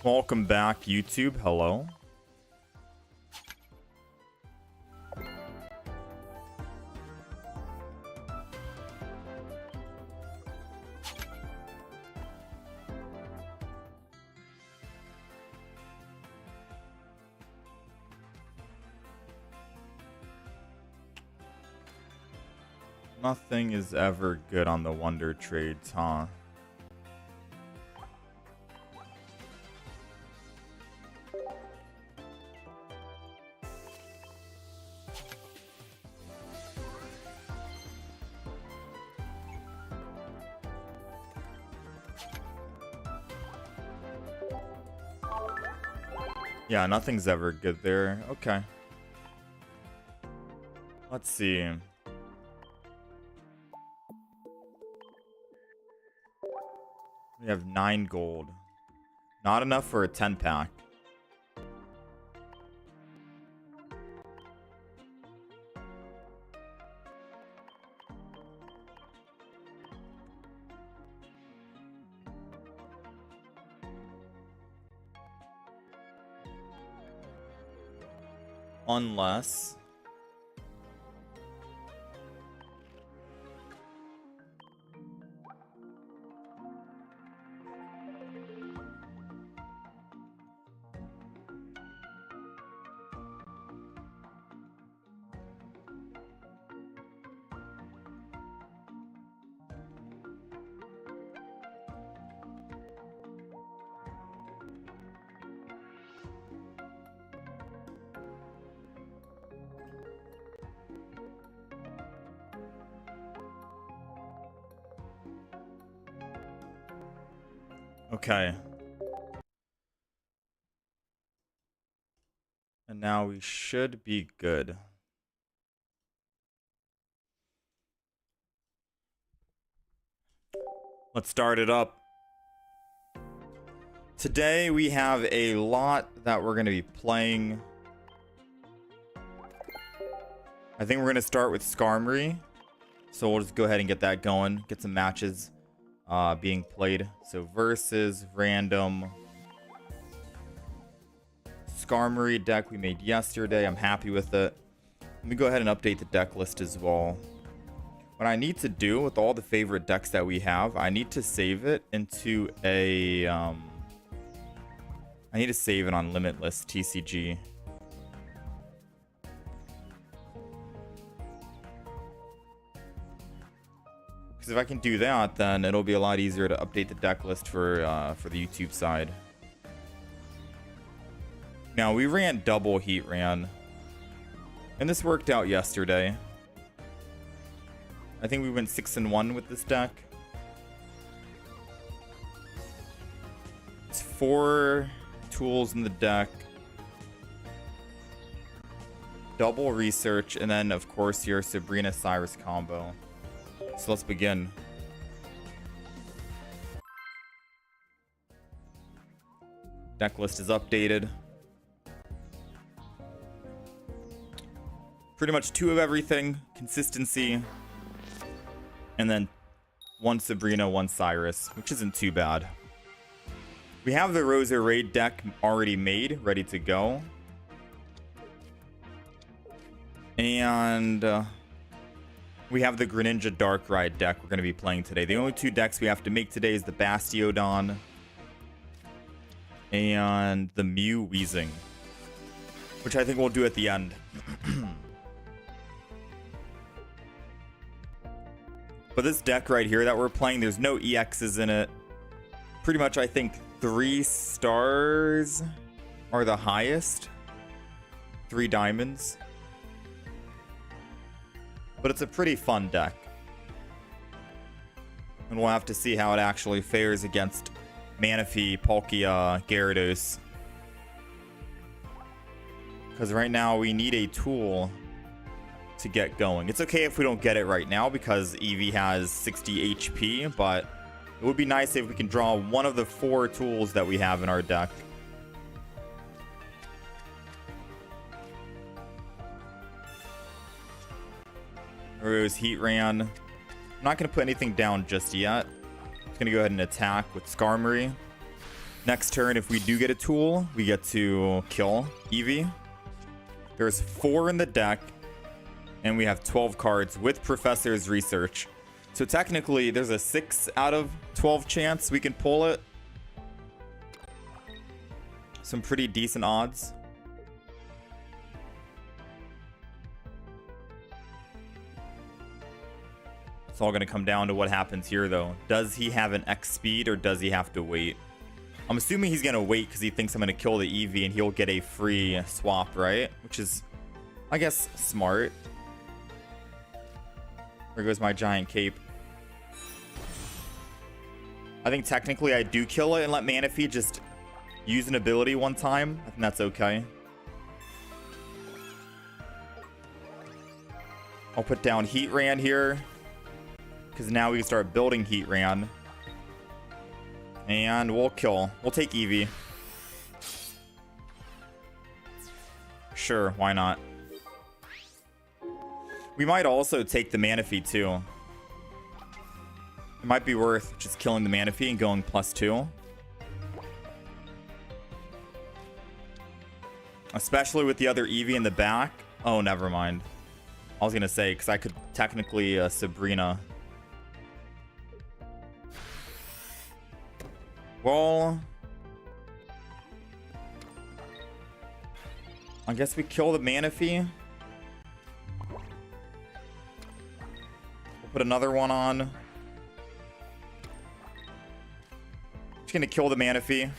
Welcome back, YouTube. Hello. Nothing is ever good on the Wonder Trades, huh? Yeah, nothing's ever good there. Okay. Let's see. We have 9 gold. Not enough for a 10-pack. Unless... Okay. And now we should be good. Let's start it up. Today we have a lot that we're going to be playing. I think we're going to start with Skarmory. So we'll just go ahead and get that going. Get some matches being played. So versus random Skarmory deck we made yesterday. I'm happy with it. Let me go ahead and update the deck list as well. What I need to do with all the favorite decks that we have, I need to save it into a... I need to save it on Limitless TCG. Because if I can do that, then it'll be a lot easier to update the deck list for the YouTube side. Now, we ran double Heat Ran. And this worked out yesterday. I think we went 6-1 with this deck. It's 4 tools in the deck. Double Research, and then, of course, your Sabrina Cyrus combo. So let's begin. Deck list is updated. Pretty much 2 of everything. Consistency. And then 1 Sabrina, 1 Cyrus, which isn't too bad. We have the Roserade deck already made, ready to go. And we have the Greninja Darkrai deck we're going to be playing today. The only 2 decks we have to make today is the Bastiodon and the Mew Weezing, which I think we'll do at the end. But this deck right here that we're playing, there's no EXs in it. Pretty much, I think 3 stars are the highest. 3 diamonds. But it's a pretty fun deck. And we'll have to see how it actually fares against Manaphy, Palkia, Gyarados. Because right now we need a tool to get going. It's okay if we don't get it right now because Eevee has 60 HP, but it would be nice if we can draw one of the 4 tools that we have in our deck. Rose Heat Ran. I'm not going to put anything down just yet gonna go ahead and attack with Skarmory. Next turn, if we do get a tool, we get to kill Eevee. There's 4 in the deck, and we have 12 cards with Professor's Research. So technically, there's a 6 out of 12 chance we can pull it. Some pretty decent odds. It's all going to come down to what happens here, though. Does he have an X speed, or does he have to wait? I'm assuming he's going to wait because he thinks I'm going to kill the Eevee and he'll get a free swap, right? Which is, I guess, smart. There goes my giant cape. I think technically I do kill it and let Manaphy just use an ability one time. I think that's okay. I'll put down Heatran here, because now we can start building Heatran. And we'll kill. We'll take Eevee. Sure, why not? We might also take the Manaphy too. It might be worth just killing the Manaphy and going +2. Especially with the other Eevee in the back. Oh, never mind. I was going to say, because I could technically Sabrina. Well, I guess we kill the Manaphy. We'll put another one on. Just gonna kill the Manaphy,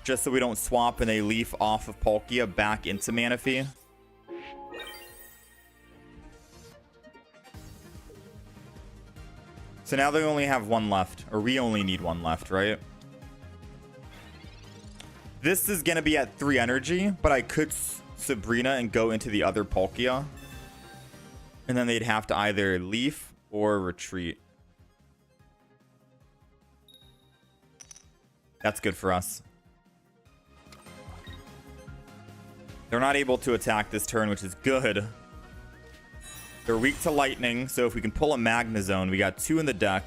just so we don't swap and they leaf off of Palkia back into Manaphy. So now they only have 1 left, or we only need 1 left, right? This is gonna be at 3 energy, but I could Sabrina and go into the other Palkia, and then they'd have to either leaf or retreat. That's good for us. They're not able to attack this turn, which is good. They're weak to lightning, so if we can pull a Magnezone, we got 2 in the deck.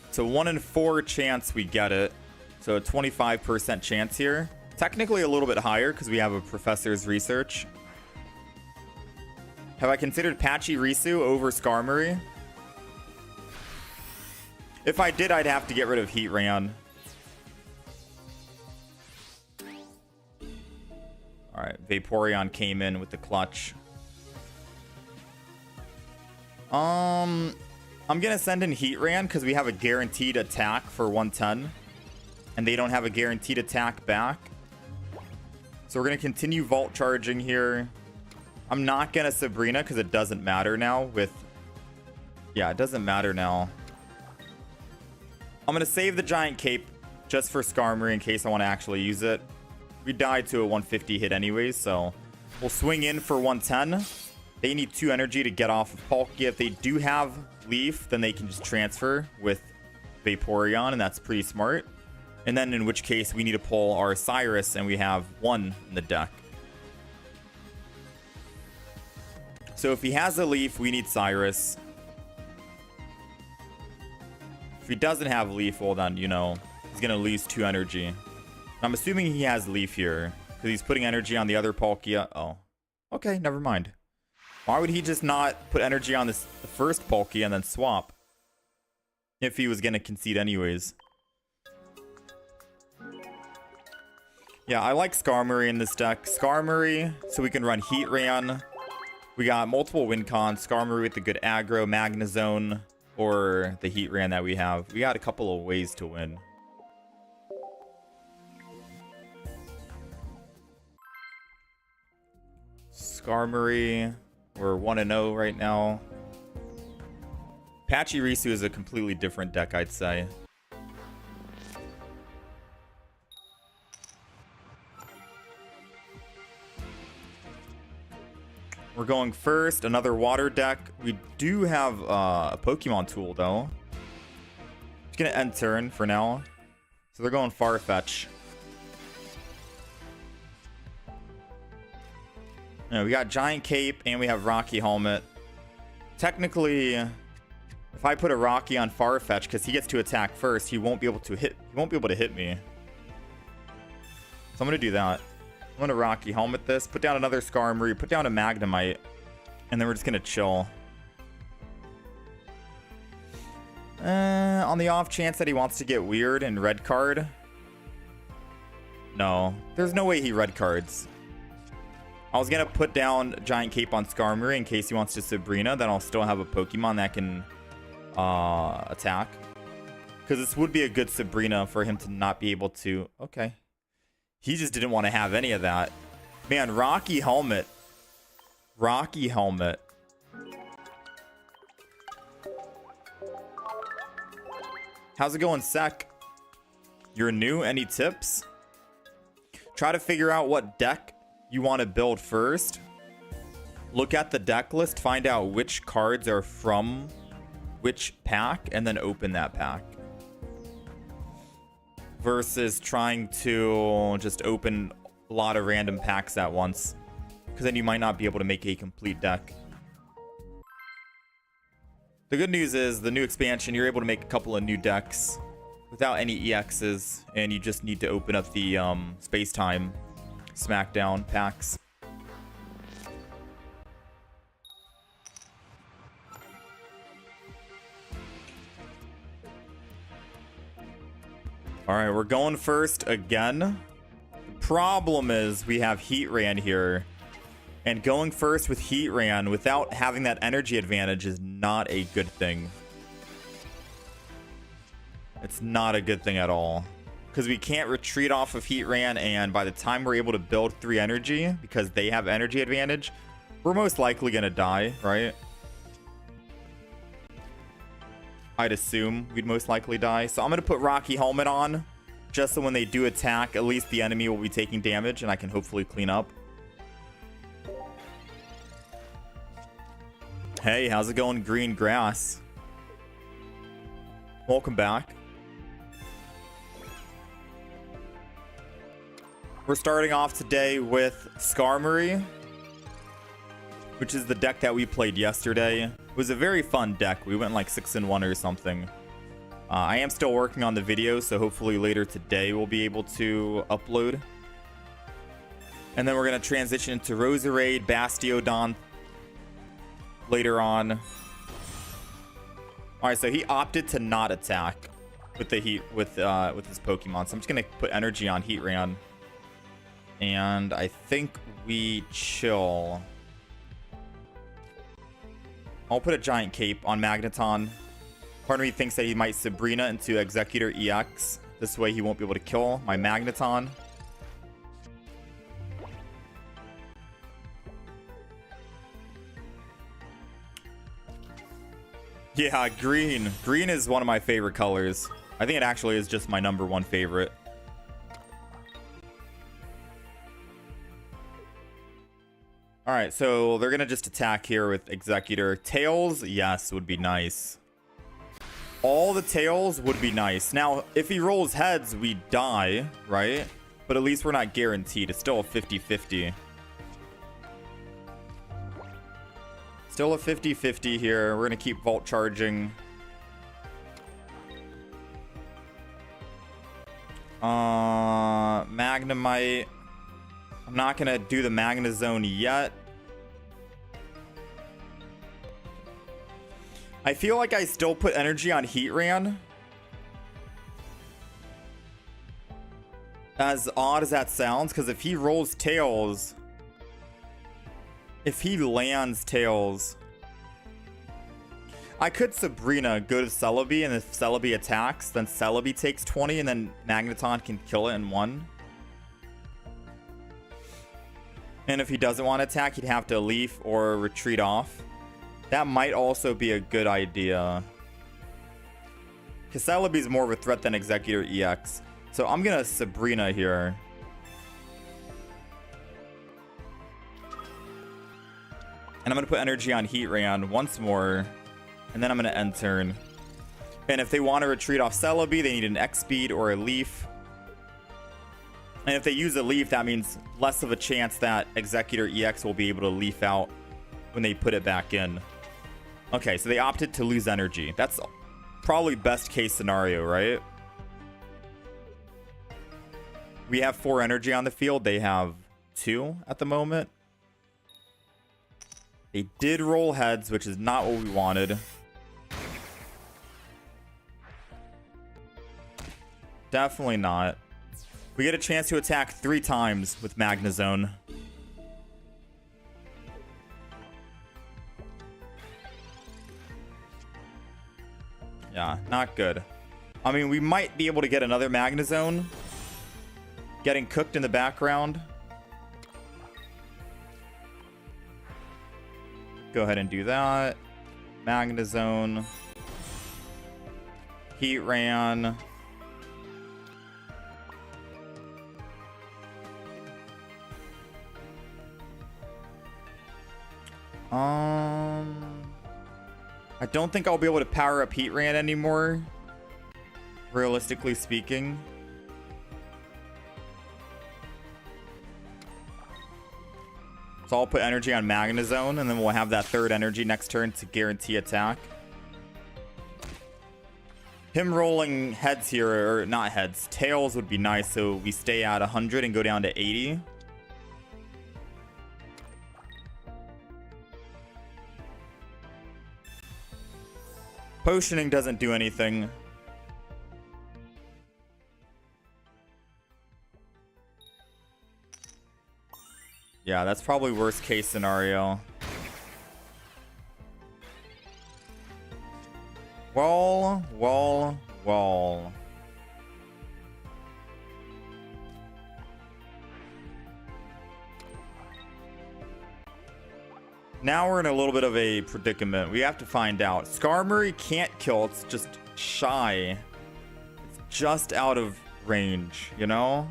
It's a 1 in 4 chance we get it. So a 25% chance here. Technically a little bit higher because we have a Professor's Research. Have I considered Pachirisu over Skarmory? If I did, I'd have to get rid of Heatran. Alright, Vaporeon came in with the clutch. I'm gonna send in Heatran because we have a guaranteed attack for 110. And they don't have a guaranteed attack back. So we're gonna continue Vault Charging here. I'm not gonna Sabrina because it doesn't matter now with... Yeah, it doesn't matter now. I'm gonna save the Giant Cape just for Skarmory in case I want to actually use it. We died to a 150 hit anyways, so we'll swing in for 110. They need 2 energy to get off of Palkia. If they do have Leaf, then they can just transfer with Vaporeon, and that's pretty smart. And then in which case, we need to pull our Cyrus, and we have 1 in the deck. So if he has a Leaf, we need Cyrus. If he doesn't have Leaf, well then, you know, he's going to lose 2 energy. I'm assuming he has Leaf here, because he's putting energy on the other Palkia. Oh, okay, never mind. Why would he just not put energy on the first Palkia and then swap? If he was going to concede anyways. Yeah, I like Skarmory in this deck. Skarmory, so we can run Heatran. We got multiple win cons. Skarmory with the good aggro, Magnezone, or the Heatran that we have. We got a couple of ways to win. Skarmory, we're 1-0 right now. Pachirisu is a completely different deck, I'd say. We're going first, another water deck. We do have a Pokemon tool, though. Just gonna end turn for now. So they're going Farfetch. Yeah, we got Giant Cape and we have Rocky Helmet. Technically, If I put a Rocky on Farfetch, because he gets to attack first, he won't be able to hit. He won't be able to hit me. So I'm gonna do that. I'm gonna Rocky Helmet this, put down another Skarmory, put down a Magnemite, and then we're just gonna chill. On the off chance that he wants to get weird and red card. No, there's no way he red cards. I was gonna put down Giant Cape on Skarmory in case he wants to Sabrina, then I'll still have a Pokemon that can attack. Because this would be a good Sabrina for him to not be able to... Okay. He just didn't want to have any of that. Man, Rocky Helmet. Rocky Helmet. How's it going, Sec? You're new? Any tips? Try to figure out what deck you want to build first. Look at the deck list, find out which cards are from which pack, and then open that pack. Versus trying to just open a lot of random packs at once. Because then you might not be able to make a complete deck. The good news is, the new expansion, you're able to make a couple of new decks without any EXs, and you just need to open up the Space-Time Smackdown packs. Alright, we're going first again. The problem is we have Heatran here. And going first with Heatran without having that energy advantage is not a good thing. It's not a good thing at all. Because we can't retreat off of Heatran, and by the time we're able to build 3 energy, because they have energy advantage, we're most likely going to die, right? I'd assume we'd most likely die. So I'm going to put Rocky Helmet on, just so when they do attack, at least the enemy will be taking damage, and I can hopefully clean up. Hey, how's it going, Green Grass? Welcome back. We're starting off today with Skarmory, which is the deck that we played yesterday. It was a very fun deck. We went like 6-1 or something. I am still working on the video, so hopefully later today we'll be able to upload. And then we're going to transition into Roserade, Bastiodon later on. All right, so he opted to not attack with the with his Pokemon. So I'm just gonna put energy on Heatran, and I think we chill. I'll put a Giant Cape on Magneton. Part of me thinks that he might Sabrina into Executor EX. This way he won't be able to kill my Magneton. Yeah, green. Green is one of my favorite colors. I think it actually is just my #1 favorite. Alright, so they're going to just attack here with Executor. Tails, yes, would be nice. All the tails would be nice. Now, if he rolls heads, we die, right? But at least we're not guaranteed. It's still a 50-50. Still a 50-50 here. We're going to keep Volt Charging. Magnemite. I'm not going to do the Magnezone yet. I feel like I still put energy on Heatran. As odd as that sounds, because if he rolls Tails... If he lands Tails, I could Sabrina, go to Celebi, and if Celebi attacks, then Celebi takes 20, and then Magneton can kill it in 1. And if he doesn't want to attack, he'd have to leaf or retreat off. That might also be a good idea. Because Celebi is more of a threat than Executor EX. So I'm going to Sabrina here. And I'm going to put energy on Heatran once more. And then I'm going to end turn. And if they want to retreat off Celebi, they need an X speed or a leaf. And if they use a leaf, that means less of a chance that Executor EX will be able to leaf out when they put it back in. Okay, so they opted to lose energy. That's probably best case scenario, right? We have 4 energy on the field. They have 2 at the moment. They did roll heads, which is not what we wanted. Definitely not. We get a chance to attack 3 times with Magnezone. Yeah, not good. I mean, we might be able to get another Magnezone. Getting cooked in the background. Go ahead and do that. Magnezone. Heat Ran. I don't think I'll be able to power up Heat Ran anymore, realistically speaking. So I'll put energy on Magnezone, and then we'll have that 3rd energy next turn to guarantee attack. Him rolling heads here, or not heads, tails would be nice, so we stay at 100 and go down to 80. Potioning doesn't do anything. Yeah, that's probably worst case scenario. Wall. Now we're in a little bit of a predicament. We have to find out. Skarmory can't kill. It's just shy. It's just out of range, you know?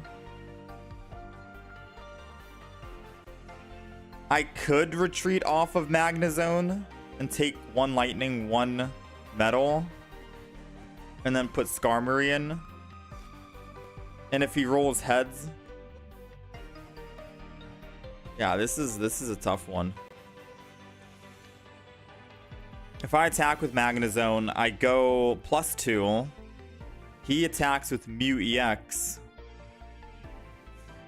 I could retreat off of Magnezone and take 1 lightning, 1 metal, and then put Skarmory in. And if he rolls heads, yeah, this is a tough one. If I attack with Magnezone, I go +2. He attacks with Mew EX.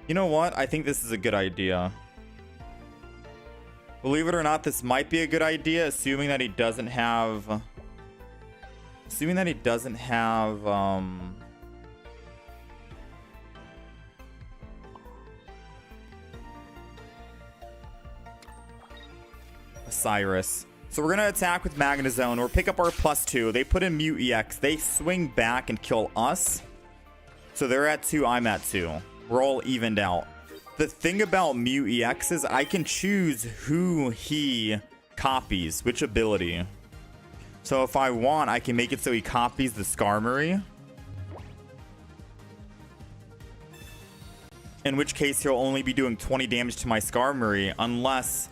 You know what? I think this is a good idea. Believe it or not, this might be a good idea, assuming that he doesn't have... Cyrus. So we're going to attack with Magnezone or pick up our +2. They put in Mew EX. They swing back and kill us. So they're at 2, I'm at 2. We're all evened out. The thing about Mew EX is I can choose who he copies, which ability. So if I want, I can make it so he copies the Skarmory. In which case he'll only be doing 20 damage to my Skarmory unless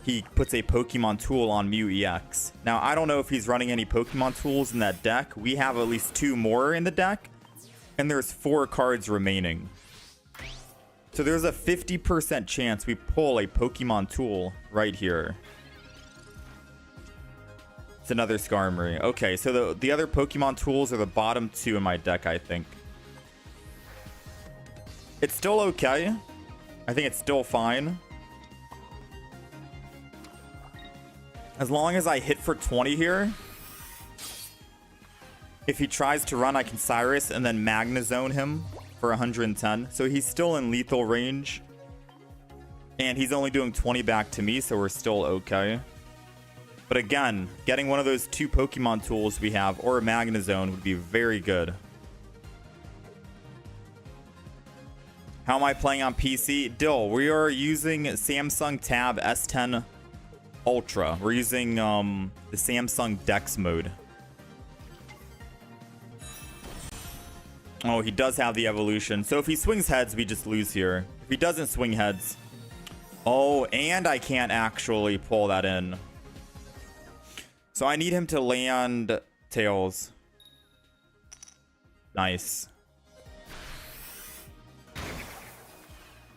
he puts a Pokemon tool on Mew EX. Now, I don't know if he's running any Pokemon tools in that deck. We have at least 2 more in the deck, and there's 4 cards remaining. So there's a 50% chance we pull a Pokemon tool right here. It's another Skarmory. Okay, so the other Pokemon tools are the bottom 2 in my deck, I think. It's still okay. I think it's still fine. As long as I hit for 20 here. If he tries to run, I can Cyrus and then Magnezone him for 110. So he's still in lethal range. And he's only doing 20 back to me, so we're still okay. But again, getting one of those 2 Pokemon tools we have, or a Magnezone, would be very good. How am I playing on PC? Dill, we are using Samsung Tab S10 Ultra. We're using the Samsung Dex mode. Oh, he does have the evolution. So if he swings heads, we just lose here. If he doesn't swing heads... Oh, and I can't actually pull that in. So I need him to land tails. Nice.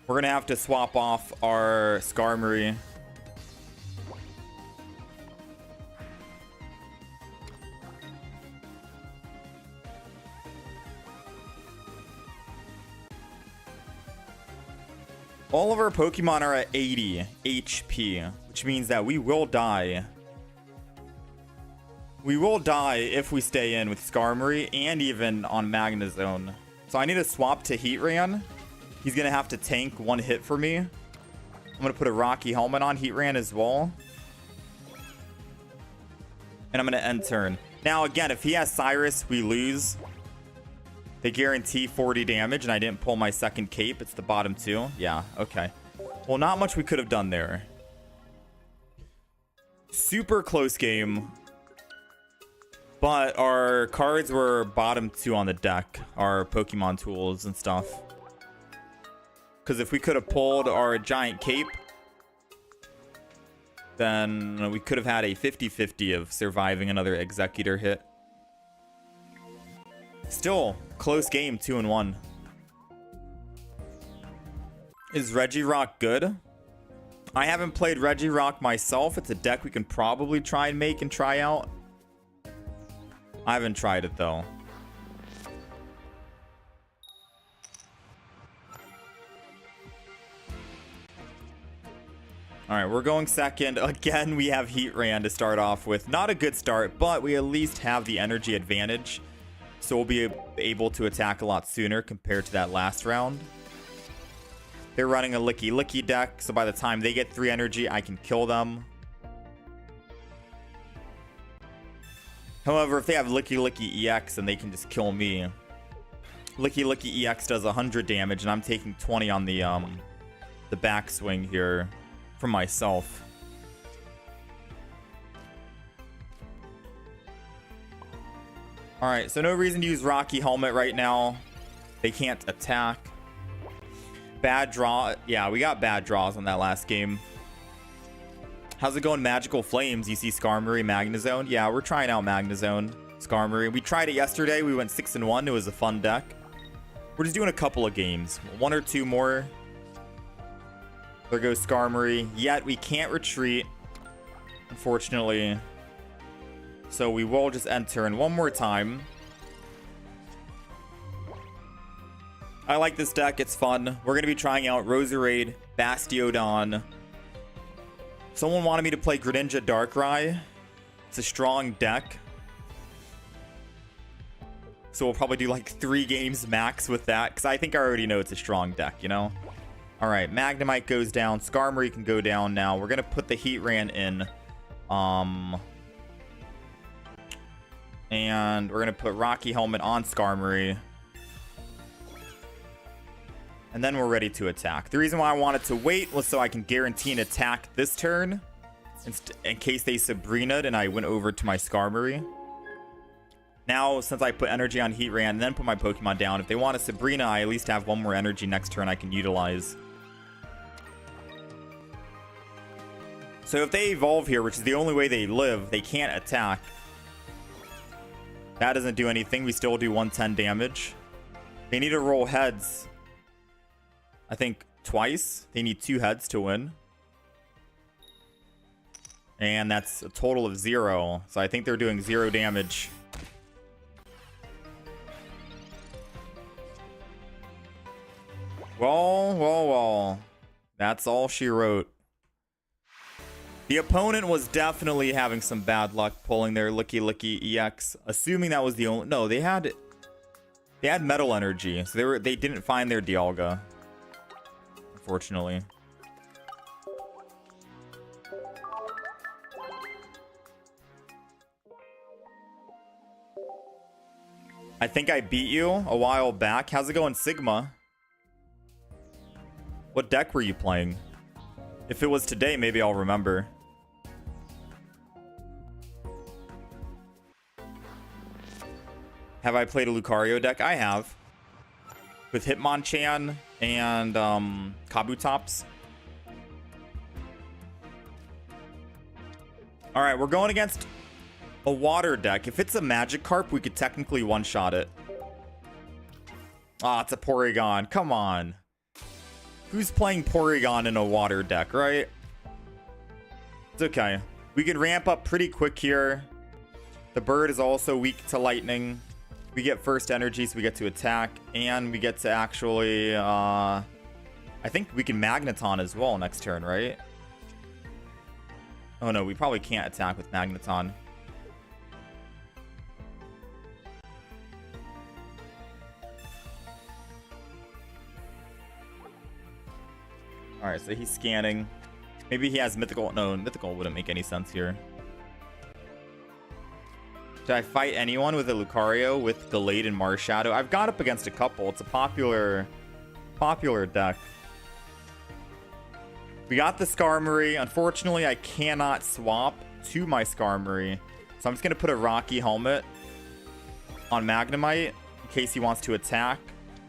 We're going to have to swap off our Skarmory. All of our Pokemon are at 80 HP, which means that we will die. We will die if we stay in with Skarmory and even on Magnezone. So I need to swap to Heatran. He's going to have to tank one hit for me. I'm going to put a Rocky Helmet on Heatran as well. And I'm going to end turn. Now, again, if he has Cyrus, we lose. They guarantee 40 damage, and I didn't pull my second cape. It's the bottom two. Yeah, okay. Well, not much we could have done there. Super close game. But our cards were bottom two on the deck. Our Pokemon tools and stuff. Because if we could have pulled our giant cape, then we could have had a 50-50 of surviving another Executor hit. Still, close game, 2-1. Is Regirock good? I haven't played Regirock myself. It's a deck we can probably try and make and try out. I haven't tried it though. Alright, we're going second. Again, we have Heatran to start off with. Not a good start, but we at least have the energy advantage. So we'll be able to attack a lot sooner compared to that last round. They're running a Licky Licky deck, so by the time they get 3 energy, I can kill them. However, if they have Licky Licky EX, then they can just kill me. Licky Licky EX does 100 damage, and I'm taking 20 on the backswing here for myself. Alright, so no reason to use Rocky Helmet right now. They can't attack. Bad draw. Yeah, we got bad draws on that last game. How's it going, Magical Flames? You see Skarmory, Magnezone? Yeah, we're trying out Magnezone, Skarmory. We tried it yesterday. We went 6-1. It was a fun deck. We're just doing a couple of games. 1 or 2 more. There goes Skarmory. Yet we can't retreat, unfortunately. So we will just end turn one more time. I like this deck. It's fun. We're going to be trying out Roserade, Bastiodon. Someone wanted me to play Greninja Darkrai. It's a strong deck. So we'll probably do like 3 games max with that, because I think I already know it's a strong deck, you know? Alright, Magnemite goes down. Skarmory can go down now. We're going to put the Heatran in. And we're going to put Rocky Helmet on Skarmory. And then we're ready to attack. The reason why I wanted to wait was so I can guarantee an attack this turn. In case they Sabrina'd and I went over to my Skarmory. Now, since I put energy on Heatran and then put my Pokemon down, if they want a Sabrina, I at least have 1 more energy next turn I can utilize. So if they evolve here, which is the only way they live, they can't attack. That doesn't do anything. We still do 110 damage. They need to roll heads. I think twice. They need 2 heads to win. And that's a total of 0. So I think they're doing 0 damage. Well. That's all she wrote. The opponent was definitely having some bad luck pulling their Licky Licky EX. Assuming that was the only... No, they had Metal Energy. So they didn't find their Dialga. Unfortunately. I think I beat you a while back. How's it going, Sigma? What deck were you playing? If it was today, maybe I'll remember. Have I played a Lucario deck? I have. With Hitmonchan and Kabutops. Alright, we're going against a water deck. If it's a Magikarp, we could technically one-shot it. Ah, it's a Porygon. Come on. Who's playing Porygon in a water deck, right? It's okay. We can ramp up pretty quick here. The bird is also weak to lightning. We get first energy, so we get to attack. And we get to actually I think we can Magneton as well next turn, right? Oh no, we probably can't attack with Magneton. Alright, so he's scanning. Maybe he has Mythical. No, Mythical wouldn't make any sense here. Should I fight anyone with a Lucario with Gallade and Marshadow? I've got up against a couple. It's a popular deck. We got the Skarmory. Unfortunately, I cannot swap to my Skarmory. So I'm just going to put a Rocky Helmet on Magnemite in case he wants to attack.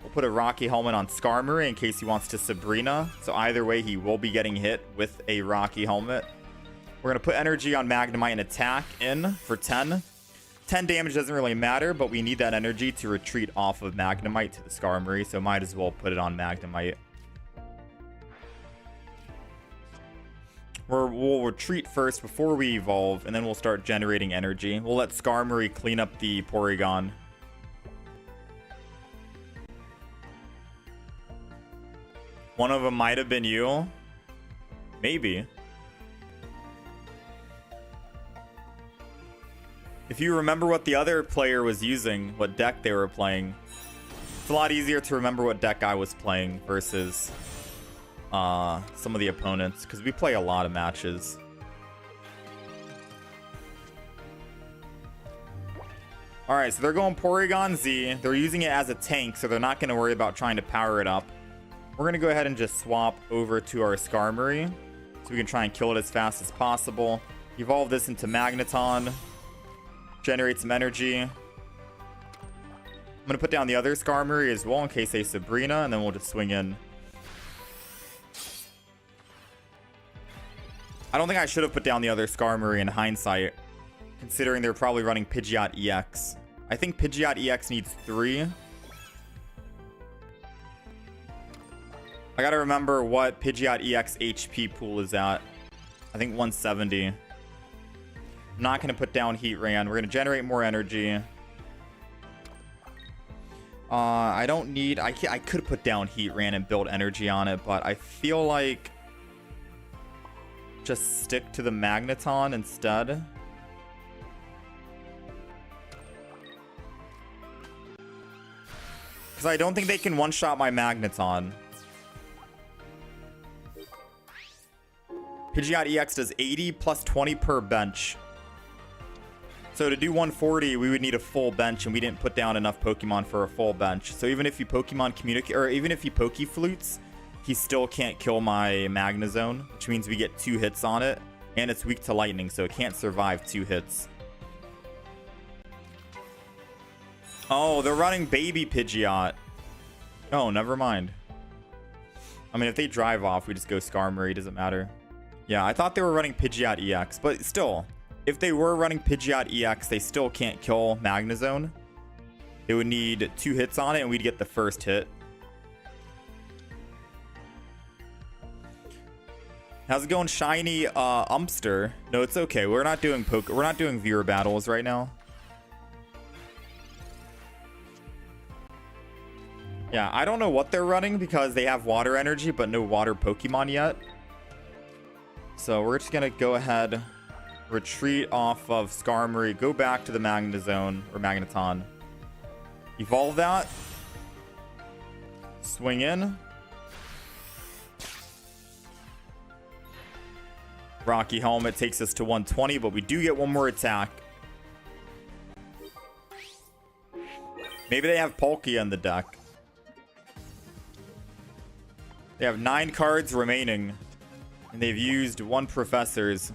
We'll put a Rocky Helmet on Skarmory in case he wants to Sabrina. So either way, he will be getting hit with a Rocky Helmet. We're going to put energy on Magnemite and attack in for 10. 10 damage doesn't really matter, but we need that energy to retreat off of Magnemite to the Skarmory. So might as well put it on Magnemite. We'll retreat first before we evolve, and then we'll start generating energy. We'll let Skarmory clean up the Porygon. One of them might have been you. Maybe. If you remember what the other player was using, what deck they were playing, it's a lot easier to remember what deck I was playing versus some of the opponents, because we play a lot of matches. Alright, so they're going Porygon Z. They're using it as a tank, so they're not going to worry about trying to power it up. We're going to go ahead and just swap over to our Skarmory, so we can try and kill it as fast as possible. Evolve this into Magneton. Generate some energy. I'm going to put down the other Skarmory as well in case they Sabrina, and then we'll just swing in. I don't think I should have put down the other Skarmory in hindsight, considering they're probably running Pidgeot EX. I think Pidgeot EX needs 3. I gotta remember what Pidgeot EX HP pool is at. I think 170. I'm not gonna put down Heatran. We're gonna generate more energy. I don't need... I could put down Heatran and build energy on it, but I feel like... just stick to the Magneton instead. Because I don't think they can one-shot my Magneton. Pidgeot EX does 80 plus 20 per bench. So to do 140, we would need a full bench, and we didn't put down enough Pokemon for a full bench. So even if you Pokemon communicate, or even if you Pokeflutes, he still can't kill my Magnezone, which means we get 2 hits on it, and it's weak to lightning, so it can't survive 2 hits. Oh, they're running baby Pidgeot. Oh, never mind. I mean, if they drive off, we just go Skarmory, doesn't matter. Yeah, I thought they were running Pidgeot EX, but still, if they were running Pidgeot EX, they still can't kill Magnezone. They would need 2 hits on it, and we'd get the first hit. How's it going, Shiny Umpster? No, it's okay. We're not doing viewer battles right now. Yeah, I don't know what they're running because they have water energy, but no water Pokemon yet. So we're just gonna go ahead, retreat off of Skarmory, go back to the Magnezone or Magneton, evolve that, swing in. Rocky Helmet takes us to 120, but we do get one more attack. Maybe they have Palkia in the deck. They have 9 cards remaining, and they've used 1 Professor's.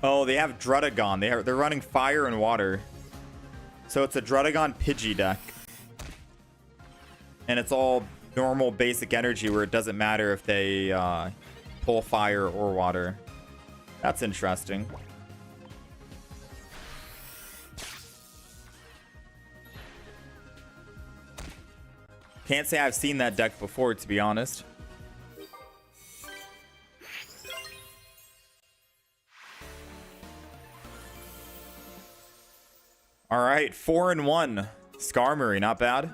Oh, they have Druddigon. They're running fire and water. So it's a Druddigon Pidgey deck. And it's all normal basic energy where it doesn't matter if they pull fire or water. That's interesting. Can't say I've seen that deck before, to be honest. All right, 4-1. Skarmory, not bad.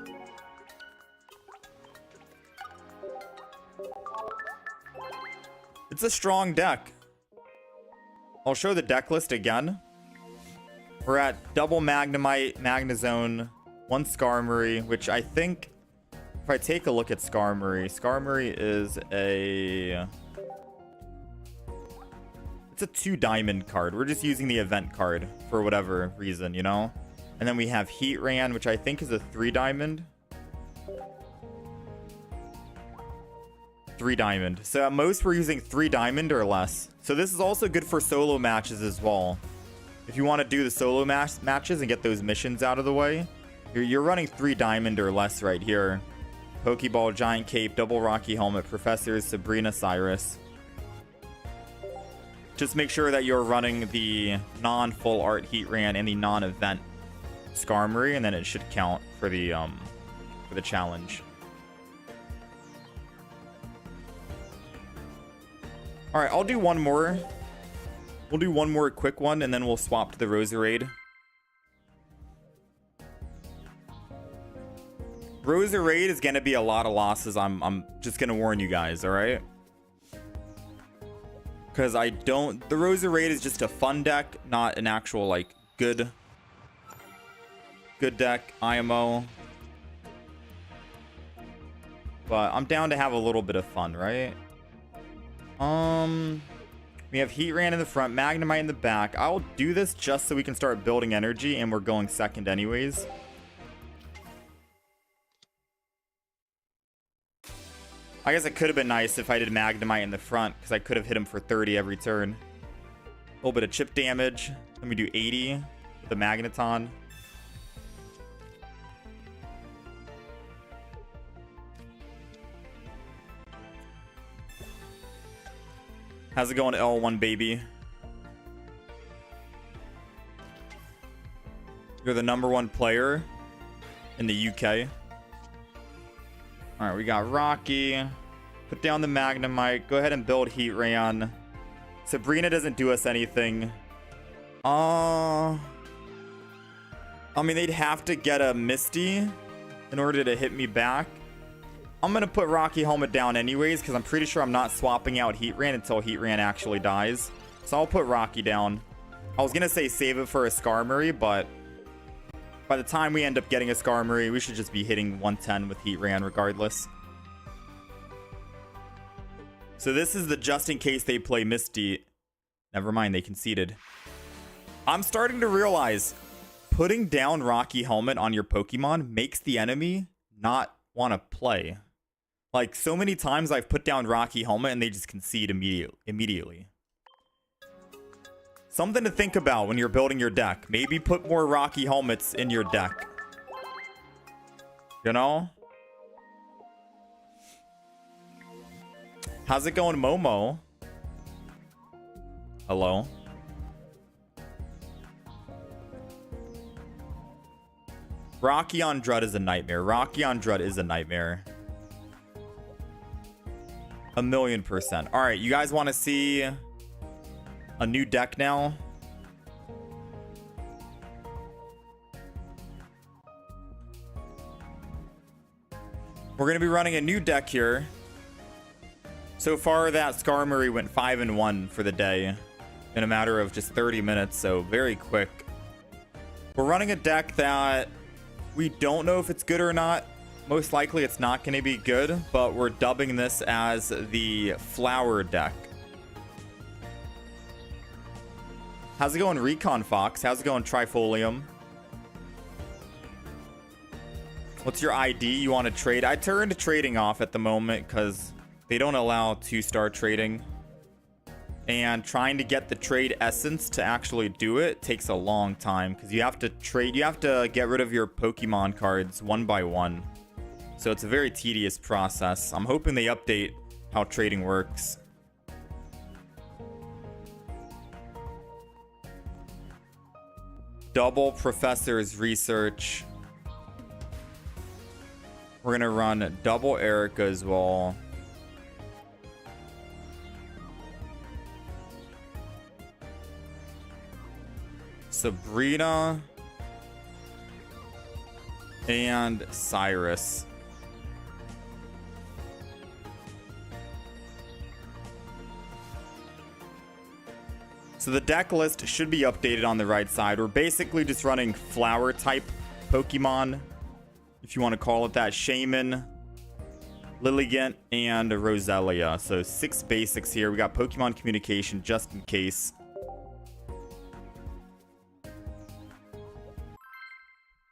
It's a strong deck. I'll show the deck list again. We're at double Magnemite, Magnezone, 1 Skarmory, which I think, if I take a look at Skarmory, Skarmory is a... It's a 2 diamond card. We're just using the event card for whatever reason, you know? And then we have Heatran, which I think is a 3 diamond. 3 diamond. So at most we're using 3 diamond or less. So this is also good for solo matches as well. If you want to do the solo matches and get those missions out of the way, you're running 3 diamond or less right here. Pokeball, Giant Cape, Double Rocky Helmet, Professors, Sabrina, Cyrus. Just make sure that you're running the non-full art Heatran and the non-event Skarmory, and then it should count for the challenge. All right, I'll do one more. We'll do one more quick one, and then we'll swap to the Roserade. Roserade is going to be a lot of losses. I'm just going to warn you guys, all right? Because the Roserade is just a fun deck, not an actual, like, good deck, IMO. But I'm down to have a little bit of fun, right? We have Heatran in the front, Magnemite in the back. I'll do this just so we can start building energy, and we're going second anyways. I guess it could have been nice if I did Magnemite in the front, because I could have hit him for 30 every turn. A little bit of chip damage. Let me do 80 with the Magneton. How's it going, L1 baby? You're the #1 player in the UK. All right, we got Rocky. Put down the Magnemite. Go ahead and build Heatran. Sabrina doesn't do us anything. I mean, they'd have to get a Misty in order to hit me back. I'm going to put Rocky Helmet down anyways, because I'm pretty sure I'm not swapping out Heatran until Heatran actually dies. So I'll put Rocky down. I was going to say save it for a Skarmory, but by the time we end up getting a Skarmory, we should just be hitting 110 with Heatran regardless. So this is the just in case they play Misty. Never mind, they conceded. I'm starting to realize putting down Rocky Helmet on your Pokemon makes the enemy not want to play. Like, so many times I've put down Rocky Helmet and they just concede immediately. Something to think about when you're building your deck. Maybe put more Rocky Helmets in your deck. You know? How's it going, Momo? Hello? Rocky on Drud is a nightmare. Rocky on Drud is a nightmare. 1,000,000%. All right, you guys want to see a new deck now? We're going to be running a new deck here. So far, that Skarmory went 5-1 for the day in a matter of just 30 minutes, so very quick. We're running a deck that we don't know if it's good or not. Most likely it's not going to be good, but we're dubbing this as the Flower deck. How's it going, Recon Fox? How's it going, Trifolium? What's your ID you want to trade? I turned trading off at the moment because they don't allow 2-star trading. And trying to get the trade essence to actually do it takes a long time because you have to trade. You have to get rid of your Pokemon cards one by one. So it's a very tedious process. I'm hoping they update how trading works. Double Professor's Research. We're going to run double Erica as well. Sabrina. And Cyrus. So the deck list should be updated on the right side. We're basically just running flower type Pokemon, if you want to call it that. Shaman, Lilligant, and Roselia. So 6 basics here. We got Pokemon Communication just in case.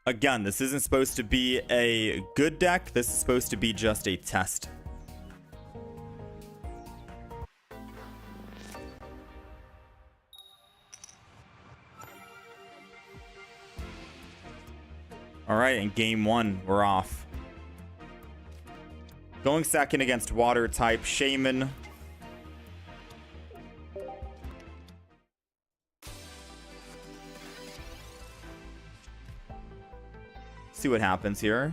Again, this isn't supposed to be a good deck. This is supposed to be just a test. All right, in game 1, we're off. Going second against water type Shaman. See what happens here.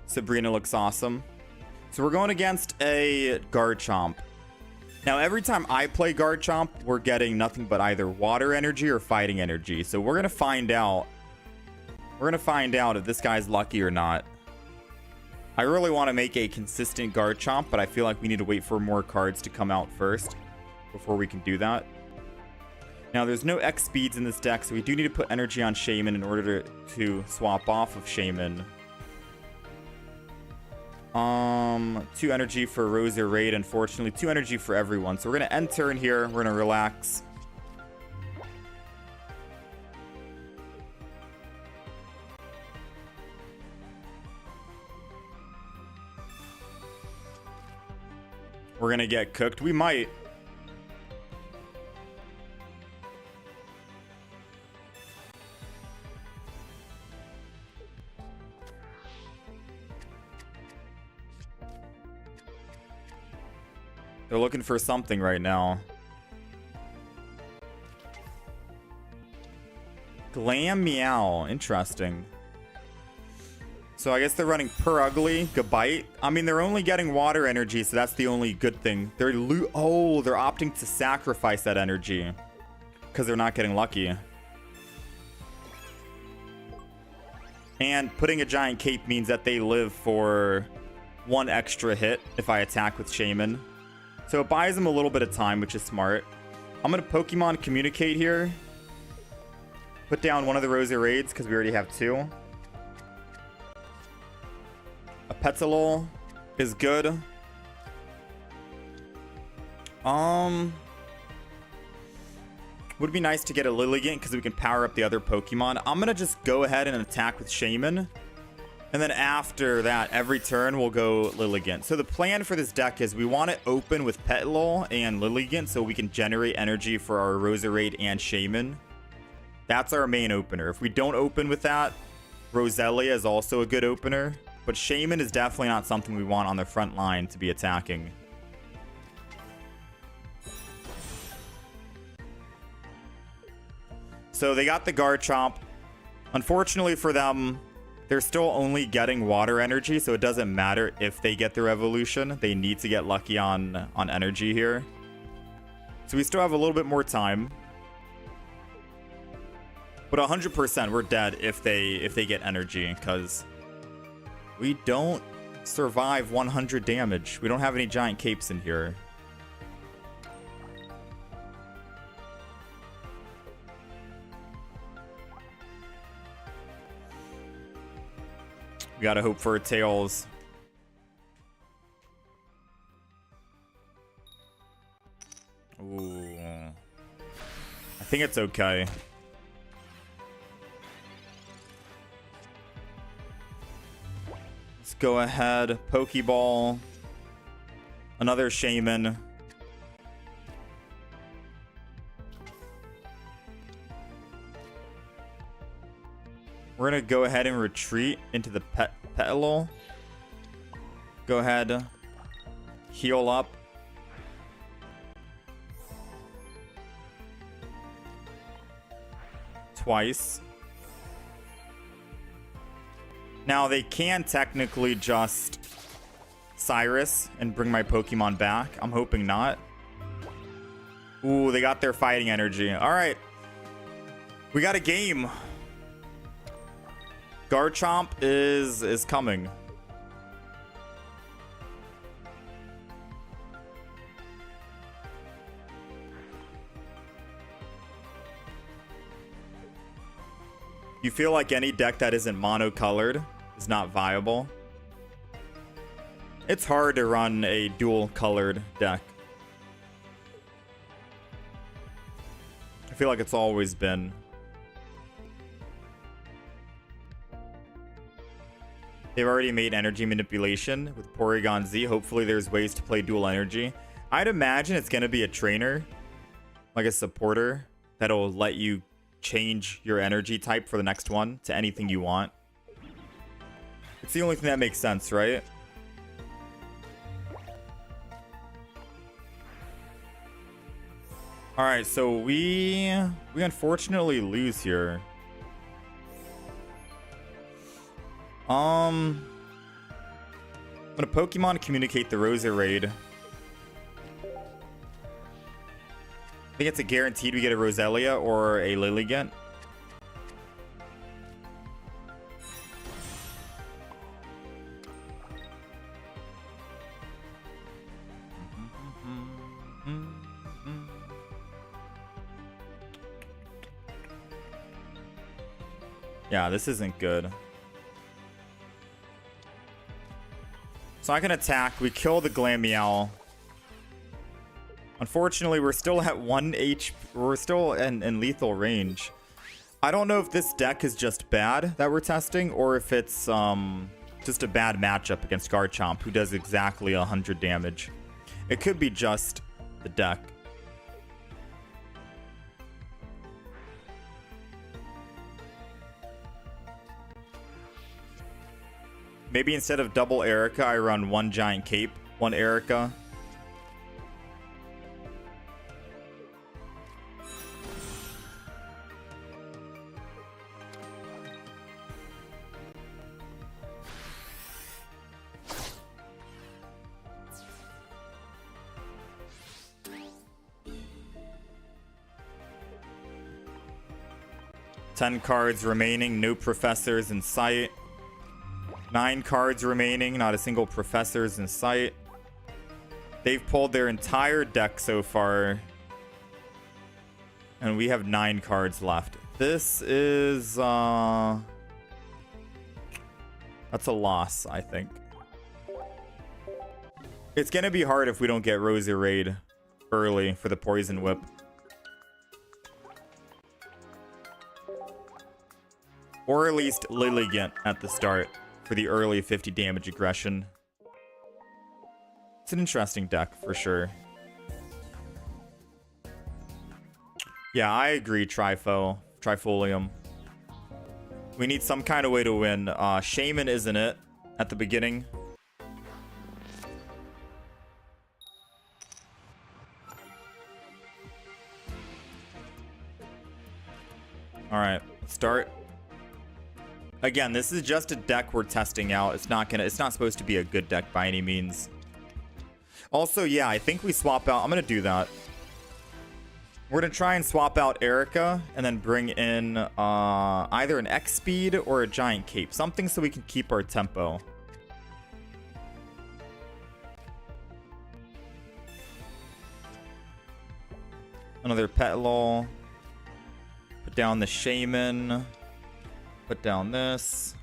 Sabrina looks awesome. So we're going against a Garchomp. Now, every time I play Garchomp, we're getting nothing but either water energy or fighting energy. So we're going to find out. We're going to find out if this guy's lucky or not. I really want to make a consistent Garchomp, but I feel like we need to wait for more cards to come out first before we can do that. Now, there's no X speeds in this deck, so we do need to put energy on Shaman in order to swap off of Shaman. 2 energy for Roserade, unfortunately. 2 energy for everyone. So we're going to end turn here. We're going to relax. We're going to get cooked. We might. They're looking for something right now. Glam Meow. Interesting. So I guess they're running Per Ugly, Gabite. I mean, they're only getting water energy, so that's the only good thing. They're opting to sacrifice that energy because they're not getting lucky. And putting a giant cape means that they live for 1 extra hit if I attack with Shaman. So it buys them a little bit of time, which is smart. I'm going to Pokemon Communicate here. Put down one of the Roserades because we already have 2. A Petalil is good. Would be nice to get a Lilligant because we can power up the other Pokemon. I'm going to just go ahead and attack with Shaman. And then after that, every turn, we'll go Lilligant. So the plan for this deck is we want to open with Petalil and Lilligant so we can generate energy for our Roserade and Shaman. That's our main opener. If we don't open with that, Roselia is also a good opener. But Shaman is definitely not something we want on the front line to be attacking. So they got the Garchomp. Unfortunately for them, they're still only getting water energy, so it doesn't matter if they get their evolution. They need to get lucky on energy here. So we still have a little bit more time. But 100% we're dead if they get energy, because we don't survive 100 damage. We don't have any giant capes in here. We gotta hope for a Tails. Ooh. I think it's okay. Let's go ahead. Pokeball. Another Shaman. We're going to go ahead and retreat into the Petalil. Go ahead. Heal up. Twice. Now, they can technically just Cyrus and bring my Pokemon back. I'm hoping not. Ooh, they got their fighting energy. All right. We got a game. Garchomp is coming. You feel like any deck that isn't monocolored is not viable. It's hard to run a dual colored deck. I feel like it's always been. They've already made energy manipulation with Porygon Z. Hopefully there's ways to play dual energy. I'd imagine it's going to be a trainer, like a supporter, that'll let you change your energy type for the next one to anything you want. It's the only thing that makes sense, right? Alright, so we unfortunately lose here. I'm gonna Pokemon communicate the Roserade. I think it's a guaranteed we get a Roselia or a Lilligant. Yeah, this isn't good. So I can attack. We kill the Glameow. Unfortunately, we're still at 1 HP. We're still in lethal range. I don't know if this deck is just bad that we're testing, or if it's just a bad matchup against Garchomp, who does exactly 100 damage. It could be just the deck. Maybe instead of double Erica, I run one Giant Cape, one Erica. Ten cards remaining, no professors in sight. 9 cards remaining, not a single professor is in sight. They've pulled their entire deck so far. And we have 9 cards left. This is, that's a loss, I think. It's gonna be hard if we don't get Roserade early for the Poison Whip. Or at least Lilligant at the start for the early 50 damage aggression. It's an interesting deck for sure. Yeah, I agree, Trifolium. We need some kind of way to win. Shaman isn't it at the beginning. Alright, start. Again, this is just a deck we're testing out. It's not supposed to be a good deck by any means. Also, yeah, I think we swap out. I'm gonna do that. We're gonna try and swap out Erica and then bring in either an X speed or a Giant Cape. Something so we can keep our tempo. Another Petalol. Put down the Shaman. Put down this.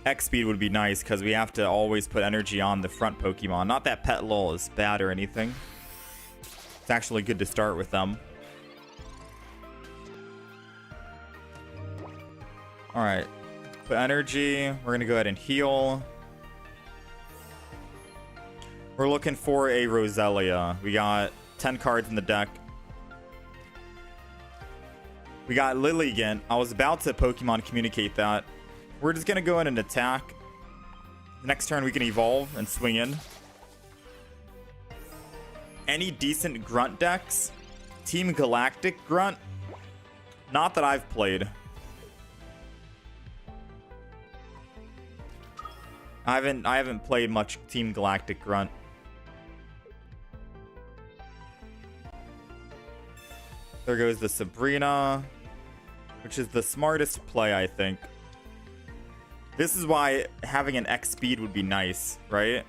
X speed would be nice because we have to always put energy on the front Pokemon. Not that Petalol is bad or anything. It's actually good to start with them. Alright. Put energy. We're going to go ahead and heal. We're looking for a Roselia. We got 10 cards in the deck. We got Lilligant. I was about to Pokemon communicate that. We're just going to go in and attack. Next turn we can evolve and swing in. Any decent Grunt decks? Team Galactic Grunt? Not that I've played. I haven't played much Team Galactic Grunt. There goes the Sabrina, which is the smartest play, I think. This is why having an X speed would be nice, right?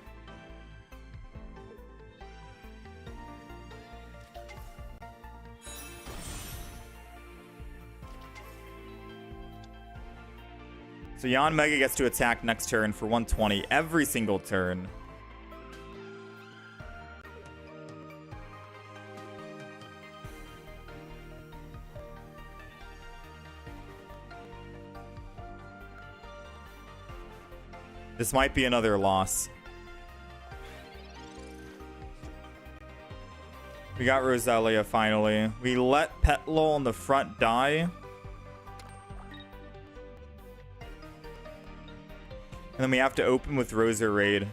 So Yanmega gets to attack next turn for 120 every single turn. This might be another loss. We got Roselia finally. We let Petlil on the front die. And then we have to open with Roserade.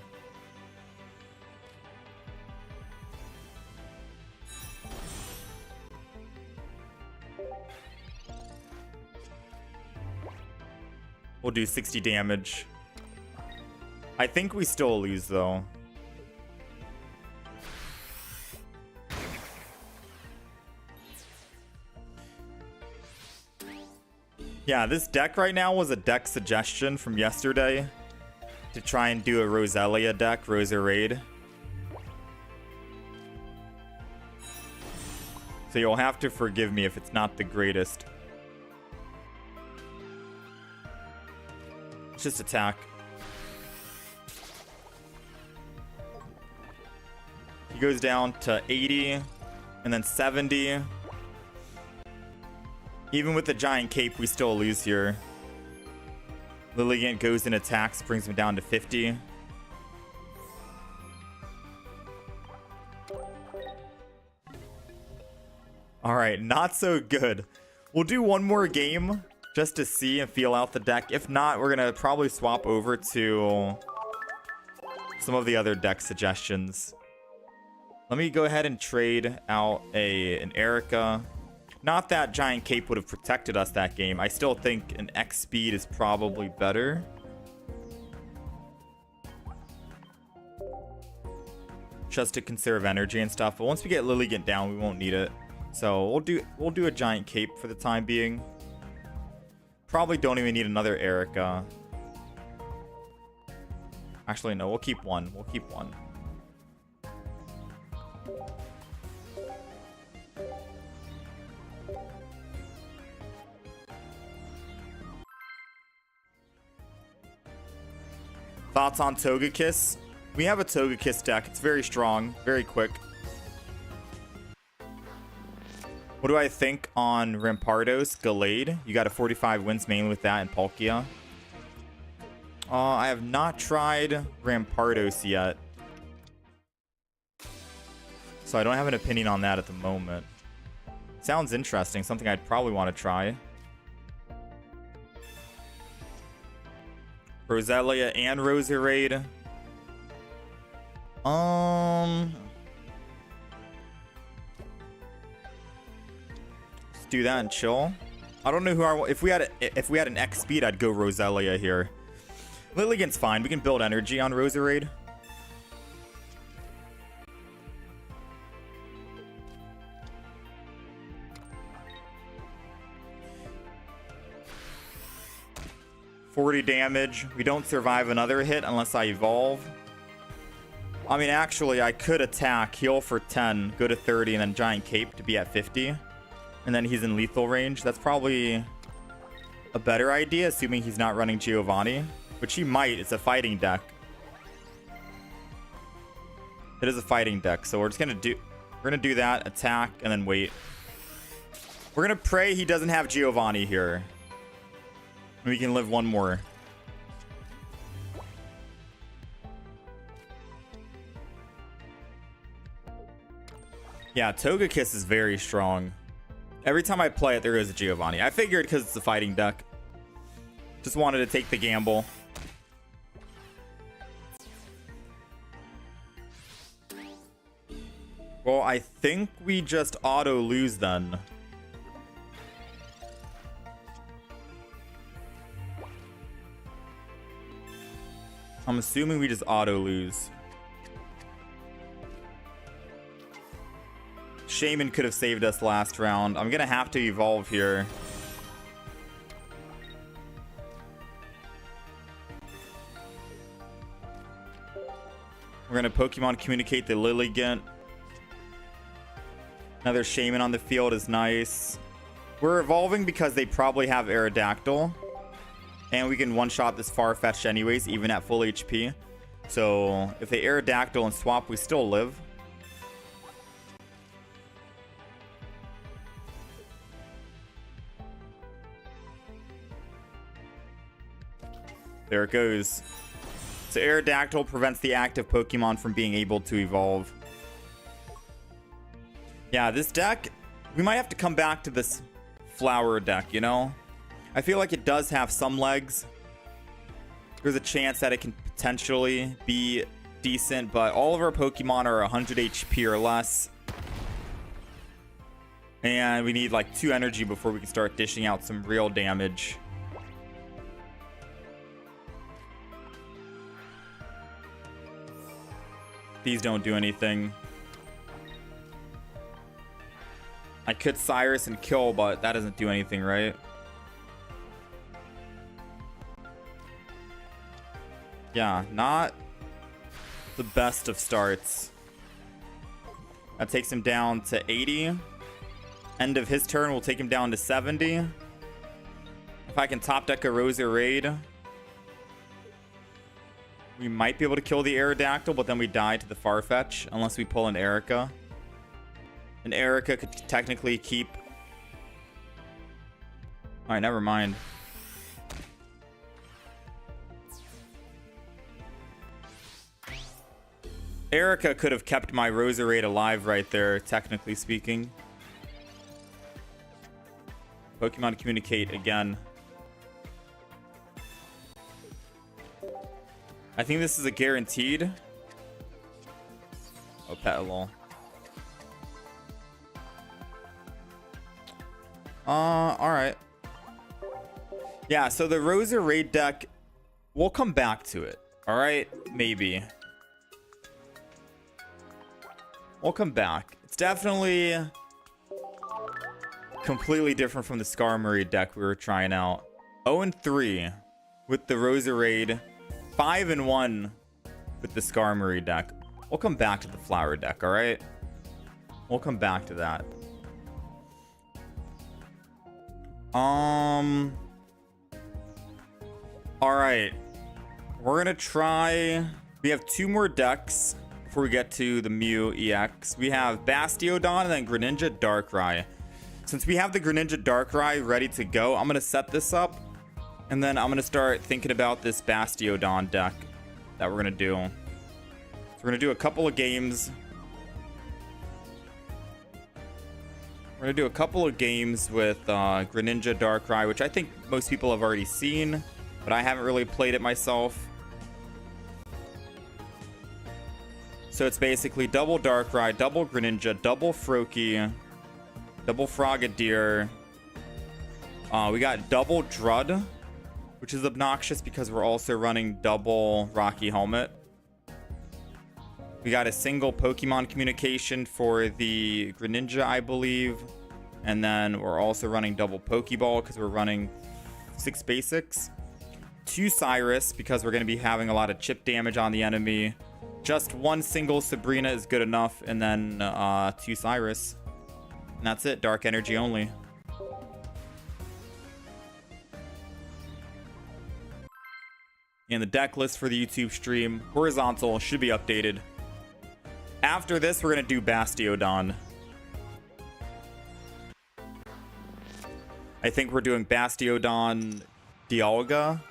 We'll do 60 damage. I think we still lose though. Yeah, this deck right now was a deck suggestion from yesterday to try and do a Roselia deck, Roserade. So you'll have to forgive me if it's not the greatest. It's just attack. He goes down to 80 and then 70. Even with the giant cape, we still lose here. Lilligant goes and attacks, brings him down to 50. Alright, not so good. We'll do one more game just to see and feel out the deck. If not, we're going to probably swap over to some of the other deck suggestions. Let me go ahead and trade out an Erica. Not that Giant Cape would have protected us that game. I still think an X speed is probably better. Just to conserve energy and stuff. But once we get Lilligant down, we won't need it. So we'll do a Giant Cape for the time being. Probably don't even need another Erica. Actually, no, we'll keep one. We'll keep one. Thoughts on Togekiss? We have a Togekiss deck. It's very strong, very quick. What do I think on Rampardos, Gallade? You got a 45 wins mainly with that and Palkia. I have not tried Rampardos yet. So I don't have an opinion on that at the moment. Sounds interesting. Something I'd probably want to try. Roselia and Roserade. Let's do that and chill. I don't know who if we had an X speed, I'd go Roselia here. Lilligant's fine. We can build energy on Roserade. $40 damage. We don't survive another hit unless I evolve. I mean, actually, I could attack, heal for 10, go to 30, and then Giant Cape to be at 50. And then he's in lethal range. That's probably a better idea, assuming he's not running Giovanni. Which he might. It's a fighting deck. It is a fighting deck, so we're gonna do that, attack, and then wait. We're gonna pray he doesn't have Giovanni here. We can live one more. Yeah, Togekiss is very strong. Every time I play it, there is a Giovanni. I figured because it's a fighting deck. Just wanted to take the gamble. Well, I think we just auto lose then. I'm assuming we just auto lose. Shaman could have saved us last round. I'm gonna have to evolve here. We're gonna Pokemon communicate the Lilligant. Another Shaman on the field is nice. We're evolving because they probably have Aerodactyl. And we can one-shot this Farfetch'd anyways, even at full HP. So if they Aerodactyl and swap, we still live. There it goes. So Aerodactyl prevents the active Pokemon from being able to evolve. Yeah, this deck, we might have to come back to this flower deck, you know? I feel like it does have some legs. There's a chance that it can potentially be decent, but all of our Pokemon are 100 HP or less. And we need like 2 energy before we can start dishing out some real damage. These don't do anything. I could Cyrus and kill, but that doesn't do anything, right? Yeah, not the best of starts. That takes him down to 80. End of his turn, we'll take him down to 70. If I can top deck a Roserade, we might be able to kill the Aerodactyl, but then we die to the Farfetch, unless we pull an Erica. And Erica could technically keep... Alright, never mind. Erica could have kept my Roserade alive right there, technically speaking. Pokemon communicate again. I think this is a guaranteed. Oh, Petalol. Alright. Yeah, so the Roserade deck, we'll come back to it. Alright? Maybe. We'll come back. It's definitely completely different from the Skarmory deck we were trying out. 0-3 with the Roserade. 5-1 with the Skarmory deck. We'll come back to the flower deck, alright? We'll come back to that. Alright. We're gonna try... We have 2 more decks before we get to the Mew EX. We have Bastiodon and then Greninja Darkrai. Since we have the Greninja Darkrai ready to go, I'm gonna set this up. And then I'm gonna start thinking about this Bastiodon deck that we're gonna do. So we're gonna do a couple of games. We're gonna do a couple of games with Greninja Darkrai, which I think most people have already seen, but I haven't really played it myself. So it's basically double Darkrai, double Greninja, double Froakie, double Frogadier. We got double Drud, which is obnoxious because we're also running double Rocky Helmet. We got a single Pokemon communication for the Greninja, I believe. And then we're also running double Pokeball because we're running 6 basics. 2 Cyrus because we're going to be having a lot of chip damage on the enemy. Just 1 single Sabrina is good enough. And then 2 Cyrus. And that's it. Dark energy only. And the deck list for the YouTube stream, horizontal, should be updated. After this, we're going to do Bastiodon. I think we're doing Bastiodon Dialga.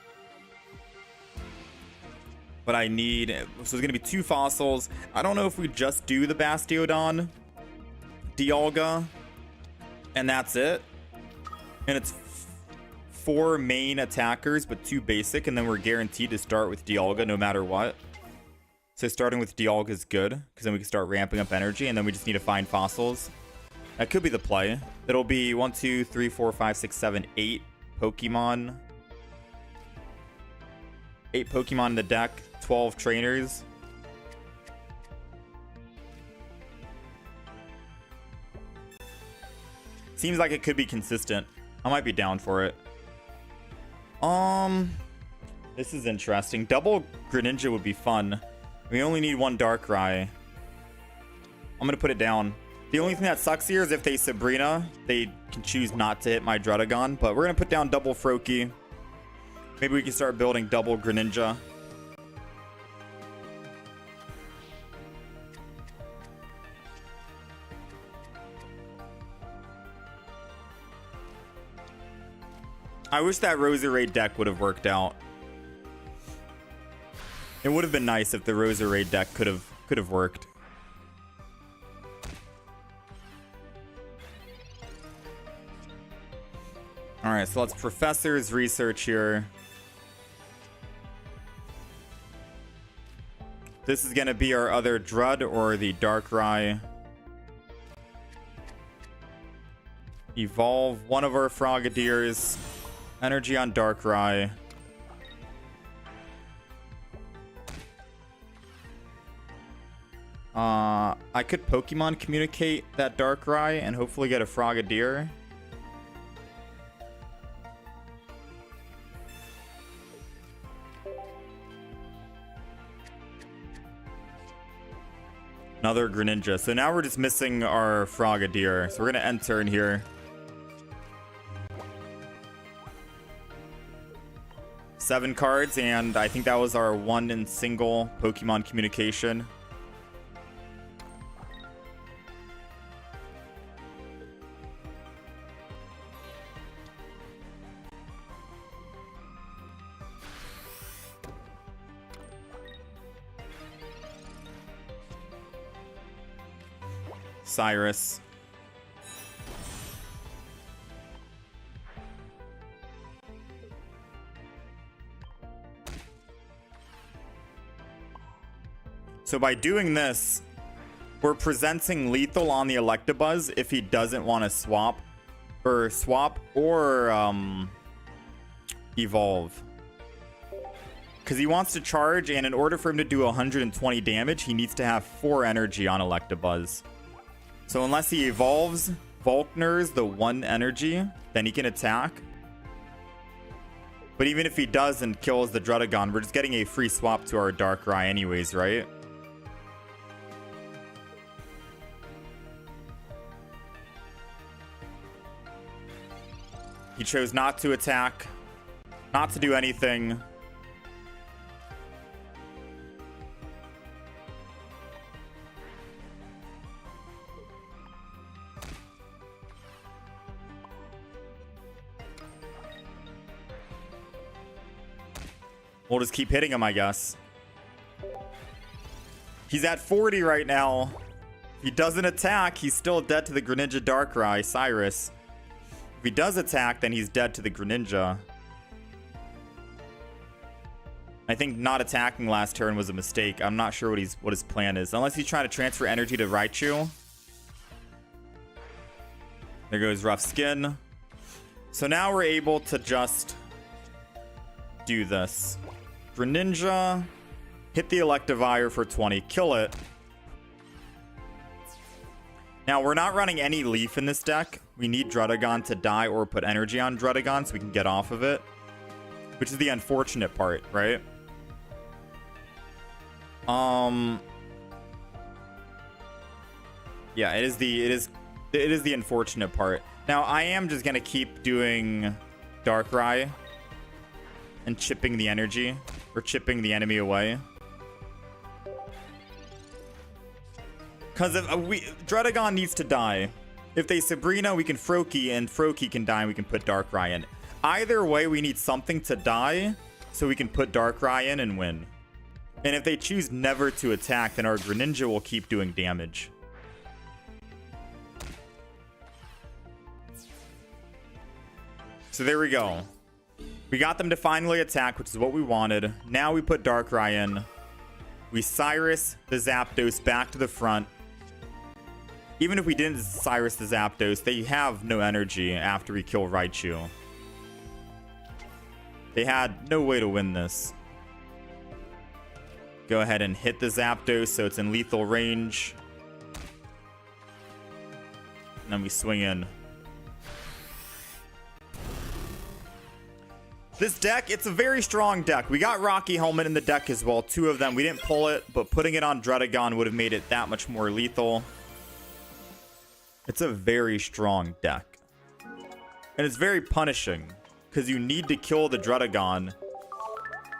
But I need... So there's going to be 2 fossils. I don't know if we just do the Bastiodon Dialga. And that's it. And it's 4 main attackers, but 2 basic. And then we're guaranteed to start with Dialga no matter what. So starting with Dialga is good, because then we can start ramping up energy, and then we just need to find fossils. That could be the play. It'll be 1, 2, 3, 4, 5, 6, 7, 8 Pokemon. 8 Pokemon in the deck, 12 trainers. Seems like it could be consistent. I might be down for it. This is interesting. Double Greninja would be fun. We only need 1 Darkrai. I'm gonna put it down. The only thing that sucks here is if they Sabrina, they can choose not to hit my Druddigon. But we're gonna put down double Froakie. Maybe we can start building double Greninja. I wish that Roserade deck would have worked out. It would have been nice if the Roserade deck could have worked. All right, so let's Professor's research here. This is gonna be our other Drud or the Darkrai. Evolve one of our Frogadiers. Energy on Darkrai. I could Pokemon communicate that Darkrai and hopefully get a Frogadier. Another Greninja. So now we're just missing our Frogadier. So we're gonna end turn here. Seven cards, and I think that was our one in single Pokemon communication. Cyrus. So by doing this, we're presenting lethal on the Electabuzz if he doesn't want to swap or evolve. Because he wants to charge, and in order for him to do 120 damage, he needs to have 4 energy on Electabuzz. So unless he evolves, Volkner's the 1 energy, then he can attack. But even if he does and kills the Druddigon, we're just getting a free swap to our Darkrai anyways, right? He chose not to attack, not to do anything. We'll just keep hitting him, I guess. He's at 40 right now. If he doesn't attack, he's still dead to the Greninja Darkrai, Cyrus. If he does attack, then he's dead to the Greninja. I think not attacking last turn was a mistake. I'm not sure what his plan is. Unless he's trying to transfer energy to Raichu. There goes Rough Skin. So now we're able to just do this. Greninja, hit the Electivire for 20, kill it. Now, we're not running any Leaf in this deck. We need Druddigon to die or put energy on Druddigon so we can get off of it. Which is the unfortunate part, right? Yeah, it is the unfortunate part. Now, I am just gonna keep doing Darkrai and chipping the energy, or chipping the enemy away. Because if Druddigon needs to die. If they Sabrina, we can Froakie, and Froakie can die, and we can put Darkrai in. Either way, we need something to die, so we can put Darkrai in and win. And if they choose never to attack, then our Greninja will keep doing damage. So there we go. We got them to finally attack, which is what we wanted. Now we put Darkrai in. We Cyrus the Zapdos back to the front. Even if we didn't Cyrus the Zapdos, they have no energy after we kill Raichu. They had no way to win this. Go ahead and hit the Zapdos so it's in lethal range. And then we swing in. This deck, it's a very strong deck. We got Rocky Helmet in the deck as well. 2 of them. We didn't pull it, but putting it on Druddigon would have made it that much more lethal. It's a very strong deck. And it's very punishing, because you need to kill the Druddigon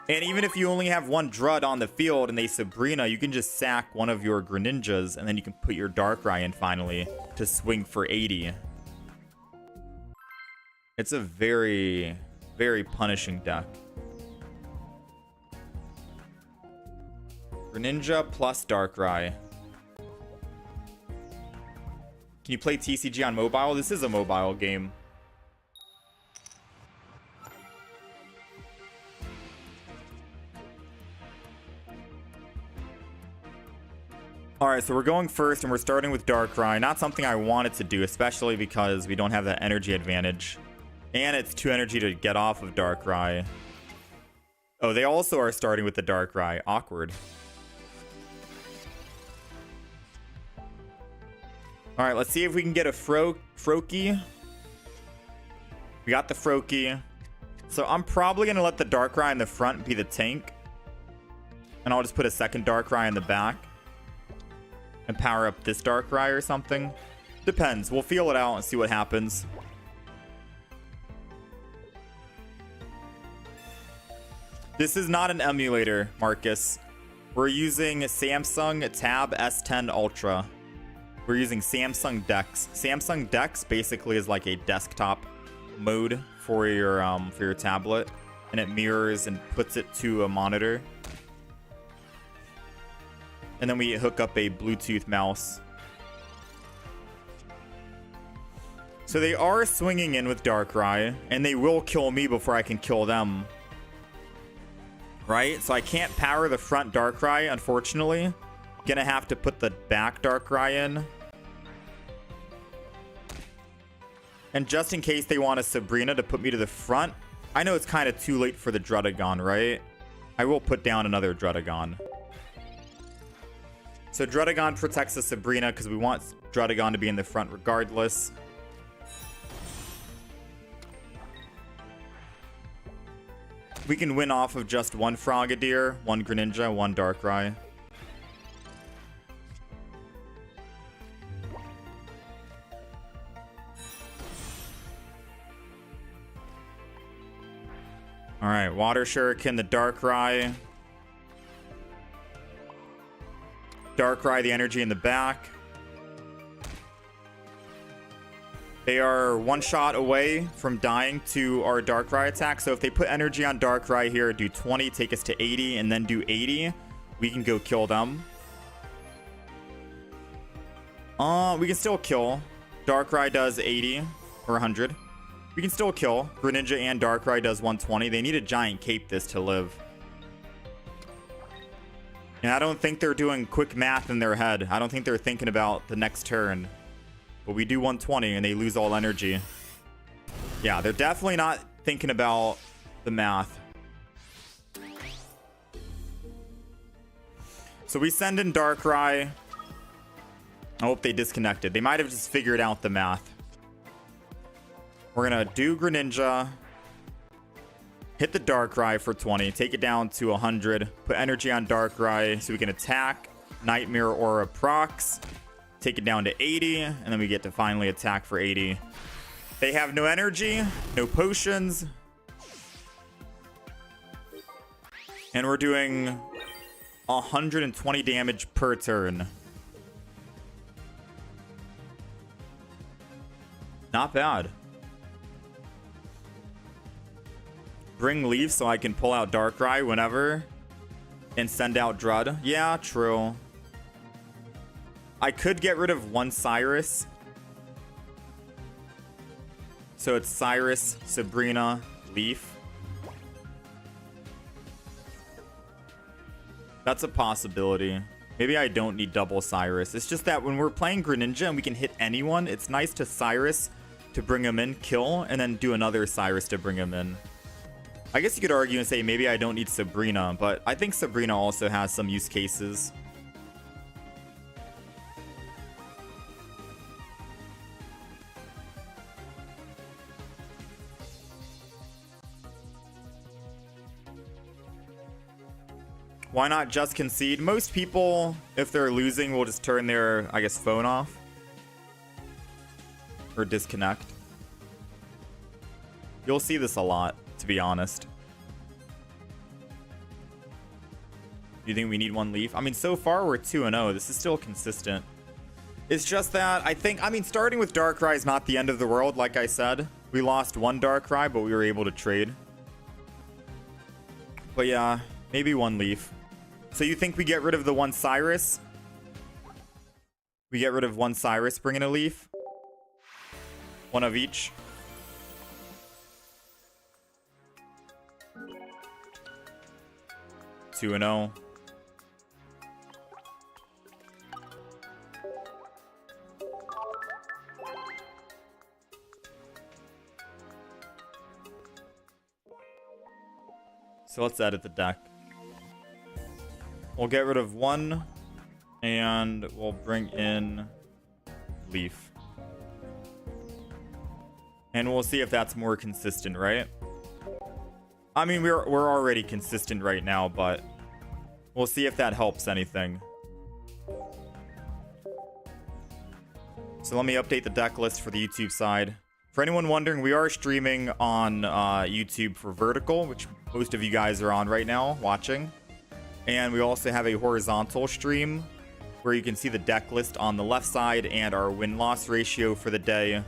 And even if you only have one Drud on the field and they Sabrina, you can just sack one of your Greninjas and then you can put your Darkrai in finally to swing for 80. It's a very, very punishing deck. Greninja plus Darkrai. Can you play TCG on mobile? This is a mobile game. Alright, so we're going first and we're starting with Darkrai. Not something I wanted to do, especially because we don't have that energy advantage. And it's 2 energy to get off of Darkrai. Oh, they also are starting with the Darkrai. Awkward. Alright, let's see if we can get a Froakie. We got the Froakie. So I'm probably going to let the Darkrai in the front be the tank. And I'll just put a second Darkrai in the back. And power up this Darkrai or something. Depends. We'll feel it out and see what happens. This is not an emulator, Marcus. We're using Samsung Tab S10 Ultra. We're using Samsung Dex. Samsung Dex basically is like a desktop mode for your tablet, and it mirrors and puts it to a monitor. And then we hook up a Bluetooth mouse. So they are swinging in with Darkrai, and they will kill me before I can kill them. Right? So I can't power the front Darkrai, unfortunately. Gonna have to put the back Darkrai in. And just in case they want a Sabrina to put me to the front, I know it's kind of too late for the Drudagon, right? I will put down another Drudagon. So Drudagon protects the Sabrina because we want Drudagon to be in the front regardless. We can win off of just one Frogadier, one Greninja, one Darkrai. Alright, Water Shuriken, the Darkrai. Darkrai, the energy in the back. They are one shot away from dying to our Darkrai attack. So if they put energy on Darkrai here, do 20, take us to 80, and then do 80, we can go kill them. We can still kill. Darkrai does 80 or 100. We can still kill. Greninja and Darkrai does 120. They need a giant cape this to live. And I don't think they're doing quick math in their head. I don't think they're thinking about the next turn. But we do 120 and they lose all energy. Yeah, they're definitely not thinking about the math. So we send in Darkrai. I hope they disconnected. They might have just figured out the math. We're going to do Greninja. Hit the Darkrai for 20. Take it down to 100. Put energy on Darkrai so we can attack. Nightmare Aura procs. Take it down to 80. And then we get to finally attack for 80. They have no energy. No potions. And we're doing 120 damage per turn. Not bad. Bring Leaf so I can pull out Darkrai whenever. And send out Drud. Yeah, true. I could get rid of one Cyrus. So it's Cyrus, Sabrina, Leaf. That's a possibility. Maybe I don't need double Cyrus. It's just that when we're playing Greninja and we can hit anyone, it's nice to Cyrus to bring him in, kill, and then do another Cyrus to bring him in. I guess you could argue and say maybe I don't need Sabrina, but I think Sabrina also has some use cases. Why not just concede? Most people, if they're losing, will just turn their, I guess, phone off. Or disconnect. You'll see this a lot, to be honest. you think we need one leaf? I mean, so far we're 2-0. This is still consistent. It's just that I mean, starting with Darkrai is not the end of the world, like I said. We lost one Darkrai, but we were able to trade. But yeah, maybe one leaf. So you think we get rid of the one Cyrus? We get rid of one Cyrus, bring in a leaf? One of each. Two and 0. So let's edit the deck. We'll get rid of one, and we'll bring in Leaf. And we'll see if that's more consistent, right? I mean, we're already consistent right now, but we'll see if that helps anything. So let me update the deck list for the YouTube side. For anyone wondering, we are streaming on YouTube for vertical, which most of you guys are on right now watching. And we also have a horizontal stream where you can see the deck list on the left side and our win-loss ratio for the day.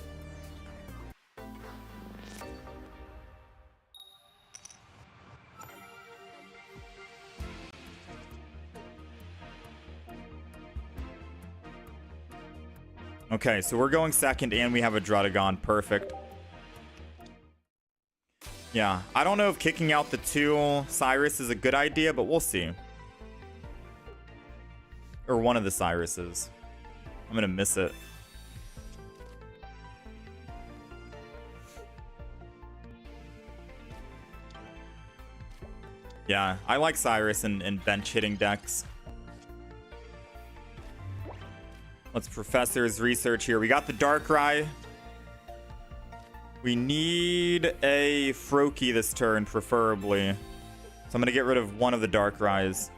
Okay, so we're going second and we have a Druddigon. Perfect. Yeah, I don't know if kicking out the two Cyrus is a good idea, but we'll see. Or one of the Cyruses. I'm gonna miss it. Yeah, I like Cyrus in bench hitting decks. Let's Professor's research here. We got the Darkrai. We need a Froakie this turn, preferably. So I'm going to get rid of one of the Darkrai's.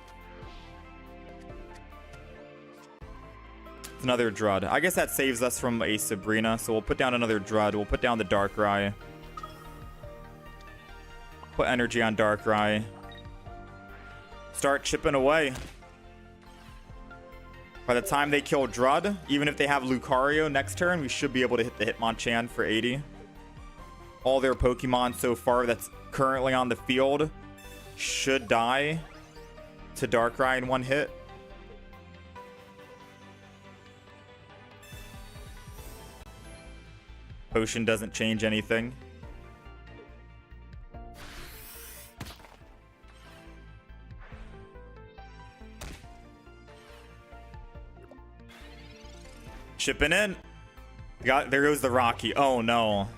It's another Drud. I guess that saves us from a Sabrina. So we'll put down another Drud. We'll put down the Darkrai. Put energy on Darkrai. Start chipping away. By the time they kill Drud, even if they have Lucario next turn, we should be able to hit the Hitmonchan for 80. All their Pokemon so far that's currently on the field should die to Darkrai in one hit. Potion doesn't change anything. Chipping in. There goes the Rocky. Oh no.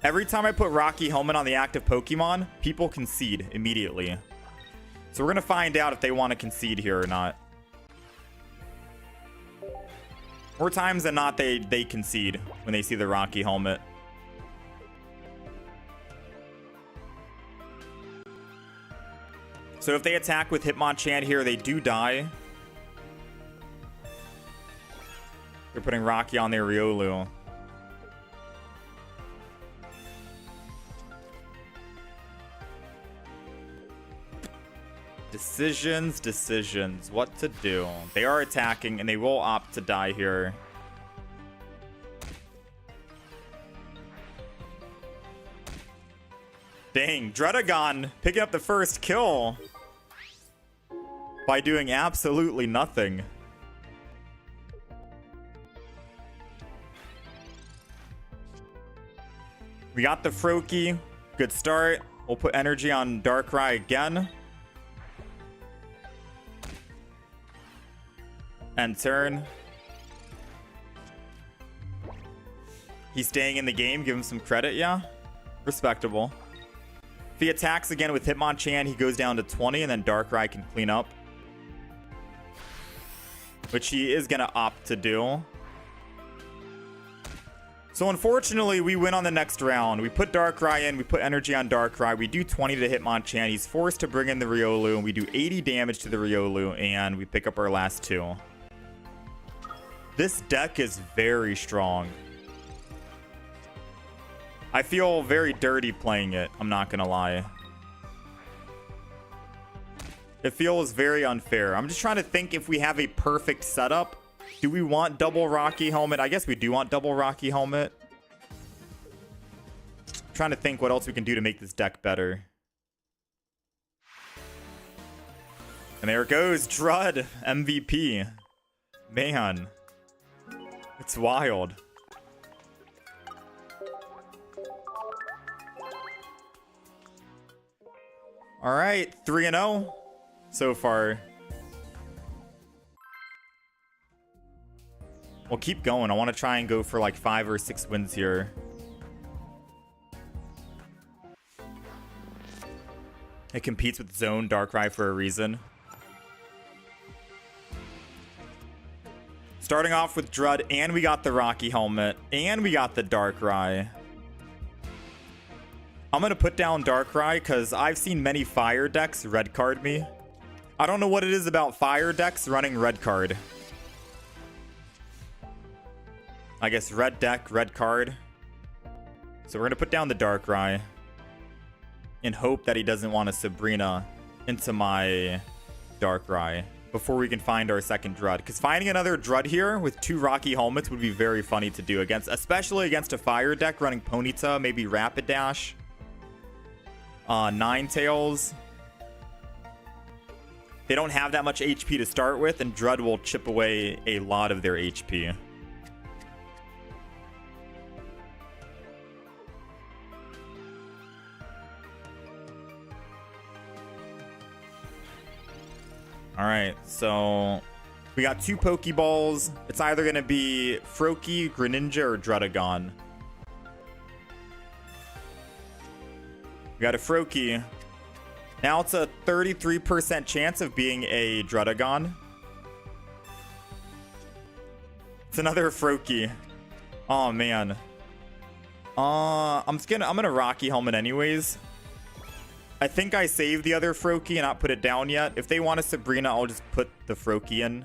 Every time I put Rocky Helmet on the active Pokemon, people concede immediately. So we're going to find out if they want to concede here or not. More times than not, they concede when they see the Rocky Helmet. So if they attack with Hitmonchan here, they do die. They're putting Rocky on their Riolu. Decisions. What to do? They are attacking, and they will opt to die here. Dang, Druddigon picking up the first kill by doing absolutely nothing. We got the Froakie. Good start. We'll put energy on Darkrai again. End turn. He's staying in the game. Give him some credit, yeah. Respectable. If he attacks again with Hitmonchan, he goes down to 20, and then Darkrai can clean up. Which he is going to opt to do. So unfortunately, we win on the next round. We put Darkrai in, we put energy on Darkrai, we do 20 to Hitmonchan, he's forced to bring in the Riolu, and we do 80 damage to the Riolu, and we pick up our last two. This deck is very strong. I feel very dirty playing it, I'm not gonna lie. It feels very unfair. I'm just trying to think if we have a perfect setup. Do we want double Rocky Helmet? I guess we do want double Rocky Helmet. I'm trying to think what else we can do to make this deck better. And there it goes. Drud MVP. Man. It's wild. All right. 3-0 so far. We'll keep going. I want to try and go for like 5 or 6 wins here. It competes with Zone Darkrai for a reason. Starting off with Drud, and we got the Rocky Helmet, and we got the Darkrai. I'm going to put down Darkrai because I've seen many fire decks red card me. I don't know what it is about fire decks running red card. I guess red deck, red card. So we're going to put down the Darkrai and hope that he doesn't want a Sabrina into my Darkrai before we can find our second Drud. Because finding another Drud here with 2 Rocky Helmets would be very funny to do against, especially against a fire deck running Ponyta, maybe Rapidash, Ninetales. They don't have that much HP to start with, and Drud will chip away a lot of their HP. All right, so we got 2 Pokeballs. It's either going to be Froakie, Greninja, or Druddigon. We got a Froakie. Now it's a 33% chance of being a Druddigon. It's another Froakie. Oh man. I'm gonna Rocky Helmet anyways. I think I saved the other Froakie and not put it down yet. If they want a Sabrina, I'll just put the Froakie in.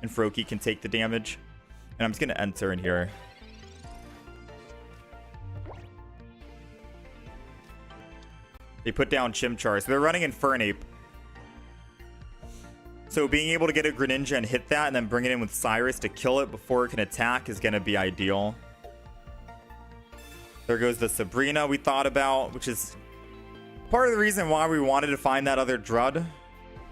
And Froakie can take the damage. And I'm just going to enter in here. They put down Chimchar. So they're running Infernape. So being able to get a Greninja and hit that and then bring it in with Cyrus to kill it before it can attack is going to be ideal. There goes the Sabrina we thought about, which is part of the reason why we wanted to find that other Drud.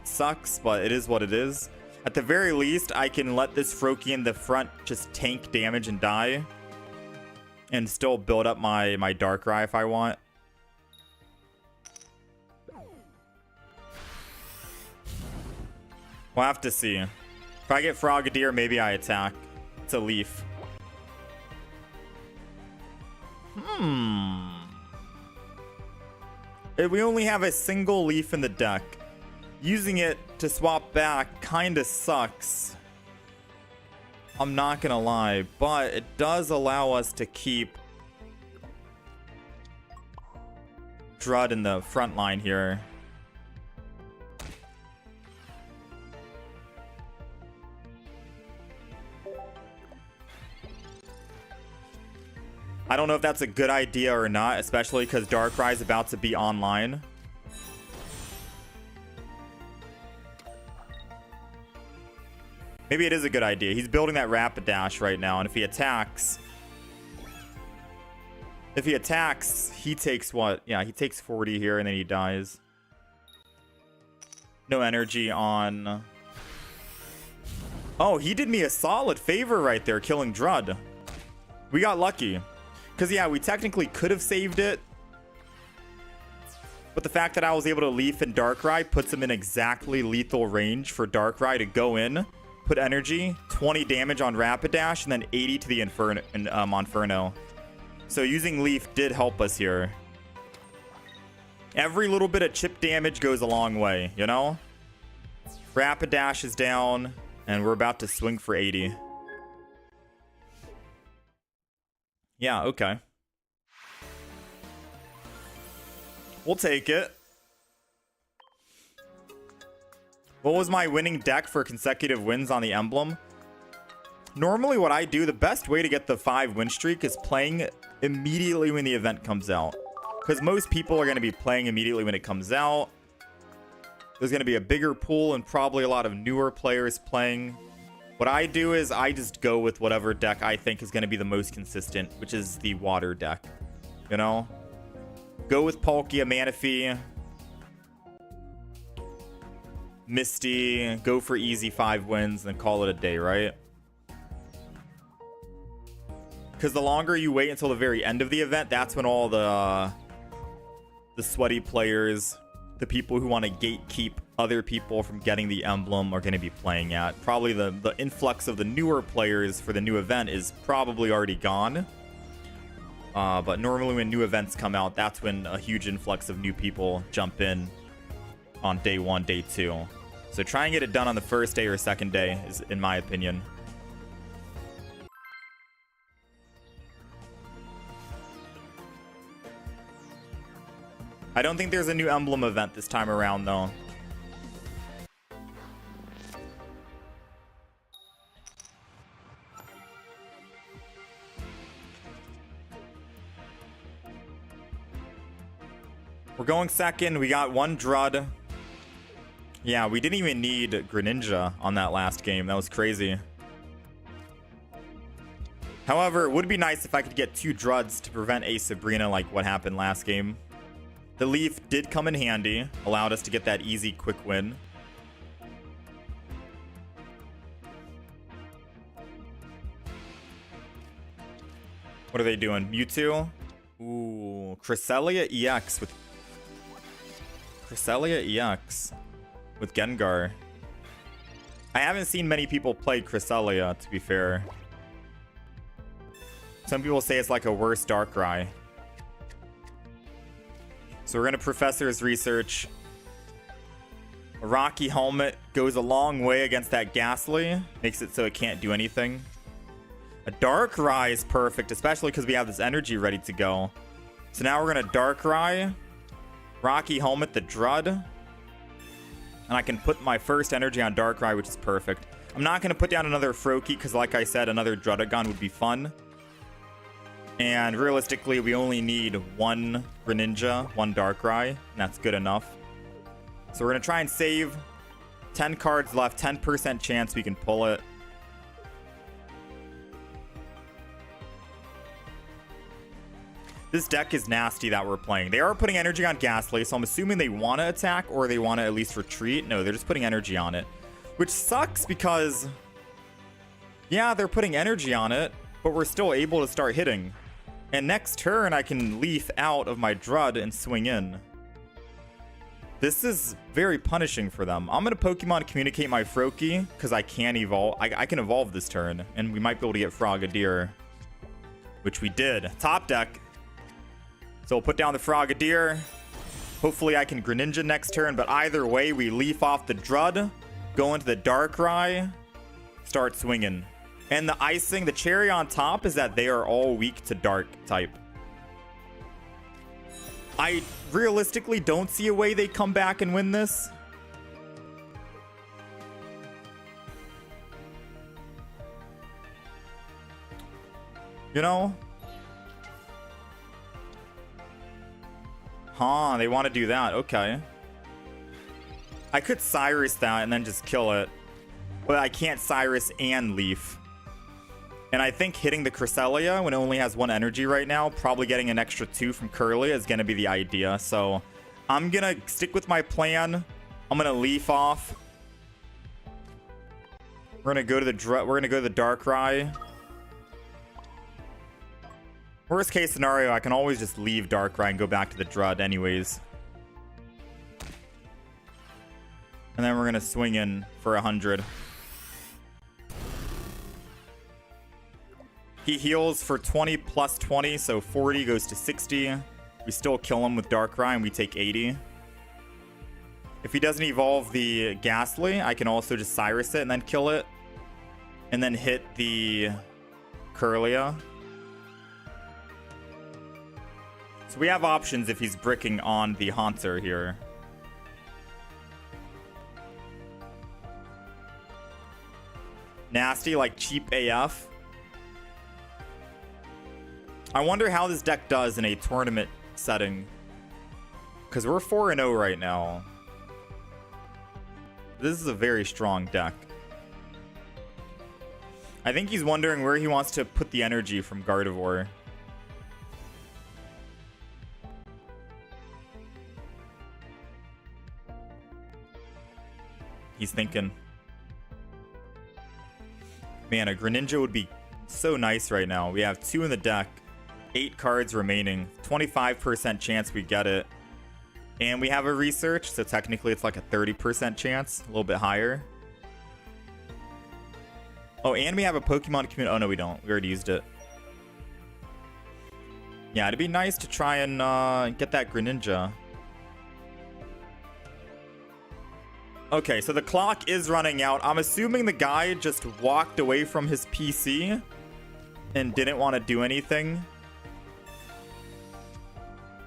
Sucks, but it is what it is. At the very least, I can let this Froakie in the front just tank damage and die. And still build up my Darkrai if I want. We'll have to see. If I get Frogadier, maybe I attack. It's a Leaf. If we only have a single Leaf in the deck, using it to swap back kinda sucks. I'm not gonna lie, but it does allow us to keep Drud in the front line here. I don't know if that's a good idea or not, especially because Darkrai is about to be online. Maybe it is a good idea. He's building that Rapidash right now, and if he attacks... he takes what? Yeah, he takes 40 here, and then he dies. No energy on... Oh, he did me a solid favor right there, killing Drud. We got lucky. Because, yeah, we technically could have saved it. But the fact that I was able to Leaf in Darkrai puts him in exactly lethal range for Darkrai to go in, put energy, 20 damage on Rapidash, and then 80 to the Inferno. So using Leaf did help us here. Every little bit of chip damage goes a long way, you know? Rapidash is down, and we're about to swing for 80. Yeah, okay. We'll take it. What was my winning deck for consecutive wins on the Emblem? Normally what I do, the best way to get the 5 win streak is playing immediately when the event comes out. Because most people are going to be playing immediately when it comes out. There's going to be a bigger pool and probably a lot of newer players playing. What I do is I just go with whatever deck I think is going to be the most consistent, which is the water deck. You know? Go with Palkia, Manaphy, Misty, go for easy 5 wins, and call it a day, right? Because the longer you wait until the very end of the event, that's when all the sweaty players, the people who want to gatekeep other people from getting the emblem are going to be playing at. Probably the influx of the newer players for the new event is probably already gone. But normally when new events come out, that's when a huge influx of new people jump in on day 1, day 2. So try and get it done on the first day or second day, is in my opinion. I don't think there's a new emblem event this time around, though. We're going second. We got 1 Drud. Yeah, we didn't even need Greninja on that last game. That was crazy. However, it would be nice if I could get 2 Druds to prevent a Sabrina like what happened last game. The Leaf did come in handy, allowed us to get that easy, quick win. What are they doing? Mewtwo? Ooh, Cresselia EX with... Cresselia EX with Gengar. I haven't seen many people play Cresselia, to be fair. Some people say it's like a worse Darkrai. So we're going to Professor's Research. A Rocky Helmet goes a long way against that Ghastly. Makes it so it can't do anything. A Darkrai is perfect, especially because we have this energy ready to go. So now we're going to Darkrai. Rocky Helmet the Drud. And I can put my first energy on Darkrai, which is perfect. I'm not going to put down another Froakie because, like I said, another Druddigon would be fun. And realistically, we only need 1 Greninja, 1 Darkrai, and that's good enough. So we're going to try and save. 10 cards left, 10% chance we can pull it. This deck is nasty that we're playing. They are putting energy on Ghastly, so I'm assuming they want to attack or they want to at least retreat. No, they're just putting energy on it, which sucks because, yeah, they're putting energy on it, but we're still able to start hitting. And next turn, I can Leaf out of my Drud and swing in. This is very punishing for them. I'm going to Pokemon Communicate my Froakie because I can evolve. I can evolve this turn, and we might be able to get Frogadier, which we did. Top deck. So we'll put down the Frogadier. Hopefully I can Greninja next turn, but either way, we Leaf off the Drud, go into the Darkrai, start swinging. And the icing, the cherry on top is that they are all weak to Dark type. I realistically don't see a way they come back and win this. You know? Huh, they want to do that. Okay. I could Cyrus that and then just kill it. But I can't Cyrus and Leaf. And I think hitting the Cresselia when it only has 1 energy right now, probably getting an extra 2 from Curly is going to be the idea. So I'm going to stick with my plan. I'm going to Leaf off. We're going to go to the Darkrai. Worst case scenario, I can always just leave Darkrai and go back to the Drud anyways. And then we're going to swing in for 100. He heals for 20 plus 20, so 40 goes to 60. We still kill him with Darkrai and we take 80. If he doesn't evolve the Ghastly, I can also just Cyrus it and then kill it. And then hit the Curlia. So we have options if he's bricking on the Haunter here. Nasty, like cheap AF. I wonder how this deck does in a tournament setting. Because we're 4-0 right now. This is a very strong deck. I think he's wondering where he wants to put the energy from Gardevoir. He's thinking. Man, a Greninja would be so nice right now. We have 2 in the deck. 8 cards remaining. 25% chance we get it. And we have a research, so technically it's like a 30% chance. A little bit higher. Oh, and we have a Pokemon community. Oh, no, we don't. We already used it. Yeah, it'd be nice to try and get that Greninja. Okay, so the clock is running out. I'm assuming the guy just walked away from his PC and didn't want to do anything.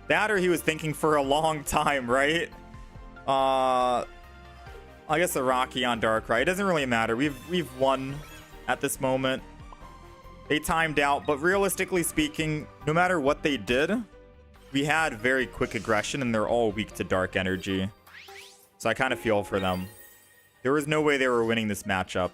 That or he was thinking for a long time, right? I guess a Rocky on Darkrai. It doesn't really matter. We've won at this moment. They timed out, but realistically speaking, no matter what they did, we had very quick aggression and they're all weak to dark energy. So I kind of feel for them. There was no way they were winning this matchup.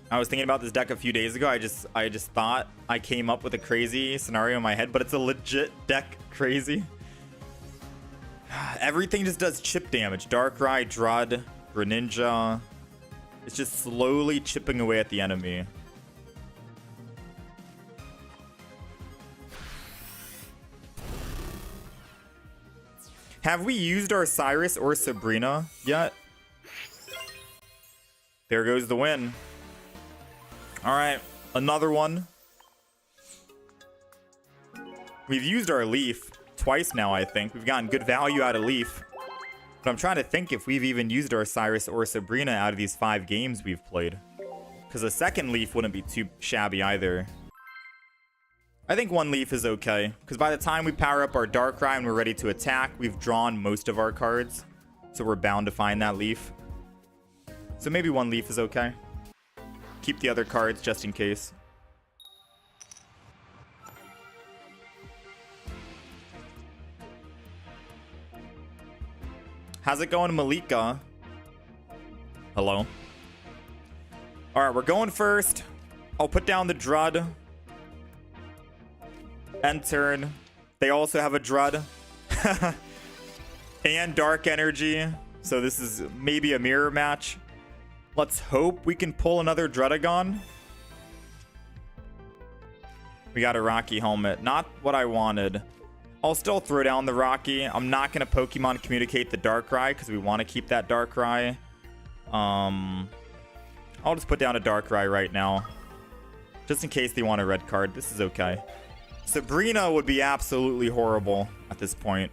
I was thinking about this deck a few days ago. I just thought I came up with a crazy scenario in my head, but it's a legit deck crazy. Everything just does chip damage. Darkrai, Drud, Greninja. It's just slowly chipping away at the enemy. Have we used our Cyrus or Sabrina yet? There goes the win. All right, another one. We've used our Leaf twice now, I think. We've gotten good value out of Leaf. But I'm trying to think if we've even used our Cyrus or Sabrina out of these 5 games we've played. Because a second Leaf wouldn't be too shabby either. I think 1 Leaf is okay. Because by the time we power up our Darkrai and we're ready to attack, we've drawn most of our cards. So we're bound to find that Leaf. So maybe 1 Leaf is okay. Keep the other cards just in case. How's it going, Malika? Hello. All right, we're going first. I'll put down the Drud. End turn. They also have a Drud. And Dark Energy. So this is maybe a mirror match. Let's hope we can pull another Drudagon. We got a Rocky helmet. Not what I wanted. I'll still throw down the Rocky. I'm not going to Pokemon communicate the Darkrai because we want to keep that Darkrai. I'll just put down a Darkrai right now. Just in case they want a red card. This is okay. Sabrina would be absolutely horrible at this point.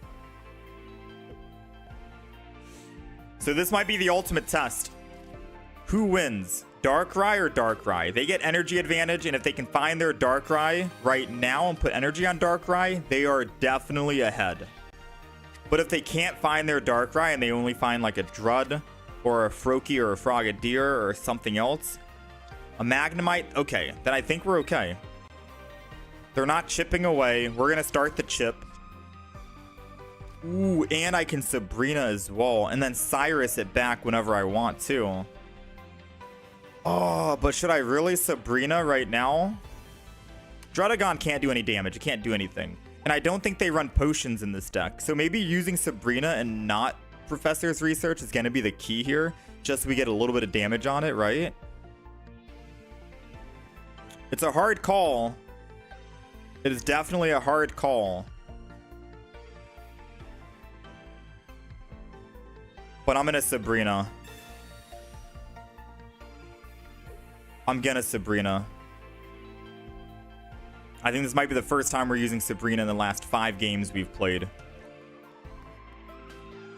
So this might be the ultimate test. Who wins? Darkrai or Darkrai? They get energy advantage, and if they can find their Darkrai right now and put energy on Darkrai, they are definitely ahead. But if they can't find their Darkrai and they only find like a Drud or a Froakie or a Frogadier or something else, a Magnemite, okay, then I think we're okay. They're not chipping away. We're going to start the chip. Ooh, and I can Sabrina as well. And then Cyrus it back whenever I want to. Oh, but should I really Sabrina right now? Drudagon can't do any damage. It can't do anything. And I don't think they run potions in this deck. So maybe using Sabrina and not Professor's Research is going to be the key here. Just so we get a little bit of damage on it, right? It's a hard call. It is definitely a hard call. But I'm going to Sabrina. I'm going to Sabrina. I think this might be the first time we're using Sabrina in the last 5 games we've played.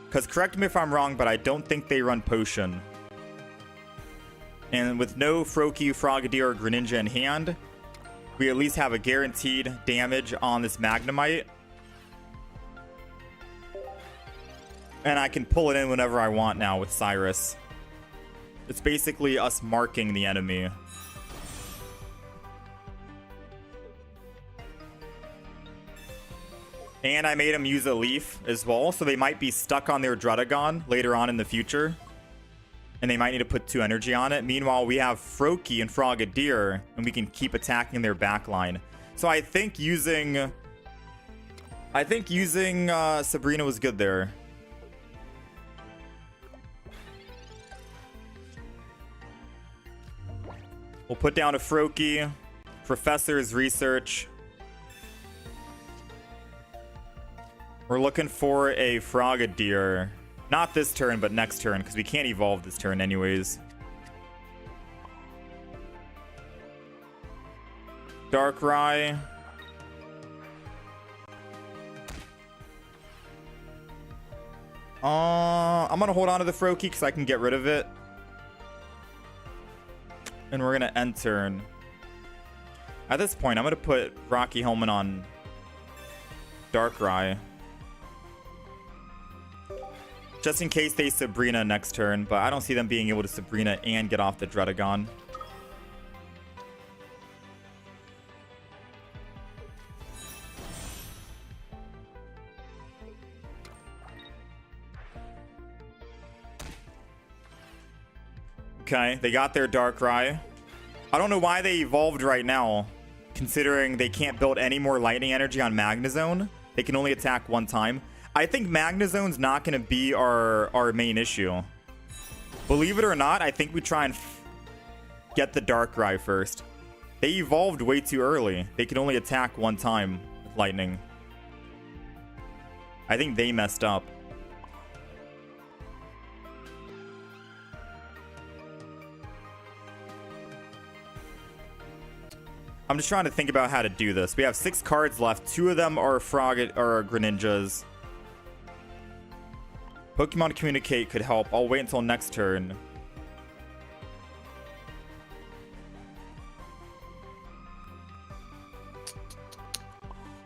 Because correct me if I'm wrong, but I don't think they run Potion. And with no Froakie, Frogadier, or Greninja in hand, we at least have a guaranteed damage on this Magnemite. And I can pull it in whenever I want now with Cyrus. It's basically us marking the enemy. And I made them use a leaf as well, so they might be stuck on their Druddigon later on in the future. And they might need to put 2 energy on it. Meanwhile, we have Froakie and Frogadier, and we can keep attacking their backline. So I think using Sabrina was good there. We'll put down a Froakie. Professor's Research. We're looking for a Frogadier. Not this turn, but next turn, because we can't evolve this turn anyways. Darkrai. I'm going to hold on to the Froakie because I can get rid of it. And we're going to end turn. At this point, I'm going to put Rocky Helmet on Darkrai. Just in case they Sabrina next turn, but I don't see them being able to Sabrina and get off the Druddigon. Okay, they got their Darkrai. I don't know why they evolved right now, considering they can't build any more lightning energy on Magnezone. They can only attack 1 time. I think Magnezone's not going to be our main issue. Believe it or not, I think we try and get the Darkrai first. They evolved way too early. They can only attack 1 time with lightning. I think they messed up. I'm just trying to think about how to do this. We have 6 cards left. 2 of them are Greninjas. Pokemon Communicate could help. I'll wait until next turn.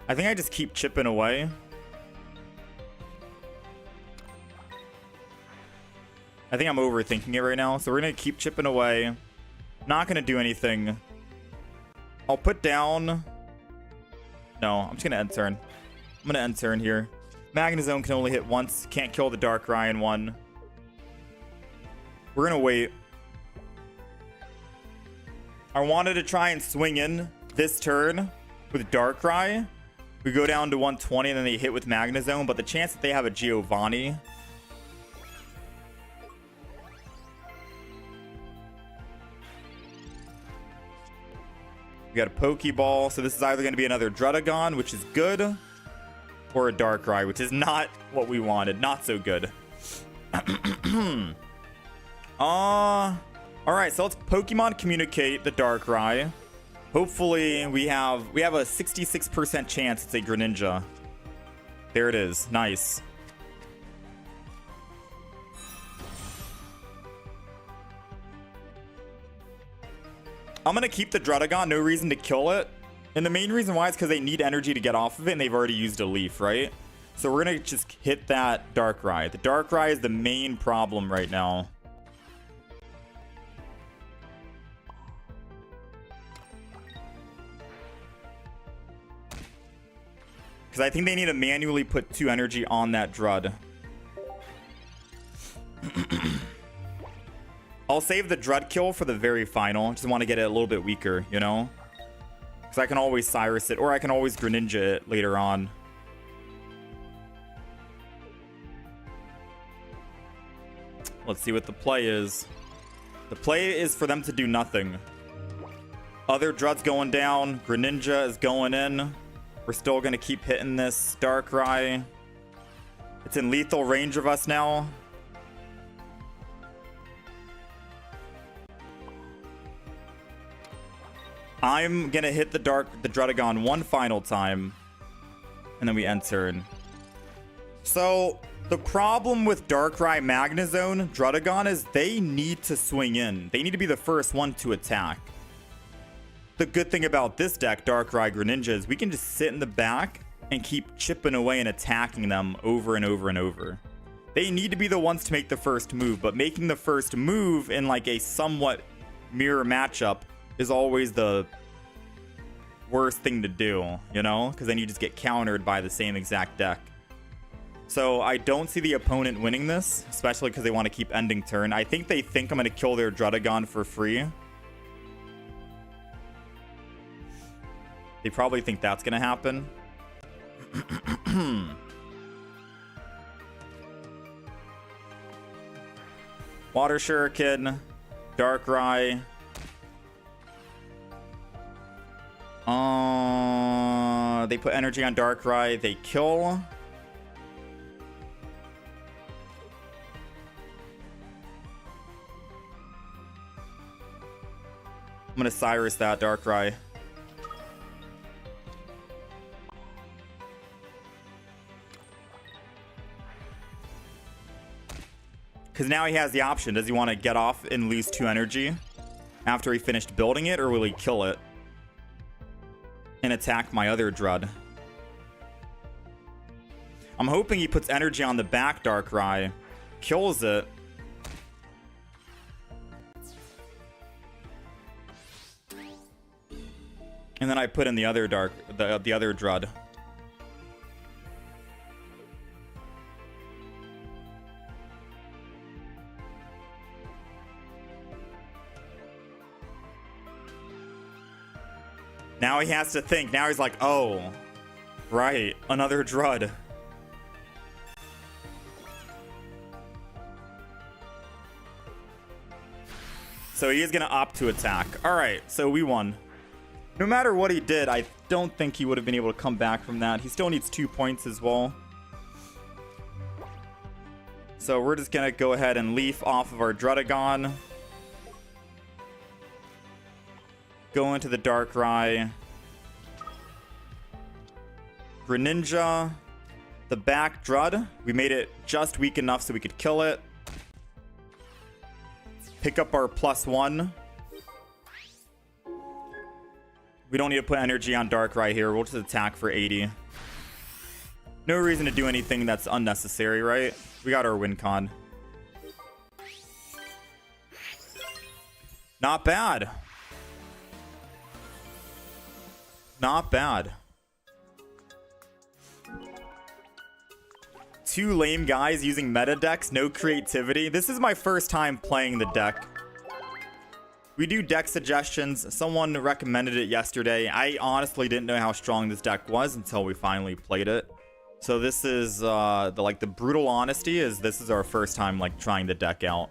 I think I just keep chipping away. I think I'm overthinking it right now. So we're going to keep chipping away. Not going to do anything. I'll put down... No, I'm just going to end turn. I'm going to end turn here. Magnezone can only hit once. Can't kill the Darkrai in 1. We're going to wait. I wanted to try and swing in this turn with Darkrai. We go down to 120 and then they hit with Magnezone. But the chance that they have a Giovanni... We got a Pokeball. So this is either going to be another Druddigon, which is good. Or a Darkrai, which is not what we wanted. Not so good. Alright, so let's Pokemon Communicate the Darkrai. Hopefully we have a 66% chance it's a Greninja. There it is. Nice. I'm going to keep the Druddigon. No reason to kill it. And the main reason why is because they need energy to get off of it, and they've already used a leaf, right? So we're going to just hit that Darkrai. The Darkrai is the main problem right now. Because I think they need to manually put 2 energy on that Drud. I'll save the Drud kill for the very final. Just want to get it a little bit weaker, you know? Because I can always Cyrus it, or I can always Greninja it later on. Let's see what the play is. The play is for them to do nothing. Other Drud's going down. Greninja is going in. We're still going to keep hitting this Darkrai. It's in lethal range of us now. I'm going to hit the Druddigon 1 final time. And then we end turn. So, the problem with Darkrai, Magnezone, Druddigon is they need to swing in. They need to be the first one to attack. The good thing about this deck, Darkrai, Greninja, is we can just sit in the back and keep chipping away and attacking them over and over and over. They need to be the ones to make the first move, but making the first move in like a somewhat mirror matchup is always the worst thing to do, you know? Because then you just get countered by the same exact deck. So I don't see the opponent winning this, especially because they want to keep ending turn. I think they think I'm going to kill their Drudagon for free. They probably think that's going to happen. Water Shuriken, Darkrai. They put energy on Darkrai. They kill. I'm gonna Cyrus that Darkrai. Because now he has the option. Does he want to get off and lose 2 energy after he finished building it, or will he kill it and attack my other Drud? I'm hoping he puts energy on the back Darkrai, kills it, and then I put in the other the other Drud. Now he has to think. Now he's like, oh, right, another Drud. So he is going to opt to attack. All right, so we won. No matter what he did, I don't think he would have been able to come back from that. He still needs 2 points as well. So we're just going to go ahead and leaf off of our Drudagon. Go into the Darkrai. Greninja. The back Drud. We made it just weak enough so we could kill it. Pick up our +1. We don't need to put energy on Darkrai here. We'll just attack for 80. No reason to do anything that's unnecessary, right? We got our win con. Not bad. Not bad. 2 lame guys using meta decks, no creativity. This is my first time playing the deck. We do deck suggestions. Someone recommended it yesterday. I honestly didn't know how strong this deck was until we finally played it. So this is the brutal honesty is this is our first time like trying the deck out.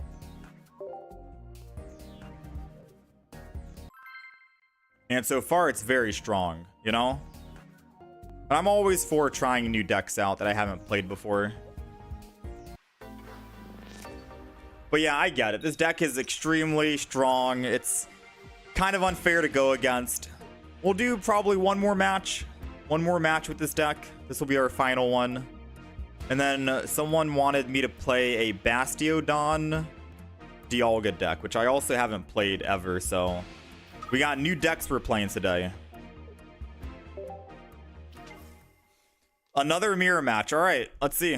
And so far, it's very strong, you know? But I'm always for trying new decks out that I haven't played before. But yeah, I get it. This deck is extremely strong. It's kind of unfair to go against. We'll do probably one more match. One more match with this deck. This will be our final one. And then someone wanted me to play a Bastiodon Dialga deck, which I also haven't played ever, so... We got new decks we're playing today. Another mirror match. All right, let's see.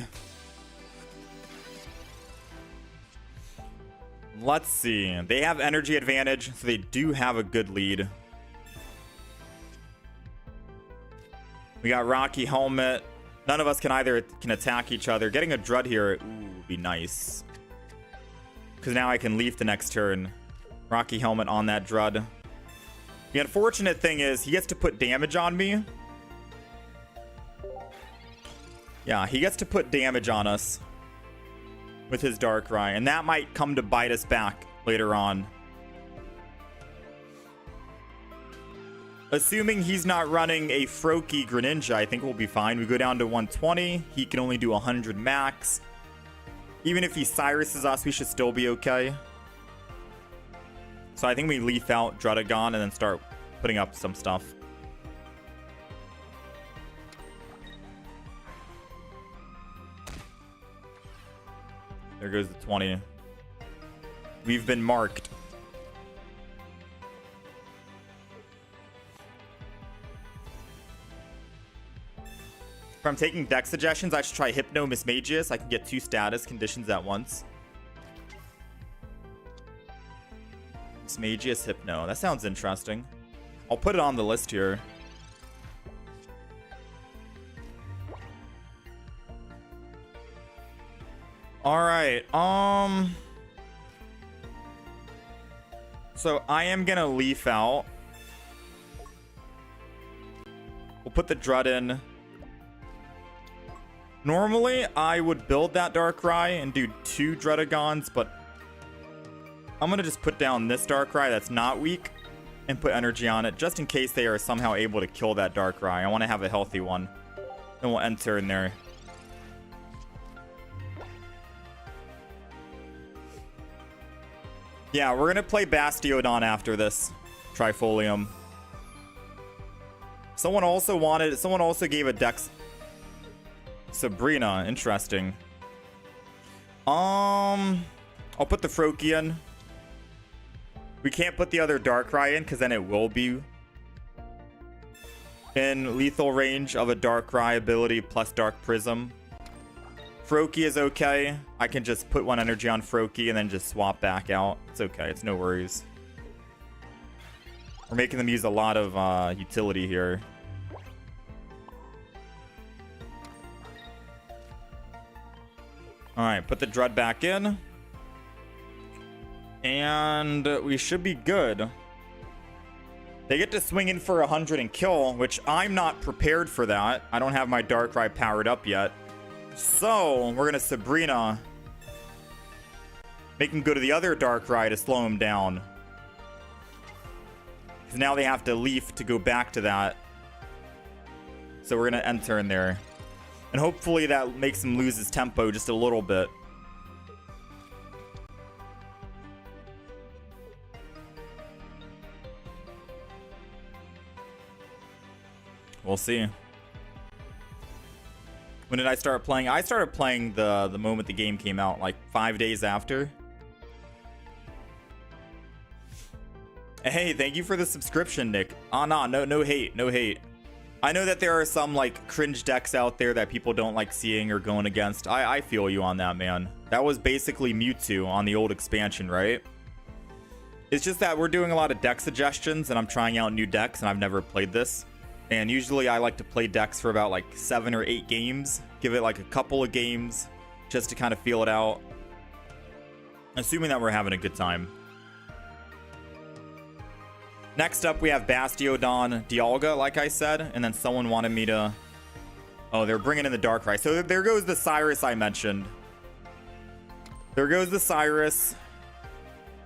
Let's see. They have energy advantage, so they do have a good lead. We got Rocky Helmet. None of us can attack each other. Getting a Drud here, ooh, would be nice. Because now I can leaf the next turn. Rocky Helmet on that Drud. The unfortunate thing is he gets to put damage on me. Yeah, he gets to put damage on us with his Darkrai, and that might come to bite us back later on. Assuming he's not running a Froakie Greninja, I think we'll be fine. We go down to 120. He can only do 100 max. Even if he Cyruses us, we should still be okay. So I think we leaf out Drudagon and then start putting up some stuff. There goes the 20. We've been marked. If I'm taking deck suggestions, I should try Hypno Mismagius. I can get 2 status conditions at once. Mismagius Hypno. That sounds interesting. I'll put it on the list here. All right. So I am gonna leaf out. We'll put the Dread in. Normally, I would build that Darkrai and do 2 Dreadagons, but I'm gonna just put down this Darkrai that's not weak and put energy on it, just in case they are somehow able to kill that Darkrai. I want to have a healthy one. Then we'll enter in there. Yeah, we're gonna play Bastiodon after this Trifolium. Someone also gave a Dex Sabrina. Interesting. I'll put the Froakie in. We can't put the other Darkrai in because then it will be in lethal range of a Darkrai ability plus Dark Prism. Froakie is okay. I can just put 1 energy on Froakie and then just swap back out. It's okay. It's no worries. We're making them use a lot of utility here. Alright, put the Dread back in. And we should be good. They get to swing in for 100 and kill, which I'm not prepared for that. I don't have my Darkrai powered up yet. So, we're going to Sabrina. Make him go to the other Darkrai to slow him down. Because now they have to leaf to go back to that. So we're going to enter in there. And hopefully that makes him lose his tempo just a little bit. We'll see. When did I start playing? I started playing the moment the game came out, like 5 days after. Hey, thank you for the subscription, Nick. Oh, no hate, no hate. I know that there are some like cringe decks out there that people don't like seeing or going against. I feel you on that, man. That was basically Mewtwo on the old expansion, right? It's just that we're doing a lot of deck suggestions and I'm trying out new decks and I've never played this. And usually I like to play decks for about like 7 or 8 games. Give it like a couple of games just to kind of feel it out. Assuming that we're having a good time. Next up, we have Bastiodon Dialga, like I said. And then someone wanted me to... Oh, they're bringing in the Darkrai. So there goes the Cyrus I mentioned. There goes the Cyrus.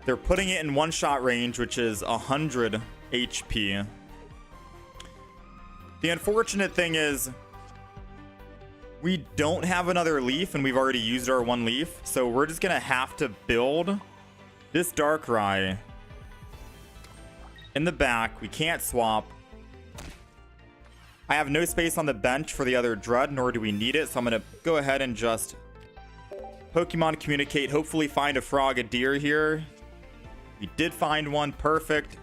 They're putting it in one-shot range, which is 100 HP. The unfortunate thing is we don't have another leaf and we've already used our 1 leaf. So we're just going to have to build this Darkrai in the back. We can't swap. I have no space on the bench for the other Dread, nor do we need it. So I'm going to go ahead and just Pokemon Communicate. Hopefully find a Frogadier here. We did find one. Perfect.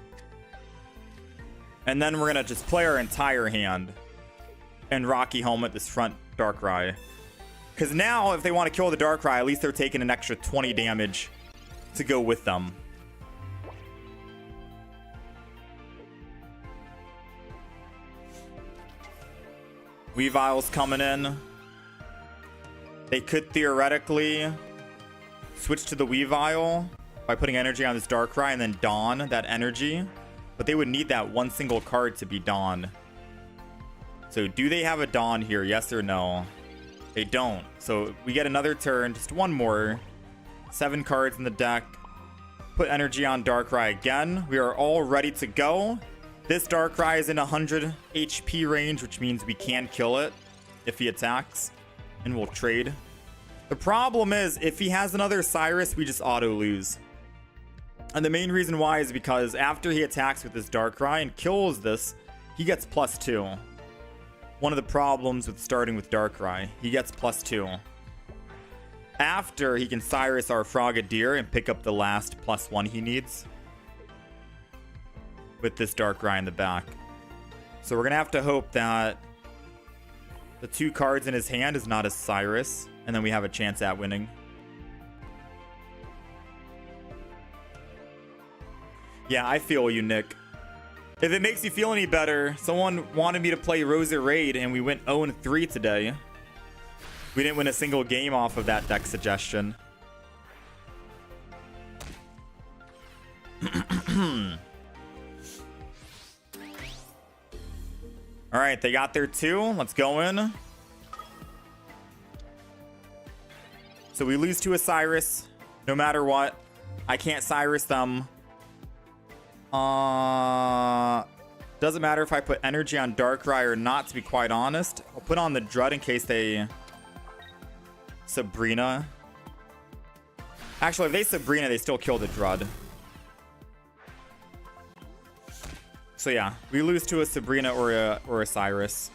And then we're going to just play our entire hand and Rocky Helmet this front Darkrai. Because now, if they want to kill the Darkrai, at least they're taking an extra 20 damage to go with them. Weavile's coming in. They could theoretically switch to the Weavile by putting energy on this Darkrai and then Dawn that energy. But they would need that 1 single card to be Dawn. So do they have a Dawn here? Yes or no? They don't. So we get another turn. Just 1 more. 7 cards in the deck. Put energy on Darkrai again. We are all ready to go. This Darkrai is in 100 HP range, which means we can kill it if he attacks. And we'll trade. The problem is, if he has another Cyrus, we just auto lose. And the main reason why is because after he attacks with this Darkrai and kills this, he gets +2. One of the problems with starting with Darkrai, he gets +2. After, he can Cyrus our Frogadier and pick up the last +1 he needs with this Darkrai in the back. So we're going to have to hope that the 2 cards in his hand is not a Cyrus, and then we have a chance at winning. Yeah, I feel you, Nick. If it makes you feel any better, someone wanted me to play Roserade and we went 0-3 today. We didn't win a single game off of that deck suggestion. All right, they got their 2. Let's go in. So we lose to a Cyrus, no matter what. I can't Cyrus them. Doesn't matter if I put energy on Darkrai or not, to be quite honest. I'll put on the Drud in case they Sabrina. Actually, if they Sabrina, they still kill the Drud. So yeah, we lose to a Sabrina or a Cyrus.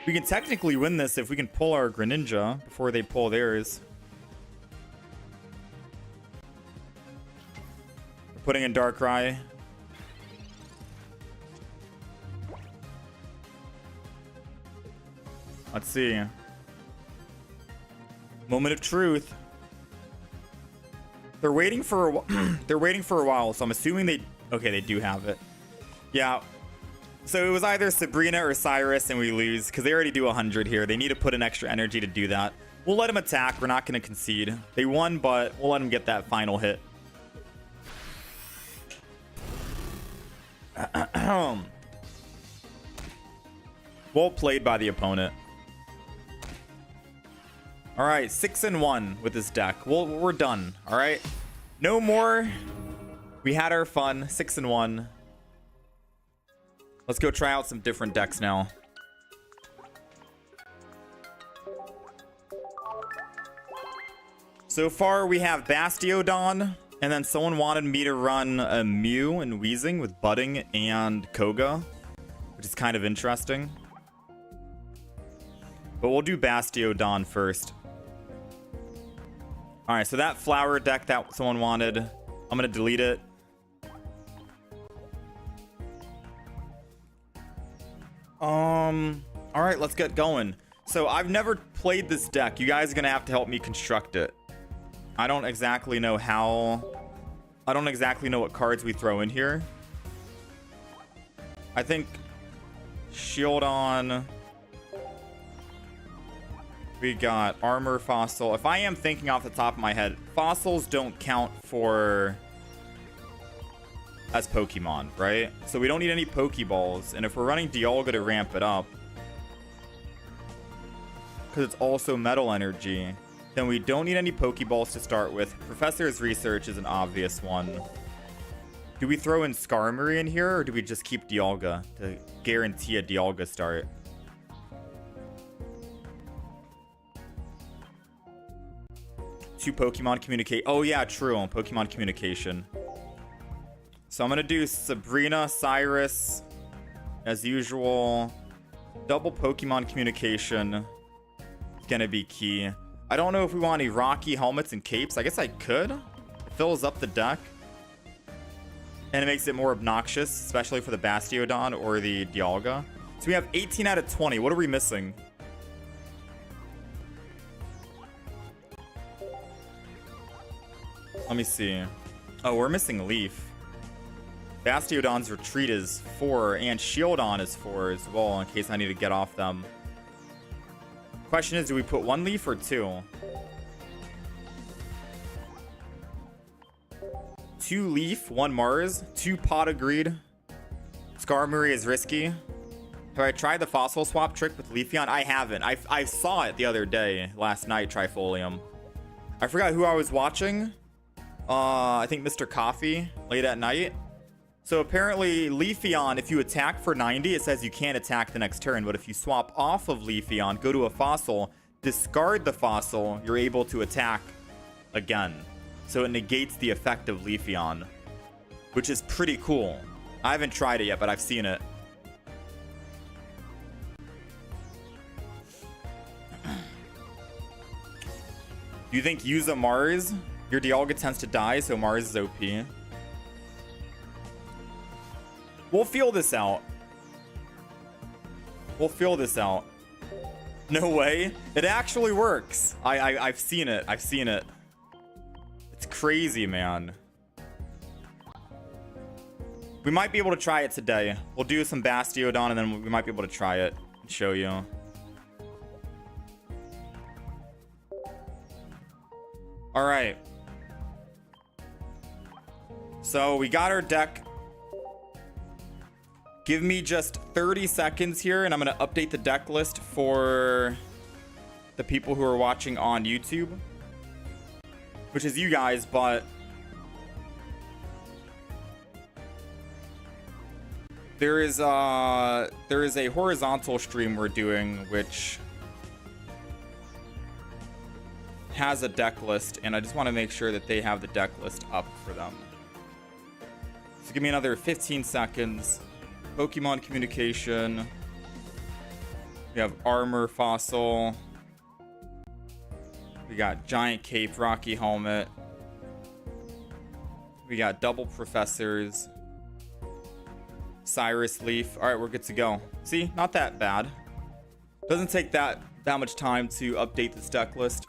We can technically win this if we can pull our Greninja before they pull theirs. We're putting in Darkrai. Let's see. Moment of truth. They're waiting for a while, so I'm assuming they do have it. Yeah. So it was either Sabrina or Cyrus, and we lose because they already do 100 here. They need to put in extra energy to do that. We'll let them attack. We're not going to concede. They won, but we'll let them get that final hit. Well played by the opponent. All right, 6-1 with this deck. We're done. All right, no more. We had our fun. 6-1. Let's go try out some different decks now. So far, we have Bastiodon, and then someone wanted me to run a Mew and Weezing with Budding and Koga, which is kind of interesting. But we'll do Bastiodon first. All right, so that flower deck that someone wanted, I'm going to delete it. All right, let's get going. So I've never played this deck. You guys are going to have to help me construct it. I don't exactly know what cards we throw in here. I think Shieldon. We got Armor Fossil. If I am thinking off the top of my head, fossils don't count as Pokemon, right? So we don't need any Pokeballs. And if we're running Dialga to ramp it up, because it's also Metal Energy, then we don't need any Pokeballs to start with. Professor's Research is an obvious one. Do we throw in Skarmory in here, or do we just keep Dialga to guarantee a Dialga start? Two Pokemon communicate. Oh yeah, true. Pokemon communication. So I'm gonna do Sabrina, Cyrus, as usual. Double Pokemon communication is gonna be key. I don't know if we want any Rocky helmets and capes. I guess I could. It fills up the deck, and it makes it more obnoxious, especially for the Bastiodon or the Dialga. So we have 18 out of 20. What are we missing? Let me see. Oh, we're missing Leaf. Bastiodon's Retreat is 4, and Shieldon is 4 as well, in case I need to get off them. Question is, do we put 1 Leaf or 2? 2 Leaf, 1 Mars, 2 Pot of Greed. Skarmory is risky. Have I tried the Fossil Swap trick with Leafeon? I haven't. I saw it the other day, last night, Trifolium. I forgot who I was watching. I think Mr. Coffee, late at night. So apparently Leafeon, if you attack for 90, it says you can't attack the next turn. But if you swap off of Leafeon, go to a fossil, discard the fossil, you're able to attack again. So it negates the effect of Leafeon, which is pretty cool. I haven't tried it yet, but I've seen it. Do you think use a Mars? Your Dialga tends to die, so Mars is OP. We'll feel this out. We'll feel this out. No way. It actually works. I've seen it. I've seen it. It's crazy, man. We might be able to try it today. We'll do some Bastiodon, and then we might be able to try it and show you. All right. So we got our deck. Give me just 30 seconds here, and I'm going to update the deck list for the people who are watching on YouTube, which is you guys, but there is a horizontal stream we're doing which has a deck list, and I just want to make sure that they have the deck list up for them. So give me another 15 seconds. Pokemon communication. We have armor fossil. We got giant cape, rocky helmet. We got double professors. Cyrus leaf. All right, we're good to go. See, not that bad. Doesn't take that much time to update this deck list.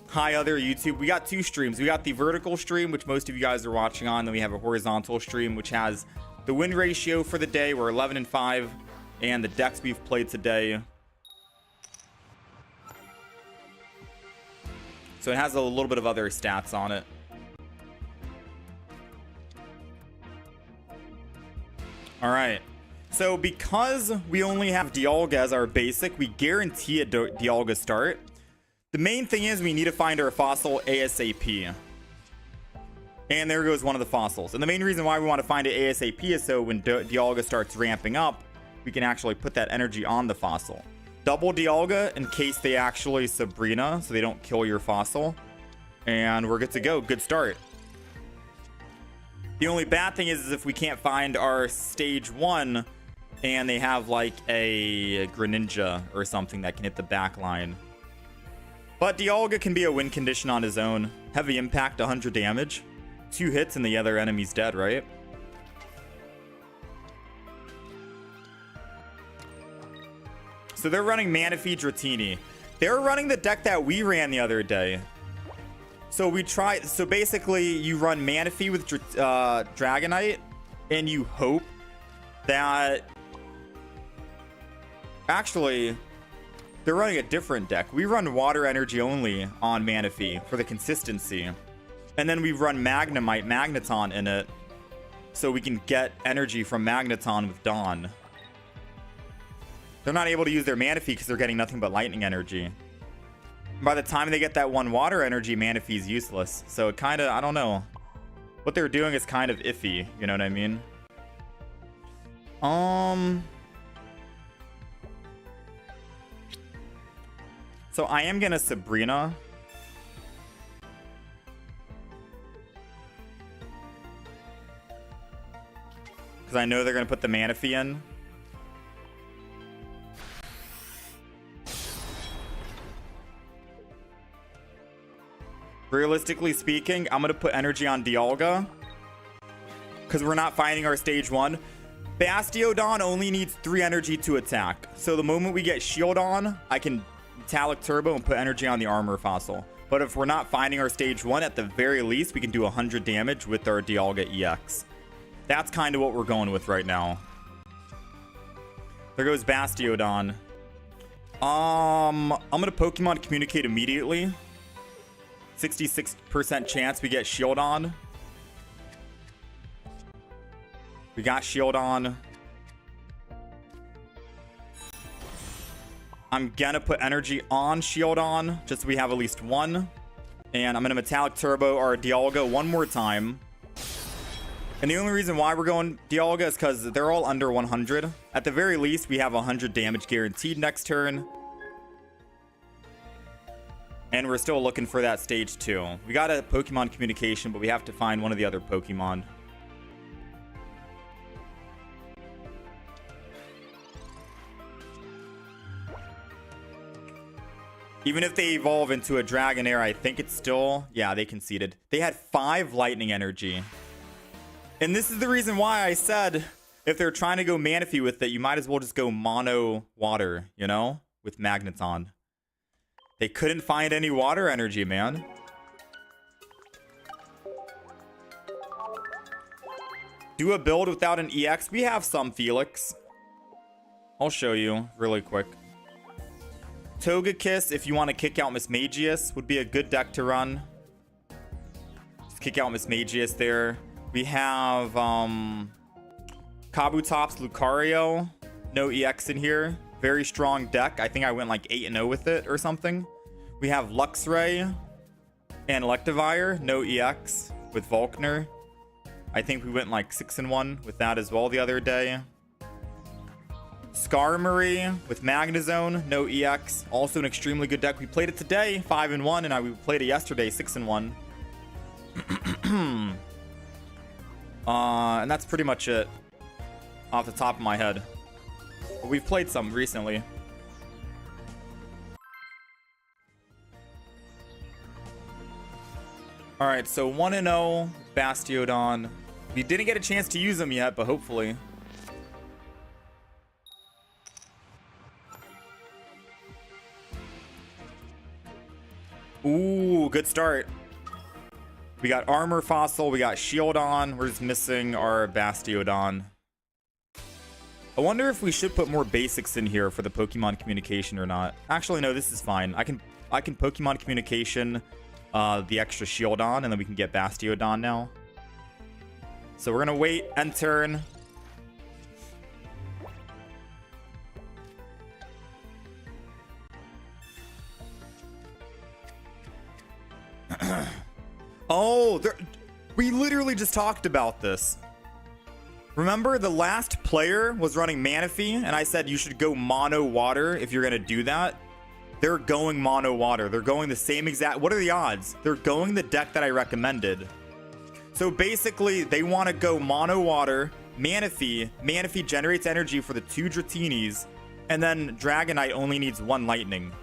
Hi, other YouTube. We got two streams. We got the vertical stream, which most of you guys are watching on. Then we have a horizontal stream, which has the win ratio for the day. We're 11-5, and the decks we've played today. So it has a little bit of other stats on it. All right. So because we only have Dialga as our basic, we guarantee a Dialga start. The main thing is we need to find our fossil ASAP. And there goes one of the fossils. And the main reason why we want to find it ASAP is so when Dialga starts ramping up, we can actually put that energy on the fossil. Double Dialga in case they actually Sabrina, so they don't kill your fossil. And we're good to go. Good start. The only bad thing is if we can't find our stage 1 and they have like a Greninja or something that can hit the back line. But Dialga can be a win condition on his own. Heavy impact, 100 damage. 2 hits and the other enemy's dead, right? So they're running Manaphy Dratini. They're running the deck that we ran the other day. So we try. So basically, you run Manaphy with Dragonite, and you hope that. Actually, they're running a different deck. We run Water Energy only on Manaphy for the consistency, and then we run Magneton in it, so we can get energy from Magneton with Dawn. They're not able to use their Manaphy because they're getting nothing but lightning energy. By the time they get that one water energy, Manaphy is useless. So it kind of, I don't know. What they're doing is kind of iffy. You know what I mean? So I am going to Sabrina. Because I know they're going to put the Manaphy in. Realistically speaking, I'm going to put energy on Dialga. Because we're not finding our stage 1. Bastiodon only needs 3 energy to attack. So the moment we get Shield on, I can Metallic Turbo and put energy on the armor fossil. But if we're not finding our stage 1, at the very least, we can do 100 damage with our Dialga EX. That's kind of what we're going with right now. There goes Bastiodon. I'm going to Pokemon Communicate immediately. 66% chance we get Shield on. We got Shield on. I'm gonna put energy on Shield on, just so we have at least 1. And I'm gonna Metallic Turbo our Dialga one more time. And the only reason why we're going Dialga is because they're all under 100. At the very least, we have 100 damage guaranteed next turn. And we're still looking for that stage 2. We got a Pokemon Communication, but we have to find one of the other Pokemon. Even if they evolve into a Dragonair, I think it's still... Yeah, they conceded. They had 5 lightning energy. And this is the reason why I said, if they're trying to go Manaphy with it, you might as well just go mono water, you know? With Magneton. They couldn't find any water energy, man. Do a build without an EX. We have some Felix. I'll show you really quick. Togekiss, if you want to kick out Mismagius, would be a good deck to run. Just kick out Mismagius there. We have Kabutops, Lucario. No EX in here. Very strong deck. I think I went like 8-0 with it or something. We have Luxray and Electivire. No EX with Volkner. I think we went like 6-1 with that as well the other day. Skarmory with Magnezone. No EX. Also an extremely good deck. We played it today, 5-1, and we played it yesterday, 6-1. And that's pretty much it off the top of my head. But we've played some recently. All right, so 1-0 Bastiodon. We didn't get a chance to use them yet, but hopefully. Ooh, good start. We got Armor Fossil, we got Shieldon. We're just missing our Bastiodon. I wonder if we should put more basics in here for the Pokemon communication or not. Actually, no, this is fine. I can Pokemon communication the extra Shieldon, and then we can get Bastiodon now. So we're gonna wait, end turn. Oh, we literally just talked about this. Remember, the last player was running Manaphy, and I said you should go mono water if you're gonna do that. They're going mono water. They're going the same exact. What are the odds? They're going the deck that I recommended. So basically, they want to go mono water, Manaphy. Manaphy generates energy for the 2 Dratinis, and then Dragonite only needs 1 lightning.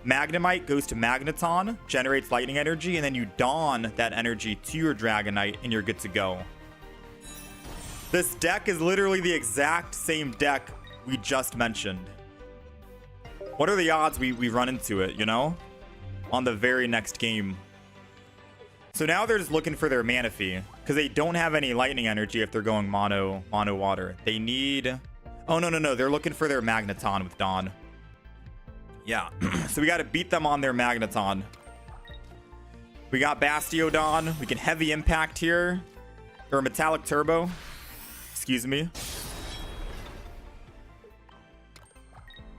Magnemite goes to Magneton, generates lightning energy, and then you don that energy to your Dragonite, and you're good to go. This deck is literally the exact same deck we just mentioned. What are the odds we run into it, you know? On the very next game. So now they're just looking for their Manaphy, because they don't have any lightning energy if they're going mono water. They need... Oh, no. They're looking for their Magneton with Dawn. Yeah. So we got to beat them on their Magneton. We got Bastiodon. We can Heavy Impact here. Or Metallic Turbo. Excuse me.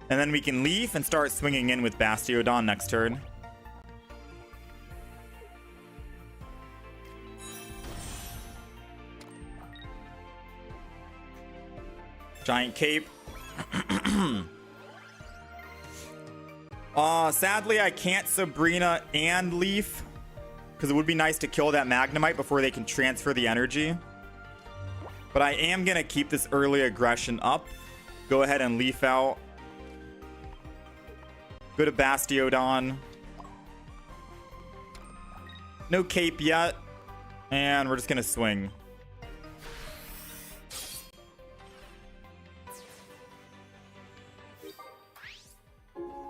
And then we can Leaf and start swinging in with Bastiodon next turn. Giant Cape. Sadly, I can't Sabrina and Leaf, because it would be nice to kill that Magnemite before they can transfer the energy. But I am going to keep this early aggression up. Go ahead and Leaf out. Go to Bastiodon. No Cape yet. And we're just going to swing.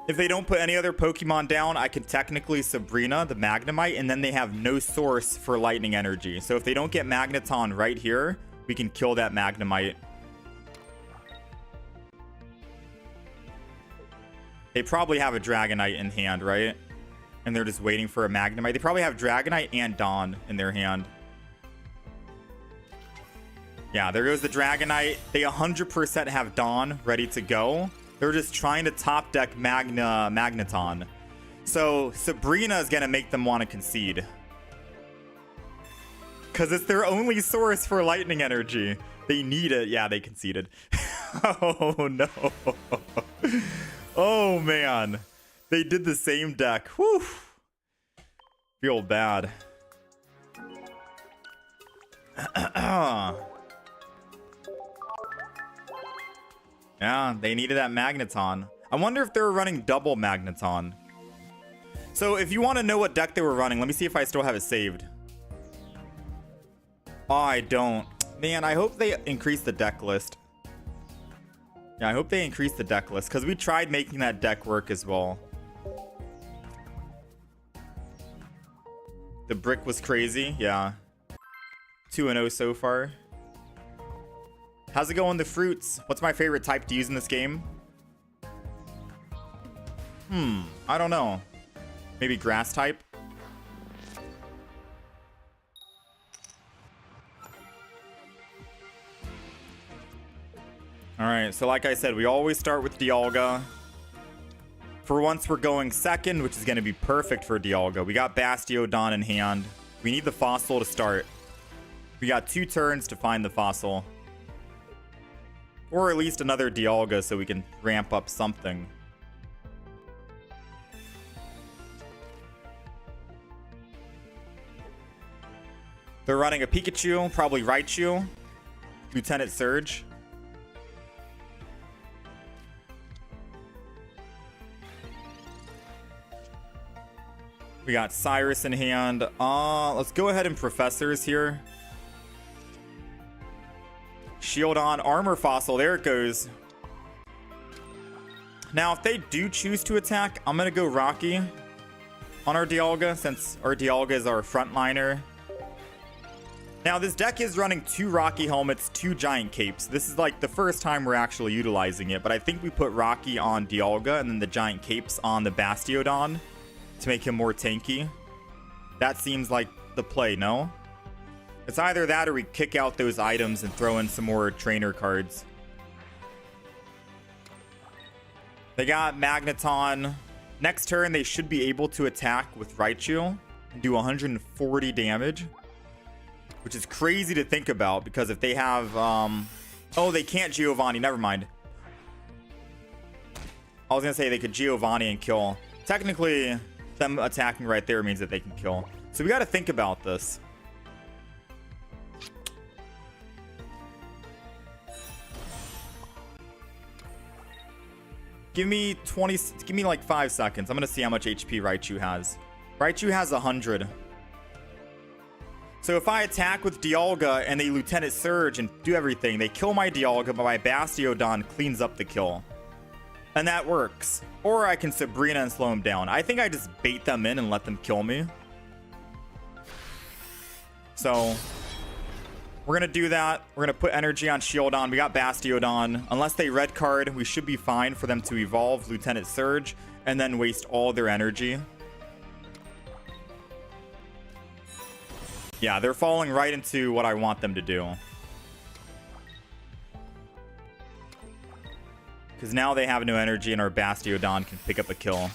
If they don't put any other Pokemon down, I can technically Sabrina the Magnemite, and then they have no source for lightning energy. So if they don't get Magneton right here, we can kill that Magnemite. They probably have a Dragonite in hand, right? And they're just waiting for a Magnemite. They probably have Dragonite and Dawn in their hand. Yeah, there goes the Dragonite. They 100% have Dawn ready to go. They're just trying to top deck Magneton. So Sabrina is going to make them want to concede. Because it's their only source for lightning energy. They need it. Yeah, they conceded. Oh, no. Oh, man. They did the same deck. Whew. Feel bad. Yeah, they needed that Magneton. I wonder if they were running double Magneton. So if you want to know what deck they were running, let me see if I still have it saved. Oh, I don't. Man, I hope they increase the deck list. Yeah, I hope they increase the deck list, because we tried making that deck work as well. The brick was crazy. Yeah. 2-0 so far. How's it going, the fruits? What's my favorite type to use in this game? I don't know. Maybe grass type? Alright, so like I said, we always start with Dialga. For once, we're going second, which is going to be perfect for Dialga. We got Bastiodon in hand. We need the fossil to start. We got 2 turns to find the fossil. Or at least another Dialga so we can ramp up something. They're running a Pikachu, probably Raichu. Lieutenant Surge. We got Cyrus in hand. Let's go ahead and Professors here. Shieldon, Armor Fossil. There it goes. Now, if they do choose to attack, I'm going to go Rocky on our Dialga, since our Dialga is our frontliner. Now, this deck is running 2 Rocky helmets, 2 giant capes. This is like the first time we're actually utilizing it, but I think we put Rocky on Dialga and then the giant capes on the Bastiodon to make him more tanky. That seems like the play, no? It's either that or we kick out those items and throw in some more trainer cards. They got Magneton. Next turn, they should be able to attack with Raichu and do 140 damage. Which is crazy to think about, because if they have... oh, they can't Giovanni. Never mind. I was going to say they could Giovanni and kill. Technically, them attacking right there means that they can kill. So we got to think about this. Give me like 5 seconds. I'm going to see how much HP Raichu has. Raichu has 100. So if I attack with Dialga and they Lieutenant Surge and do everything, they kill my Dialga, but my Bastiodon cleans up the kill. And that works. Or I can Sabrina and slow him down. I think I just bait them in and let them kill me. So we're going to do that. We're going to put energy on Shieldon. We got Bastiodon. Unless they red card, we should be fine for them to evolve Lieutenant Surge and then waste all their energy. Yeah, they're falling right into what I want them to do. Because now they have no energy and our Bastiodon can pick up a kill.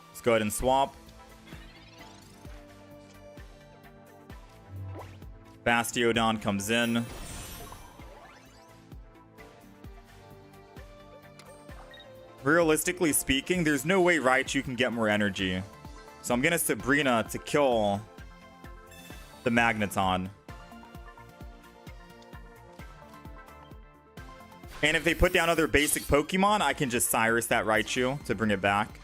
Let's go ahead and swap. Bastiodon comes in. Realistically speaking, there's no way Raichu can get more energy. So I'm going to Sabrina to kill the Magneton. And if they put down other basic Pokemon, I can just Cyrus that Raichu to bring it back.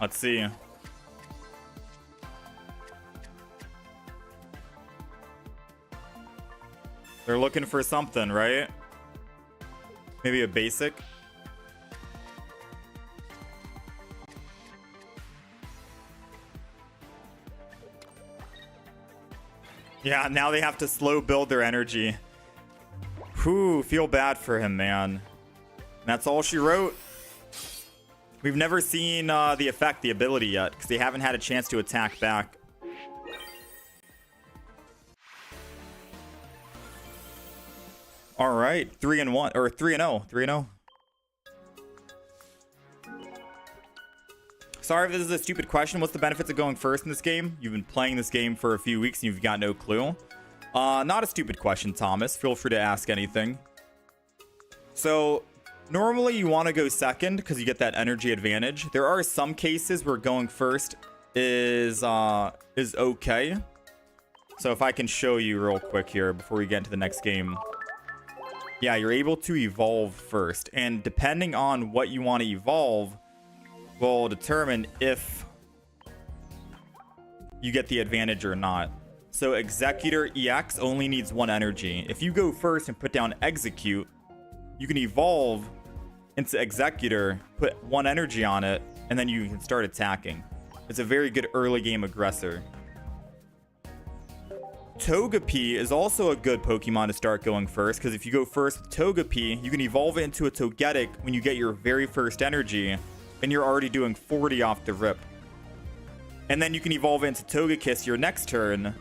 Let's see. They're looking for something, right? Maybe a basic. Yeah, now they have to slow build their energy. Whew, feel bad for him, man. And that's all she wrote. We've never seen the effect, the ability yet, because they haven't had a chance to attack back. All right, 3-1 or 3-0, 3-0. Sorry if this is a stupid question. What's the benefits of going first in this game? You've been playing this game for a few weeks and you've got no clue. Not a stupid question, Thomas. Feel free to ask anything. So normally you want to go second because you get that energy advantage. There are some cases where going first is okay. So if I can show you real quick here before we get into the next game. Yeah, you're able to evolve first. And depending on what you want to evolve will determine if you get the advantage or not. So Executor EX only needs 1 energy. If you go first and put down Execute, you can evolve into Executor, put 1 energy on it, and then you can start attacking. It's a very good early game aggressor. Togepi is also a good Pokemon to start going first, because if you go first with Togepi, you can evolve it into a Togetic when you get your very first energy, and you're already doing 40 off the rip. And then you can evolve it into Togekiss your next turn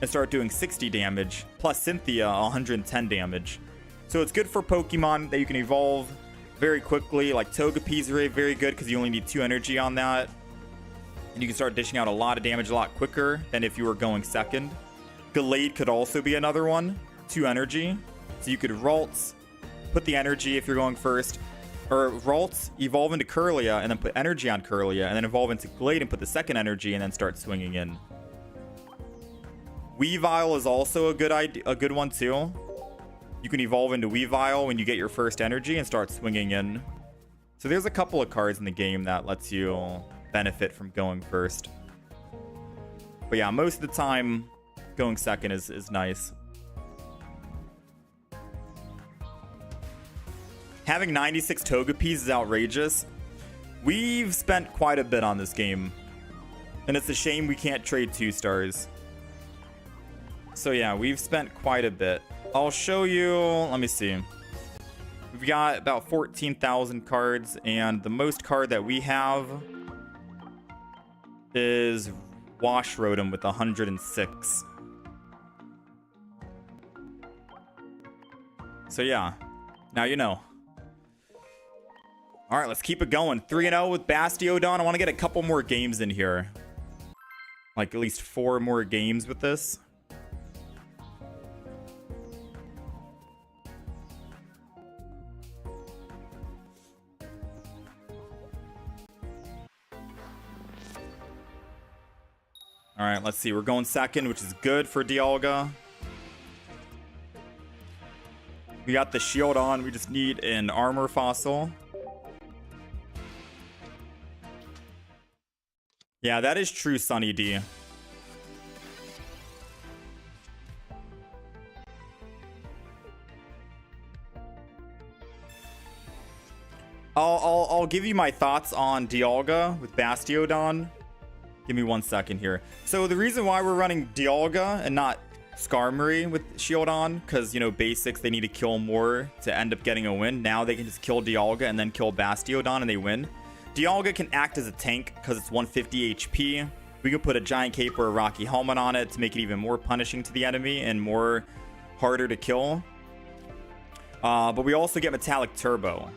and start doing 60 damage, plus Cynthia 110 damage. So it's good for Pokemon that you can evolve very quickly, like Togepi's very good because you only need 2 energy on that. And you can start dishing out a lot of damage a lot quicker than if you were going second. Gallade could also be another one, 2 energy. So you could Ralts, put the energy if you're going first, or Ralts, evolve into Kirlia, and then put energy on Kirlia, and then evolve into Glade and put the second energy, and then start swinging in. Weavile is also a good one too. You can evolve into Weavile when you get your first energy and start swinging in. So there's a couple of cards in the game that lets you benefit from going first. But yeah, most of the time, going second is nice. Having 96 Togepis is outrageous. We've spent quite a bit on this game, and it's a shame we can't trade 2 stars. So yeah, we've spent quite a bit. I'll show you, let me see. We've got about 14,000 cards, and the most card that we have is Wash Rotom with 106. So yeah, now you know. All right, let's keep it going. 3-0 with Bastiodon. I want to get a couple more games in here. Like at least 4 more games with this. All right, let's see. We're going second, which is good for Dialga. We got the shield on. We just need an armor fossil. Yeah, that is true, Sunny D. I'll give you my thoughts on Dialga with Bastiodon. Give me 1 second here. So the reason why we're running Dialga and not Skarmory with shield on, because, you know, basics, they need to kill more to end up getting a win. Now they can just kill Dialga and then kill Bastiodon and they win. Dialga can act as a tank because it's 150 HP. We could put a Giant Cape or a Rocky Helmet on it to make it even more punishing to the enemy and more harder to kill. But we also get Metallic Turbo.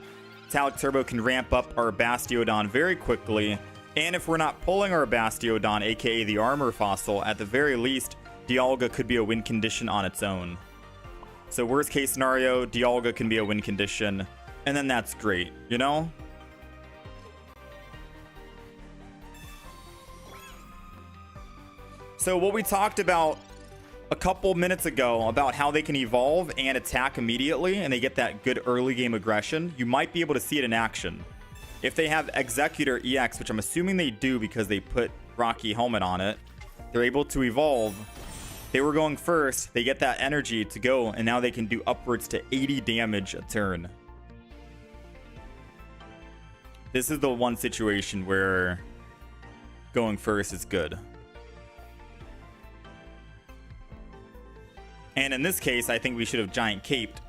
Metallic Turbo can ramp up our Bastiodon very quickly. And if we're not pulling our Bastiodon, aka the armor fossil, at the very least, Dialga could be a win condition on its own. So worst case scenario, Dialga can be a win condition, and then that's great, you know? So what we talked about a couple minutes ago about how they can evolve and attack immediately, and they get that good early game aggression, you might be able to see it in action. If they have Executor EX, which I'm assuming they do because they put Rocky Helmet on it, they're able to evolve. They were going first, they get that energy to go, and now they can do upwards to 80 damage a turn. This is the one situation where going first is good. And in this case, I think we should have Giant Caped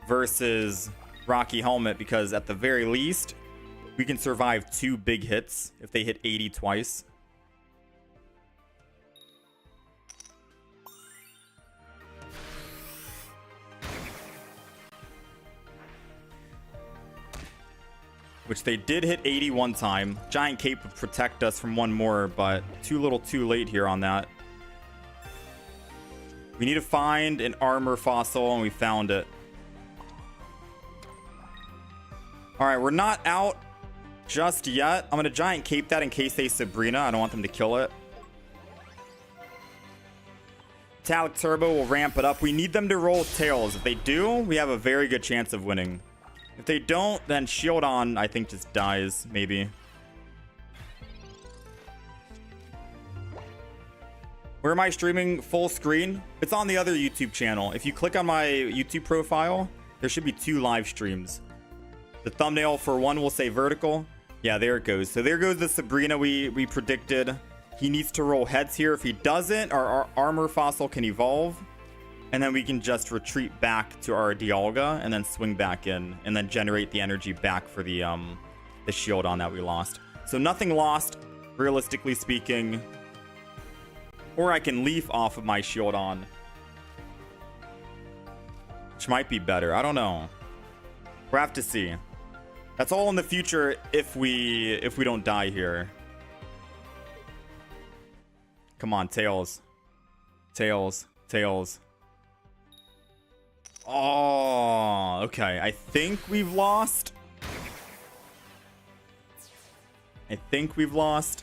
versus Rocky Helmet, because at the very least, we can survive 2 big hits if they hit 80 twice. Which they did hit 80 one time. Giant Cape would protect us from 1 more, but too little too late here on that. We need to find an armor fossil, and we found it. Alright, we're not out just yet. I'm going to Giant Cape that in case they Sabrina. I don't want them to kill it. Metallic Turbo will ramp it up. We need them to roll tails. If they do, we have a very good chance of winning. If they don't, then Shieldon, I think, just dies, maybe. Where am I streaming full screen? It's on the other YouTube channel. If you click on my YouTube profile, there should be 2 live streams. The thumbnail for one will say vertical. Yeah, there it goes. So there goes the Sabrina we predicted. He needs to roll heads here. If he doesn't, our armor fossil can evolve. And then we can just retreat back to our Dialga and then swing back in and then generate the energy back for the Shieldon that we lost. So nothing lost, realistically speaking. Or I can leaf off of my Shieldon, which might be better. I don't know. We'll have to see. That's all in the future if we don't die here. Come on, Tails. Tails. Tails. Oh, okay. I think we've lost. I think we've lost.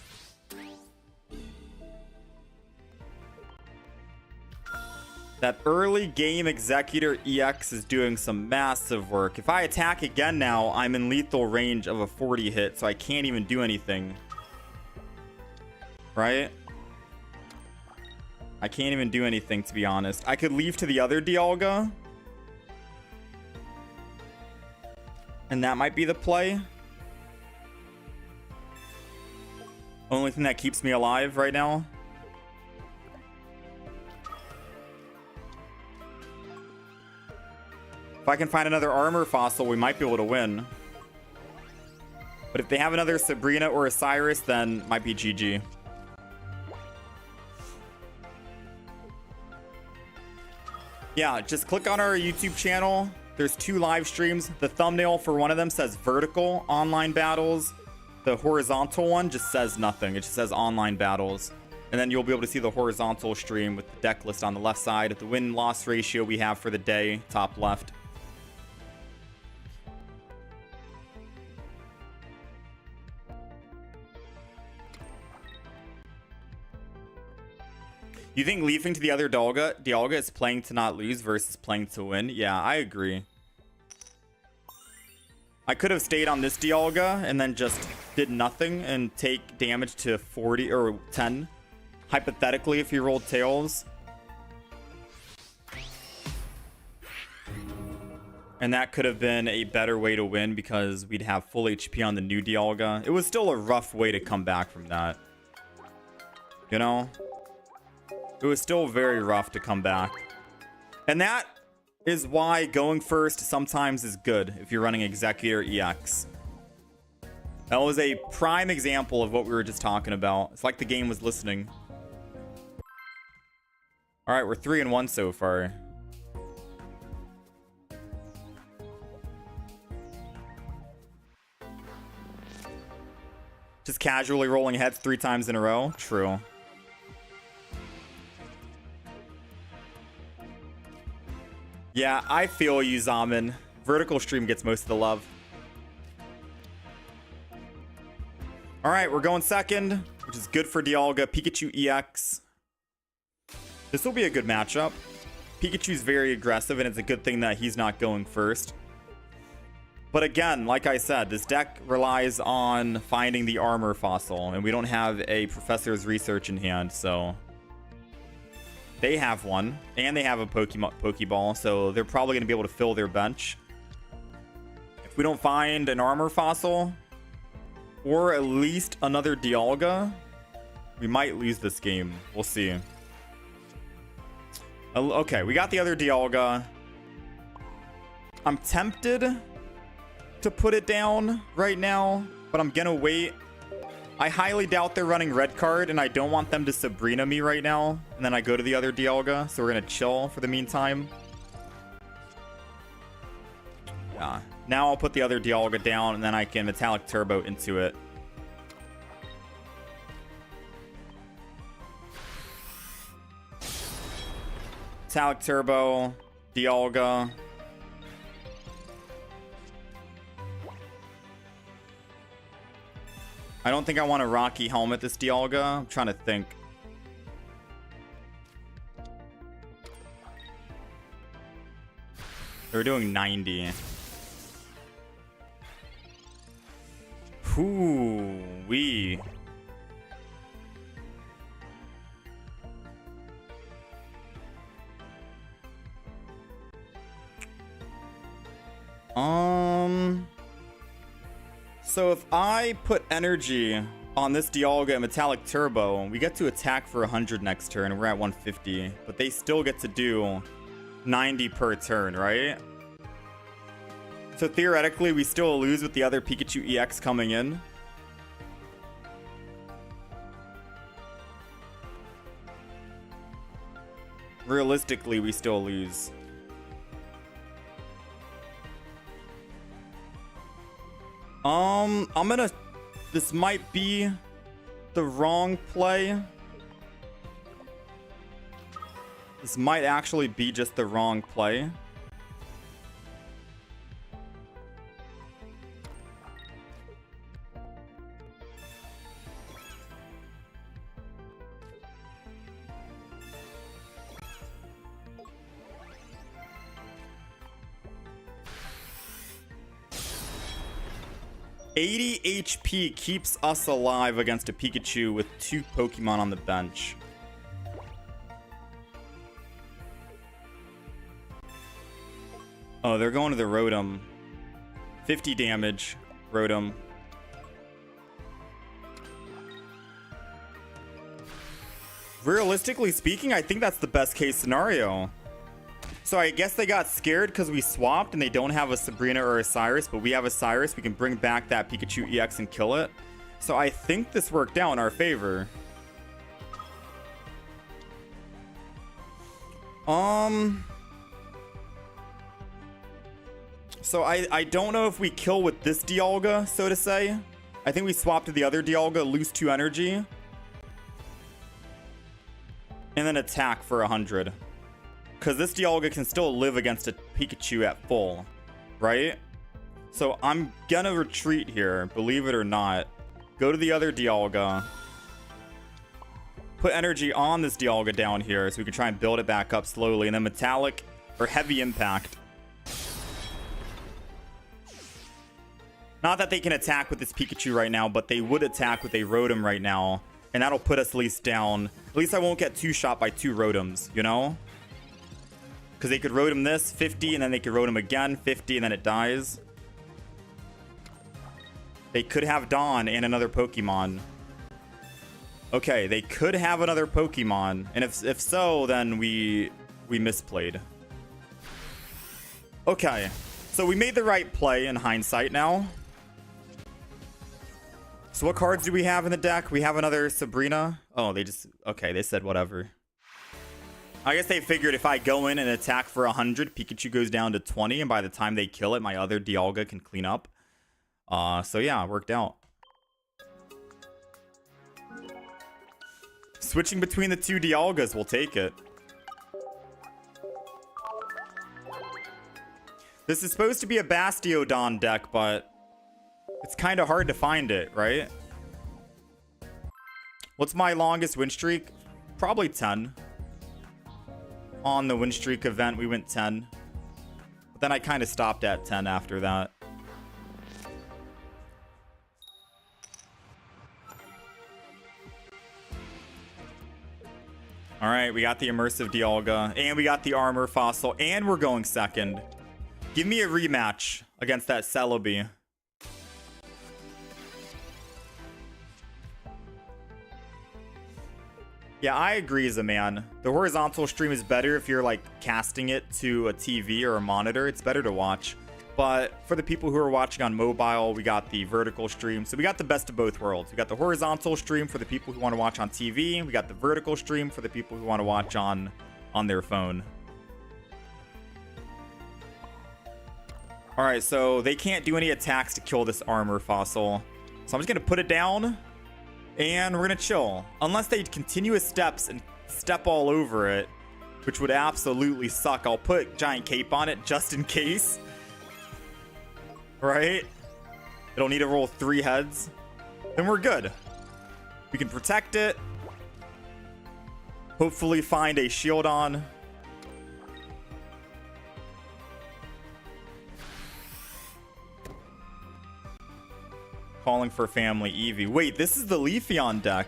That early game Executor EX is doing some massive work. If I attack again now, I'm in lethal range of a 40 hit, so I can't even do anything. Right? I can't even do anything, to be honest. I could leave to the other Dialga. And that might be the play. Only thing that keeps me alive right now. If I can find another armor fossil, we might be able to win. But if they have another Sabrina or a Cyrus, then might be GG. Yeah, just click on our YouTube channel. There's 2 live streams. The thumbnail for one of them says vertical online battles. The horizontal one just says nothing. It just says online battles. And then you'll be able to see the horizontal stream with the deck list on the left side. The win-loss ratio we have for the day, top left. You think leafing to the other Dialga is playing to not lose versus playing to win? Yeah, I agree. I could have stayed on this Dialga and then just did nothing and take damage to 40 or 10. Hypothetically, if he rolled Tails. And that could have been a better way to win because we'd have full HP on the new Dialga. It was still a rough way to come back from that. You know? It was still very rough to come back. And that is why going first sometimes is good if you're running Executor EX. That was a prime example of what we were just talking about. It's like the game was listening. Alright, we're 3-1 so far. Just casually rolling heads 3 times in a row? True. Yeah, I feel you, Zaman. Vertical stream gets most of the love. Alright, we're going second, which is good for Dialga. Pikachu EX. This will be a good matchup. Pikachu's very aggressive, and it's a good thing that he's not going first. But again, like I said, this deck relies on finding the armor fossil, and we don't have a Professor's Research in hand, so... They have one, and they have a Pokeball, so they're probably going to be able to fill their bench. If we don't find an armor fossil, or at least another Dialga, we might lose this game. We'll see. Okay, we got the other Dialga. I'm tempted to put it down right now, but I'm going to wait. I highly doubt they're running red card, and I don't want them to Sabrina me right now. And then I go to the other Dialga, so we're going to chill for the meantime. Yeah. Now I'll put the other Dialga down, and then I can Metallic Turbo into it. Metallic Turbo, Dialga. I don't think I want a Rocky Helmet this Dialga. I'm trying to think. They're doing 90. Ooh, wee. So if I put energy on this Dialga and Metallic Turbo, we get to attack for 100 next turn, and we're at 150. But they still get to do 90 per turn, right? So theoretically, we still lose with the other Pikachu EX coming in. Realistically, we still lose. This might be the wrong play. This might actually be just the wrong play. $80 HP keeps us alive against a Pikachu with 2 Pokemon on the bench. Oh, they're going to the Rotom. 50 damage, Rotom. Realistically speaking, I think that's the best case scenario. So I guess they got scared because we swapped and they don't have a Sabrina or a Cyrus, but we have a Cyrus. We can bring back that Pikachu EX and kill it. So I think this worked out in our favor. So I don't know if we kill with this Dialga, so to say. I think we swapped to the other Dialga, lose 2 energy. And then attack for 100. Because this Dialga can still live against a Pikachu at full, right? So I'm gonna retreat here, believe it or not. Go to the other Dialga. Put energy on this Dialga down here so we can try and build it back up slowly. And then Metallic or Heavy Impact. Not that they can attack with this Pikachu right now, but they would attack with a Rotom right now. And that'll put us at least down. At least I won't get 2-shot by 2 Rotoms, you know? Because they could Rotom this, 50, and then they could Rotom again, 50, and then it dies. They could have Dawn and another Pokemon. Okay, they could have another Pokemon. And if so, then we misplayed. Okay, so we made the right play in hindsight now. So what cards do we have in the deck? We have another Sabrina. Oh, they just... Okay, they said whatever. I guess they figured if I go in and attack for 100, Pikachu goes down to 20, and by the time they kill it, my other Dialga can clean up. So yeah, it worked out. Switching between the 2 Dialgas, we'll take it. This is supposed to be a Bastiodon deck, but it's kind of hard to find it, right? What's my longest win streak? Probably 10. On the win streak event, we went 10. But then I kind of stopped at 10 after that. Alright, we got the Immersive Dialga. And we got the Armor Fossil. And we're going second. Give me a rematch against that Celebi. Yeah, I agree as a man. The horizontal stream is better if you're like casting it to a TV or a monitor. It's better to watch. But for the people who are watching on mobile, we got the vertical stream. So we got the best of both worlds. We got the horizontal stream for the people who want to watch on TV. We got the vertical stream for the people who want to watch on their phone. All right, so they can't do any attacks to kill this Armor Fossil. So I'm just going to put it down. And we're going to chill. Unless they continuous steps and step all over it, which would absolutely suck. I'll put Giant Cape on it just in case. Right? It'll need to roll 3 heads. Then we're good. We can protect it. Hopefully find a Shieldon. Calling for family, Eevee. Wait, this is the Leafeon deck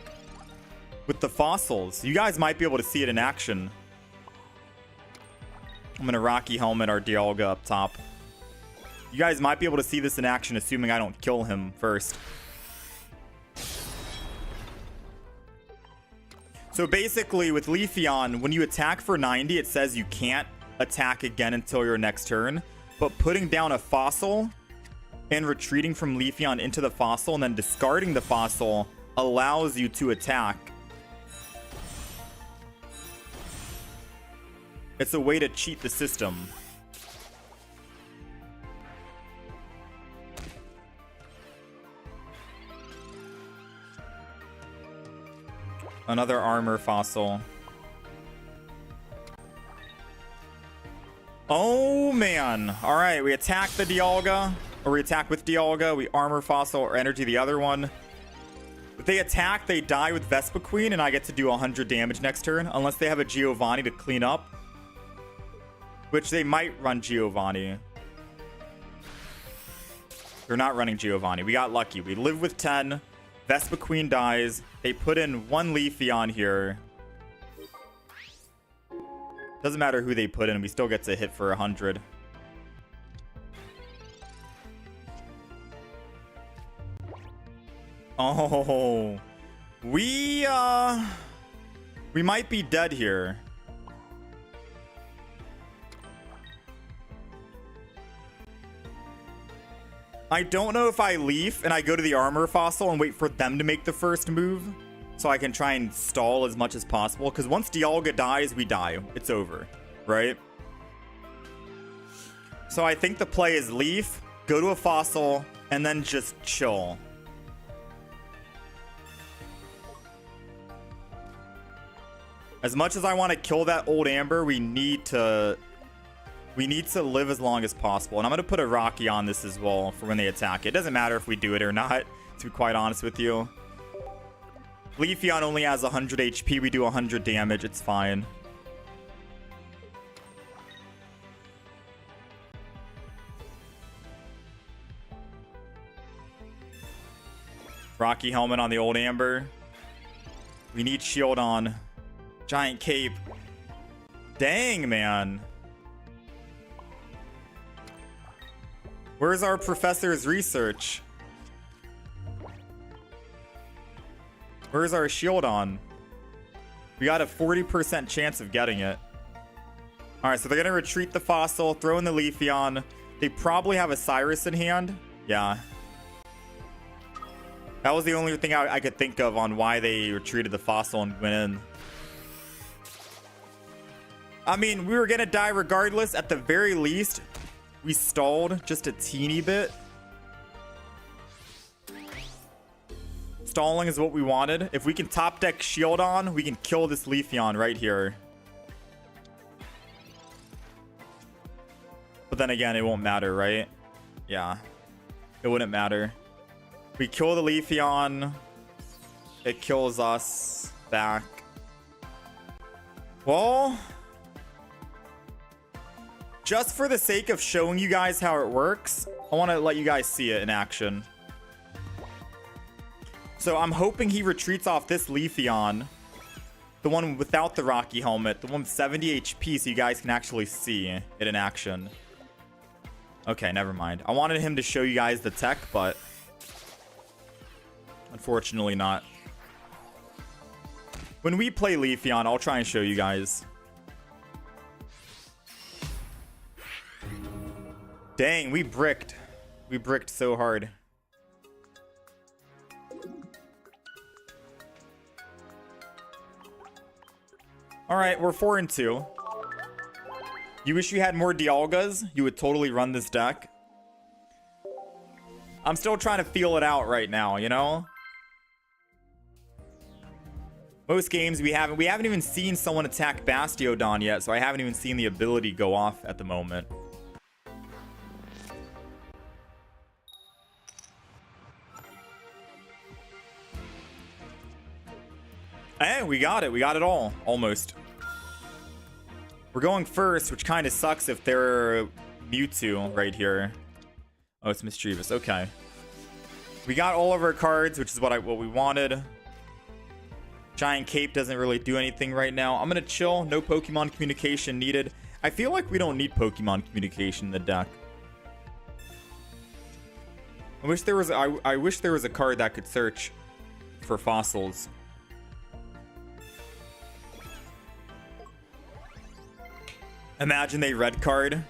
with the fossils. You guys might be able to see it in action. I'm gonna Rocky Helmet our Dialga up top. You guys might be able to see this in action, assuming I don't kill him first. So basically, with Leafeon, when you attack for 90, it says you can't attack again until your next turn. But putting down a fossil and retreating from Leafeon into the fossil and then discarding the fossil allows you to attack. It's a way to cheat the system. Another armor fossil. Oh, man. All right, we attack the Dialga, or we attack with Dialga. We armor fossil or energy the other one. If they attack, they die with Vespiquen, and I get to do 100 damage next turn, unless they have a Giovanni to clean up. Which they might run Giovanni. They're not running Giovanni. We got lucky. We live with 10. Vespiquen dies. They put in one Leafeon here. Doesn't matter who they put in. We still get to hit for 100. Oh. We might be dead here. I don't know if I leaf and I go to the armor fossil and wait for them to make the first move so I can try and stall as much as possible, because once Dialga dies, we die. It's over, right? So I think the play is leaf, go to a fossil, and then just chill. As much as I want to kill that old Amber, we need to live as long as possible. And I'm going to put a Rocky on this as well for when they attack. It doesn't matter if we do it or not, to be quite honest with you. Leafeon only has 100 HP. We do 100 damage. It's fine. Rocky helmet on the old Amber. We need shield on. Giant cape. Dang, man. Where's our professor's research? Where's our shield on? We got a 40% chance of getting it. Alright, so they're gonna retreat the fossil, throw in the Leafeon. They probably have a Cyrus in hand. Yeah. That was the only thing I could think of on why they retreated the fossil and went in. I mean, we were gonna die regardless. At the very least, we stalled just a teeny bit. Stalling is what we wanted. If we can top deck shield on, we can kill this Leafeon right here. But then again, it won't matter, right? Yeah. It wouldn't matter. We kill the Leafeon. It kills us back. Well, just for the sake of showing you guys how it works, I want to let you guys see it in action. So I'm hoping he retreats off this Leafeon, the one without the Rocky helmet, the one with 70 HP, so you guys can actually see it in action. Okay, never mind. I wanted him to show you guys the tech, but unfortunately not. When we play Leafeon, I'll try and show you guys. Dang, we bricked. We bricked so hard. Alright, we're 4-2. You wish you had more Dialgas? You would totally run this deck. I'm still trying to feel it out right now, you know? Most games we haven't even seen someone attack Bastiodon yet, so I haven't even seen the ability go off at the moment. Hey, we got it. We got it all. Almost. We're going first, which kind of sucks if they're Mewtwo right here. Oh, it's Mischievous. Okay. We got all of our cards, which is what we wanted. Giant Cape doesn't really do anything right now. I'm going to chill. No Pokemon communication needed. I feel like we don't need Pokemon communication in the deck. I wish there was I wish there was a card that could search for fossils. Imagine they red card.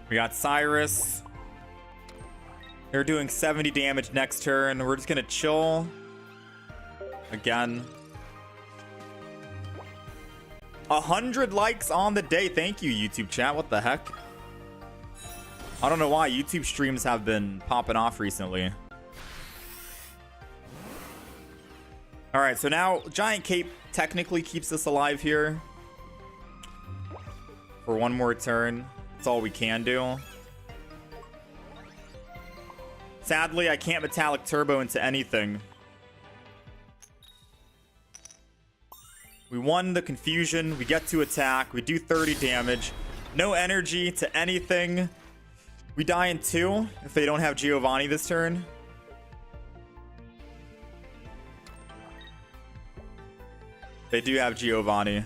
We got Cyrus. They're doing 70 damage next turn. We're just gonna chill. Again. 100 likes on the day. Thank you, YouTube chat. What the heck? I don't know why YouTube streams have been popping off recently. All right, so now Giant Cape technically keeps us alive here for one more turn. That's all we can do. Sadly, I can't Metallic Turbo into anything. We won the confusion. We get to attack. We do 30 damage. No energy to anything. We die in 2 if they don't have Giovanni this turn. They do have Giovanni.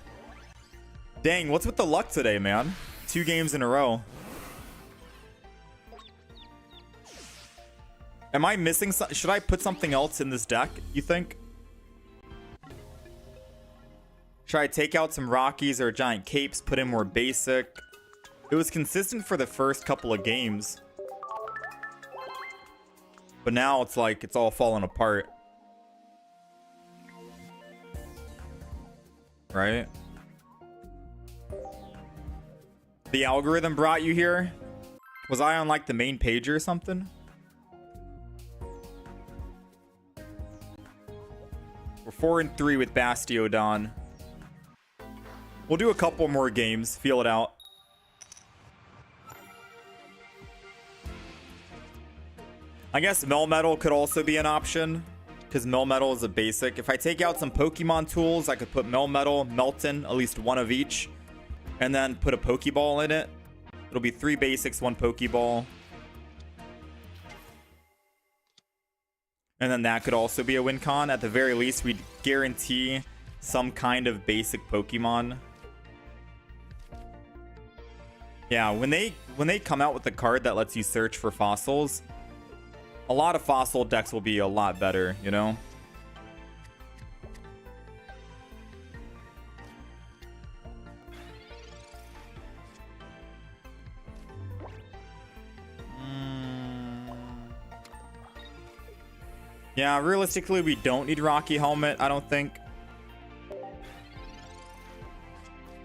Dang, what's with the luck today, man? 2 games in a row. Am I missing something? Should I put something else in this deck, you think? Should I take out some Rockies or Giant Capes, put in more basic? It was consistent for the first couple of games. But now it's like it's all falling apart. Right? The algorithm brought you here? Was I on like the main page or something? We're 4-3 with Bastiodon. We'll do a couple more games. Feel it out. I guess Melmetal could also be an option, because Melmetal is a basic. If I take out some Pokemon tools, I could put Melmetal, Melton, at least one of each, and then put a Pokeball in it. It'll be 3 basics, 1 Pokeball. And then that could also be a win con. At the very least, we'd guarantee some kind of basic Pokemon. Yeah, when they come out with a card that lets you search for fossils, a lot of fossil decks will be a lot better, you know? Yeah, realistically, we don't need Rocky Helmet, I don't think.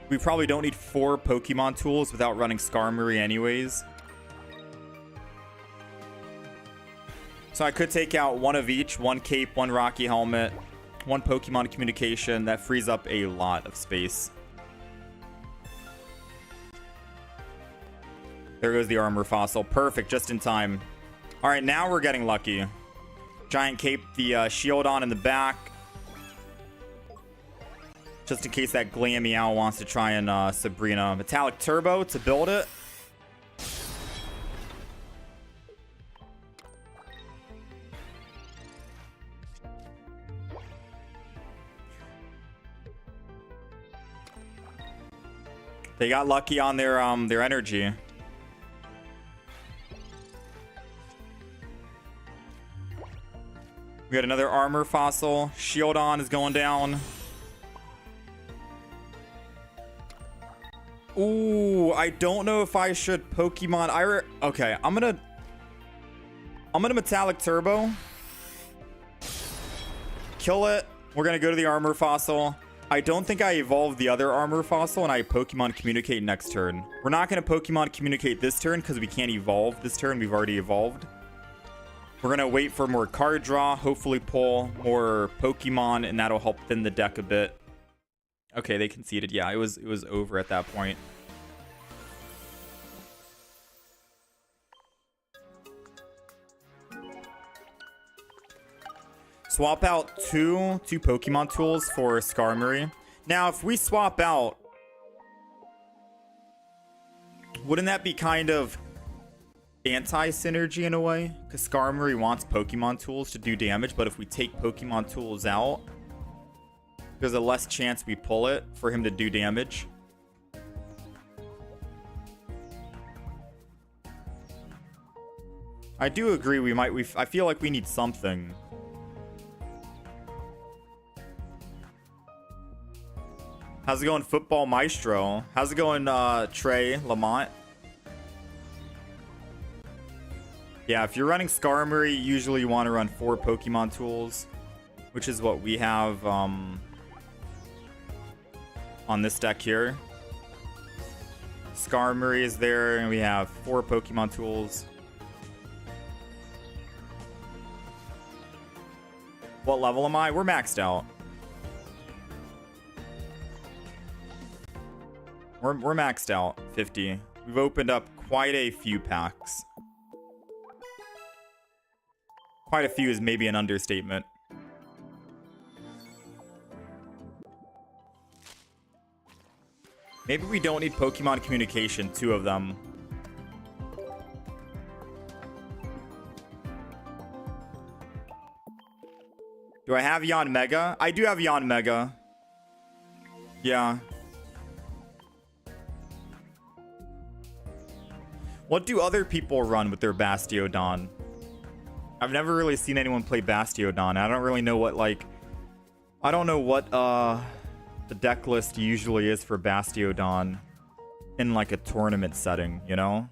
We probably don't need 4 Pokemon tools without running Skarmory anyways. So I could take out 1 of each, 1 Cape, 1 Rocky Helmet, 1 Pokemon Communication. That frees up a lot of space. There goes the Armor Fossil. Perfect, just in time. All right, now we're getting lucky. Giant Cape, the shield on in the back. Just in case that Glameow wants to try and Sabrina. Metallic Turbo to build it. They got lucky on their energy. We got another Armor Fossil. Shield on is going down. Ooh, I don't know if I should Pokemon. Okay, I'm gonna Metallic Turbo. Kill it. We're gonna go to the Armor Fossil. I don't think I evolved the other Armor Fossil, and I Pokemon Communicate next turn. We're not gonna Pokemon Communicate this turn because we can't evolve this turn. We've already evolved. We're gonna wait for more card draw. Hopefully pull more Pokemon, and that'll help thin the deck a bit. Okay, they conceded. Yeah, it was over at that point. Swap out two Pokemon tools for Skarmory. Now, if we swap out, wouldn't that be kind of anti-synergy in a way? Because Skarmory wants Pokemon tools to do damage, but if we take Pokemon tools out, there's a less chance we pull it for him to do damage. I do agree we might. I feel like we need something. How's it going, Football Maestro? How's it going, Trey Lamont? Yeah, if you're running Skarmory, usually you want to run 4 Pokemon tools, which is what we have on this deck here. Skarmory is there, and we have 4 Pokemon tools. What level am I? We're maxed out. We're maxed out, 50. We've opened up quite a few packs. Quite a few is maybe an understatement. Maybe we don't need Pokemon Communication, 2 of them. Do I have Yon Mega? I do have Yon Mega. Yeah. What do other people run with their Bastiodon? I've never really seen anyone play Bastiodon. I don't really know what, like... I don't know what, the deck list usually is for Bastiodon in, like, a tournament setting, you know?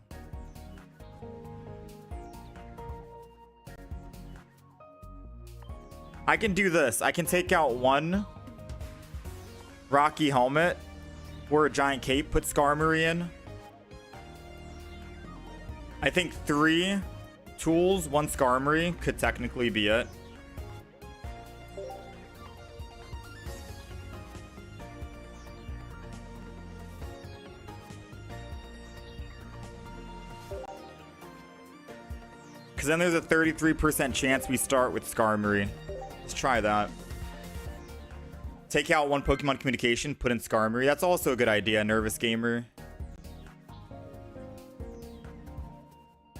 I can do this. I can take out 1 Rocky Helmet or a Giant Cape, put Skarmory in. I think 3 tools, 1 Skarmory could technically be it. Because then there's a 33% chance we start with Skarmory. Let's try that. Take out 1 Pokemon Communication, put in Skarmory. That's also a good idea, Nervous Gamer.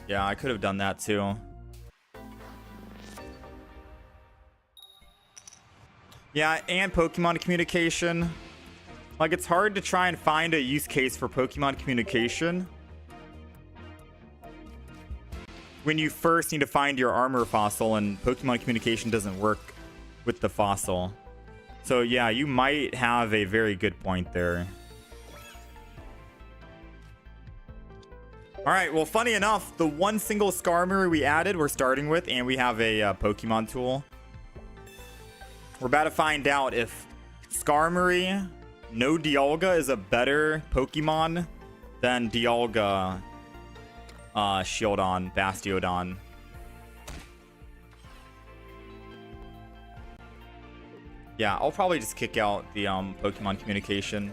Yeah, I could have done that too. Yeah, and Pokemon Communication. Like, it's hard to try and find a use case for Pokemon Communication when you first need to find your armor fossil and Pokemon Communication doesn't work with the fossil. So yeah, you might have a very good point there. Alright, well, funny enough, the 1 single Skarmory we added, we're starting with, and we have a Pokemon tool. We're about to find out if Skarmory, no Dialga, is a better Pokemon than Dialga, Shieldon, Bastiodon. Yeah, I'll probably just kick out the Pokemon Communication.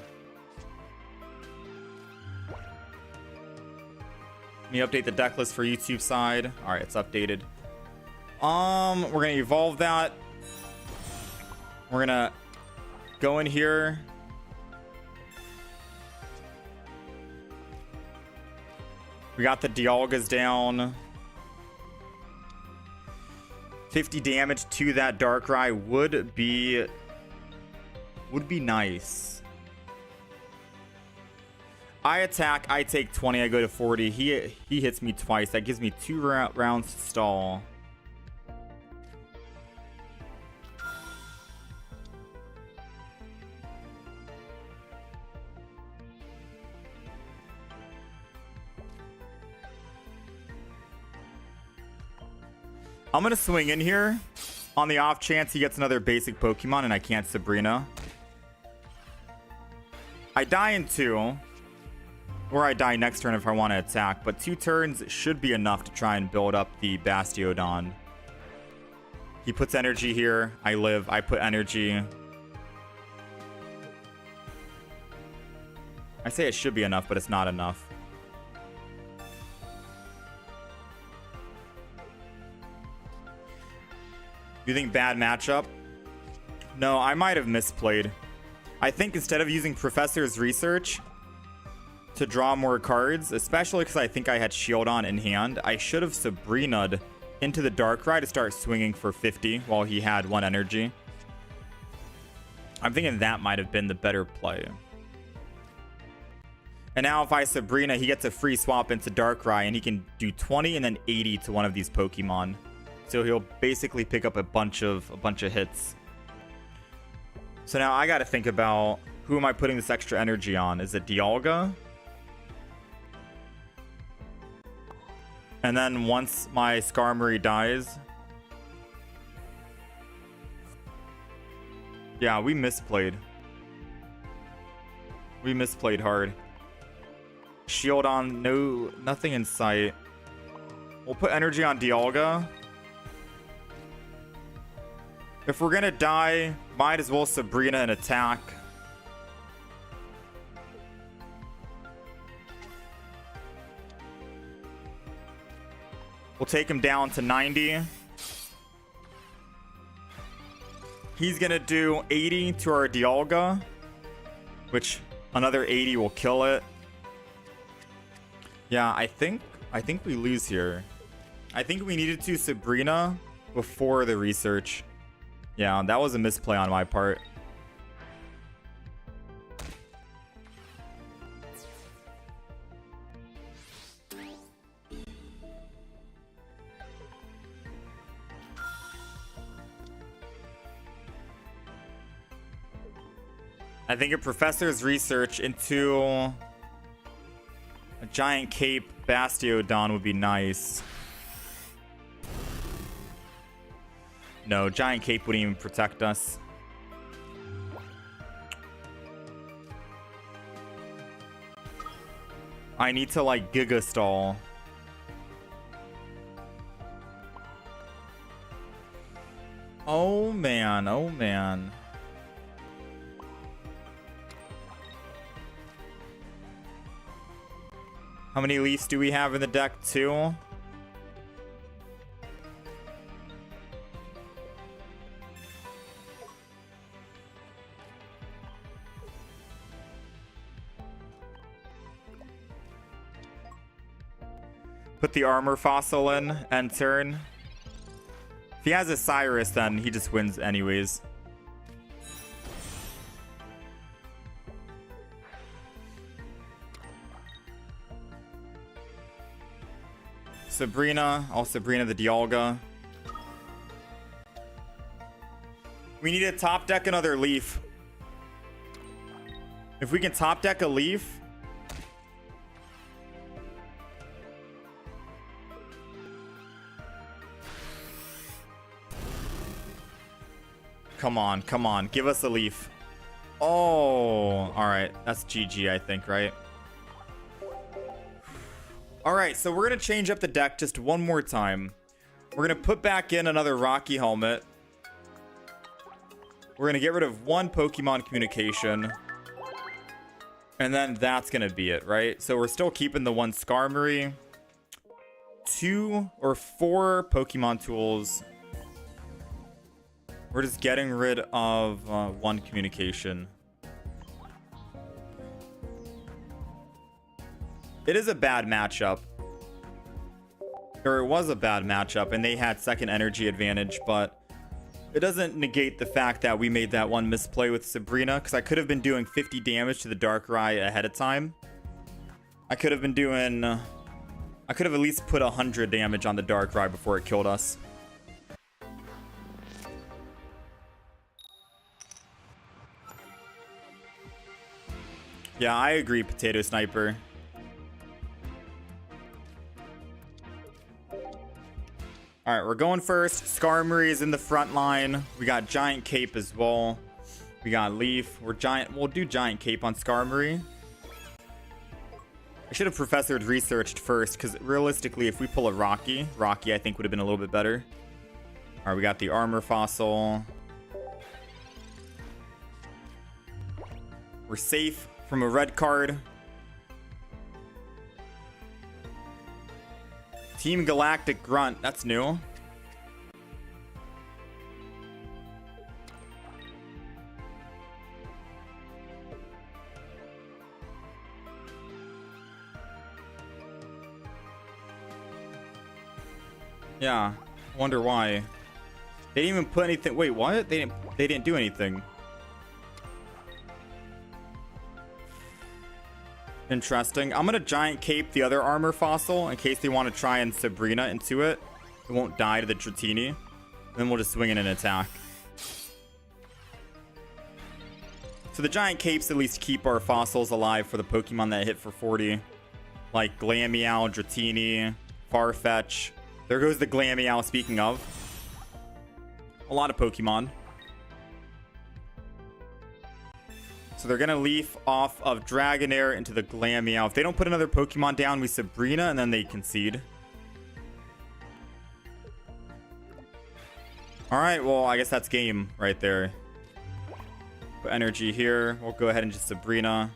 Let me update the deck list for YouTube side. All right, it's updated. We're gonna evolve that. We're gonna go in here. We got the Dialgas down. 50 damage to that Darkrai would be nice. I attack, I take 20, I go to 40. He hits me twice. That gives me 2 rounds to stall. I'm gonna swing in here on the off chance he gets another basic Pokemon and I can't Sabrina. I die in 2. Or I die next turn if I want to attack, but 2 turns should be enough to try and build up the Bastiodon. He puts energy here. I live. I put energy. I say it should be enough, but it's not enough. You think bad matchup? No, I might have misplayed. I think instead of using Professor's Research to draw more cards, especially because I think I had Shieldon in hand, I should have Sabrina'd into the Darkrai to start swinging for 50 while he had 1 energy. I'm thinking that might have been the better play. And now if I Sabrina, he gets a free swap into Darkrai, and he can do 20 and then 80 to one of these Pokemon. So he'll basically pick up a bunch of hits. So now I got to think about, who am I putting this extra energy on? Is it Dialga? And then once my Skarmory dies... Yeah, we misplayed. We misplayed hard. Shield on, nothing in sight. We'll put energy on Dialga. If we're gonna die, might as well Sabrina and attack. We'll take him down to 90. He's gonna do 80 to our Dialga, which another 80 will kill it. Yeah, I think we lose here. I think we needed to Sabrina before the research. Yeah, that was a misplay on my part. I think a professor's research into a giant cape Bastiodon would be nice. No, giant cape wouldn't even protect us. I need to like Giga Stall. Oh man, oh man. How many Leafs do we have in the deck? 2? Put the armor fossil in, end turn. If he has a Cyrus, then he just wins anyways. Sabrina, I'll Sabrina the Dialga. We need to top deck another Leaf. If we can top deck a Leaf. Come on, come on. Give us a Leaf. Oh, alright. That's GG, I think, right? Alright, so we're going to change up the deck just one more time. We're going to put back in another Rocky Helmet. We're going to get rid of one Pokemon Communication. And then that's going to be it, right? So we're still keeping the one Skarmory. 2 or 4 Pokemon Tools. We're just getting rid of one Communication. It is a bad matchup. Or it was a bad matchup, and they had second energy advantage, but it doesn't negate the fact that we made that one misplay with Sabrina, because I could have been doing 50 damage to the Darkrai ahead of time. I could have been doing... I could have at least put 100 damage on the Darkrai before it killed us. Yeah, I agree, Potato Sniper. Alright, we're going first. Skarmory is in the front line. We got Giant Cape as well. We got Leaf. We'll do Giant Cape on Skarmory. I should have Professored researched first, because realistically, if we pull a Rocky I think would have been a little bit better. Alright, we got the Armor Fossil. We're safe from a red card. Team Galactic Grunt. That's new. Yeah. Wonder why. They didn't even put anything. Wait, what? They didn't do anything. Interesting. I'm going to Giant Cape the other armor fossil in case they want to try and Sabrina into it. It won't die to the Dratini. Then we'll just swing in an attack. So the Giant Capes at least keep our fossils alive for the Pokemon that hit for 40. Like Glameow, Dratini, Farfetch. There goes the Glameow, speaking of. A lot of Pokemon. So they're going to leaf off of Dragonair into the Glameow. If they don't put another Pokemon down, we Sabrina, and then they concede. Alright, well, I guess that's game right there. Put energy here. We'll go ahead and just Sabrina.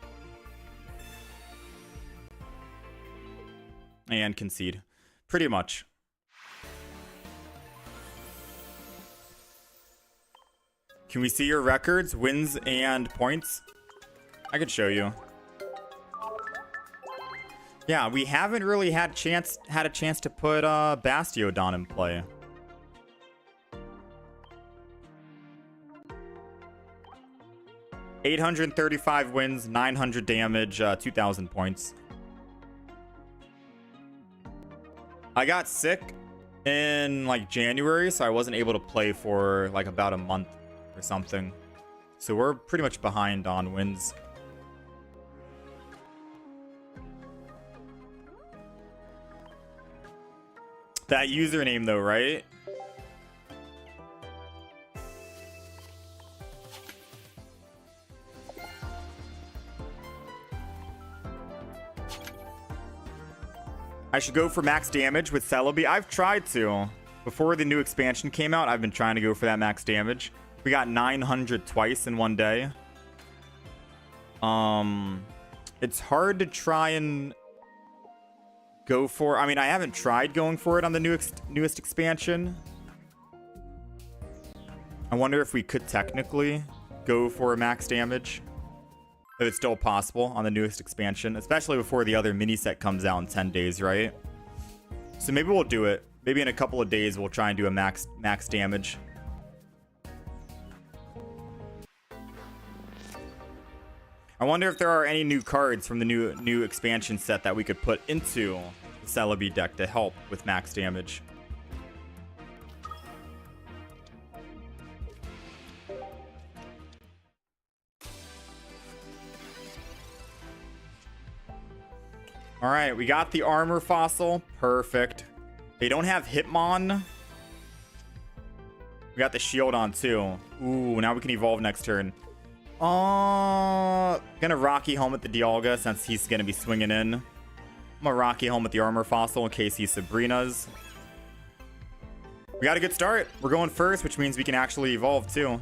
And concede. Pretty much. Can we see your records, wins, and points? I could show you. Yeah, we haven't really had a chance to put Bastiodon in play. $835 wins, 900 damage, 2,000 points. I got sick in like January, so I wasn't able to play for like about a month or something. So we're pretty much behind on wins. That username though, right? I should go for max damage with Celebi. I've tried to. Before the new expansion came out, I've been trying to go for that max damage. We got 900 twice in one day. It's hard to try and go for... I mean, I haven't tried going for it on the newest expansion. I wonder if we could technically go for max damage. If it's still possible on the newest expansion, especially before the other mini set comes out in 10 days, right? So maybe we'll do it. Maybe in a couple of days we'll try and do a max damage. I wonder if there are any new cards from the new expansion set that we could put into the Celebi deck to help with max damage. All right, we got the armor fossil. Perfect. They don't have Hitmon. We got the Shieldon too. Ooh, now we can evolve next turn. Gonna Rocky Helmet the Dialga since he's gonna be swinging in. I'm gonna Rocky Helmet the armor fossil in case he's Sabrina's. We got a good start. We're going first, which means we can actually evolve too.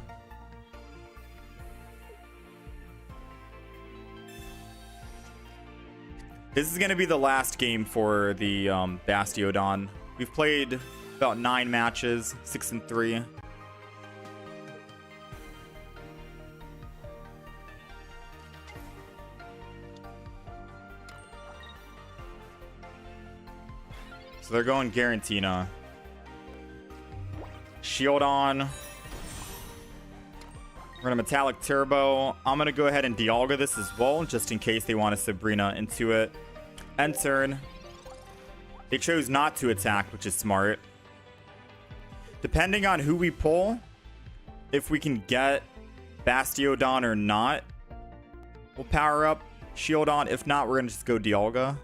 This is going to be the last game for the Bastiodon. We've played about 9 matches, 6-3. So they're going Garantina. Shieldon. We're going to Metallic Turbo. I'm going to go ahead and Dialga this as well, just in case they want to Sabrina into it. End turn. They chose not to attack, which is smart. Depending on who we pull, if we can get Bastiodon or not, we'll power up Shieldon. If not, we're going to just go Dialga.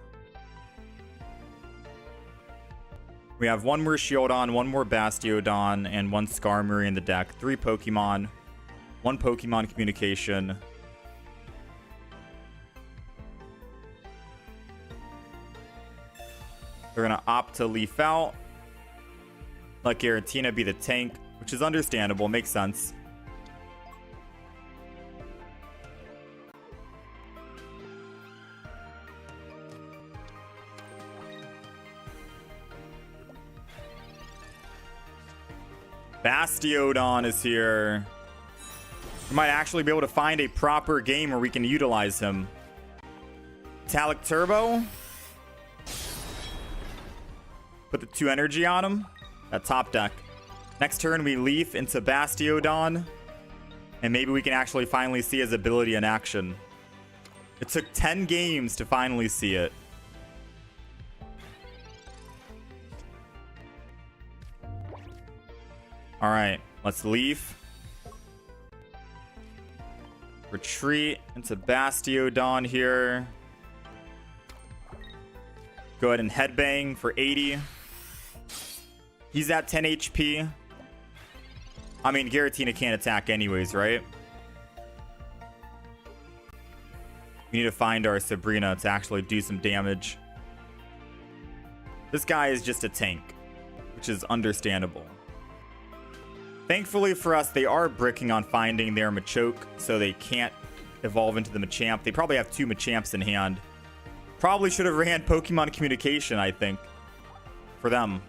We have one more Shieldon, one more Bastiodon, and one Skarmory in the deck. 3 Pokemon. 1 Pokemon Communication. They're going to opt to leaf out. Let Giratina be the tank, which is understandable. Makes sense. Bastiodon is here. We might actually be able to find a proper game where we can utilize him. Metallic Turbo. Put the 2 energy on him. That top deck. Next turn, we leaf into Bastiodon. And maybe we can actually finally see his ability in action. It took 10 games to finally see it. All right, let's leave. Retreat into Bastiodon here. Go ahead and headbang for 80. He's at 10 HP. I mean, Giratina can't attack anyways, right? We need to find our Sabrina to actually do some damage. This guy is just a tank, which is understandable. Thankfully for us, they are bricking on finding their Machoke, so they can't evolve into the Machamp. They probably have 2 Machamps in hand. Probably should have ran Pokemon Communication, I think, for them.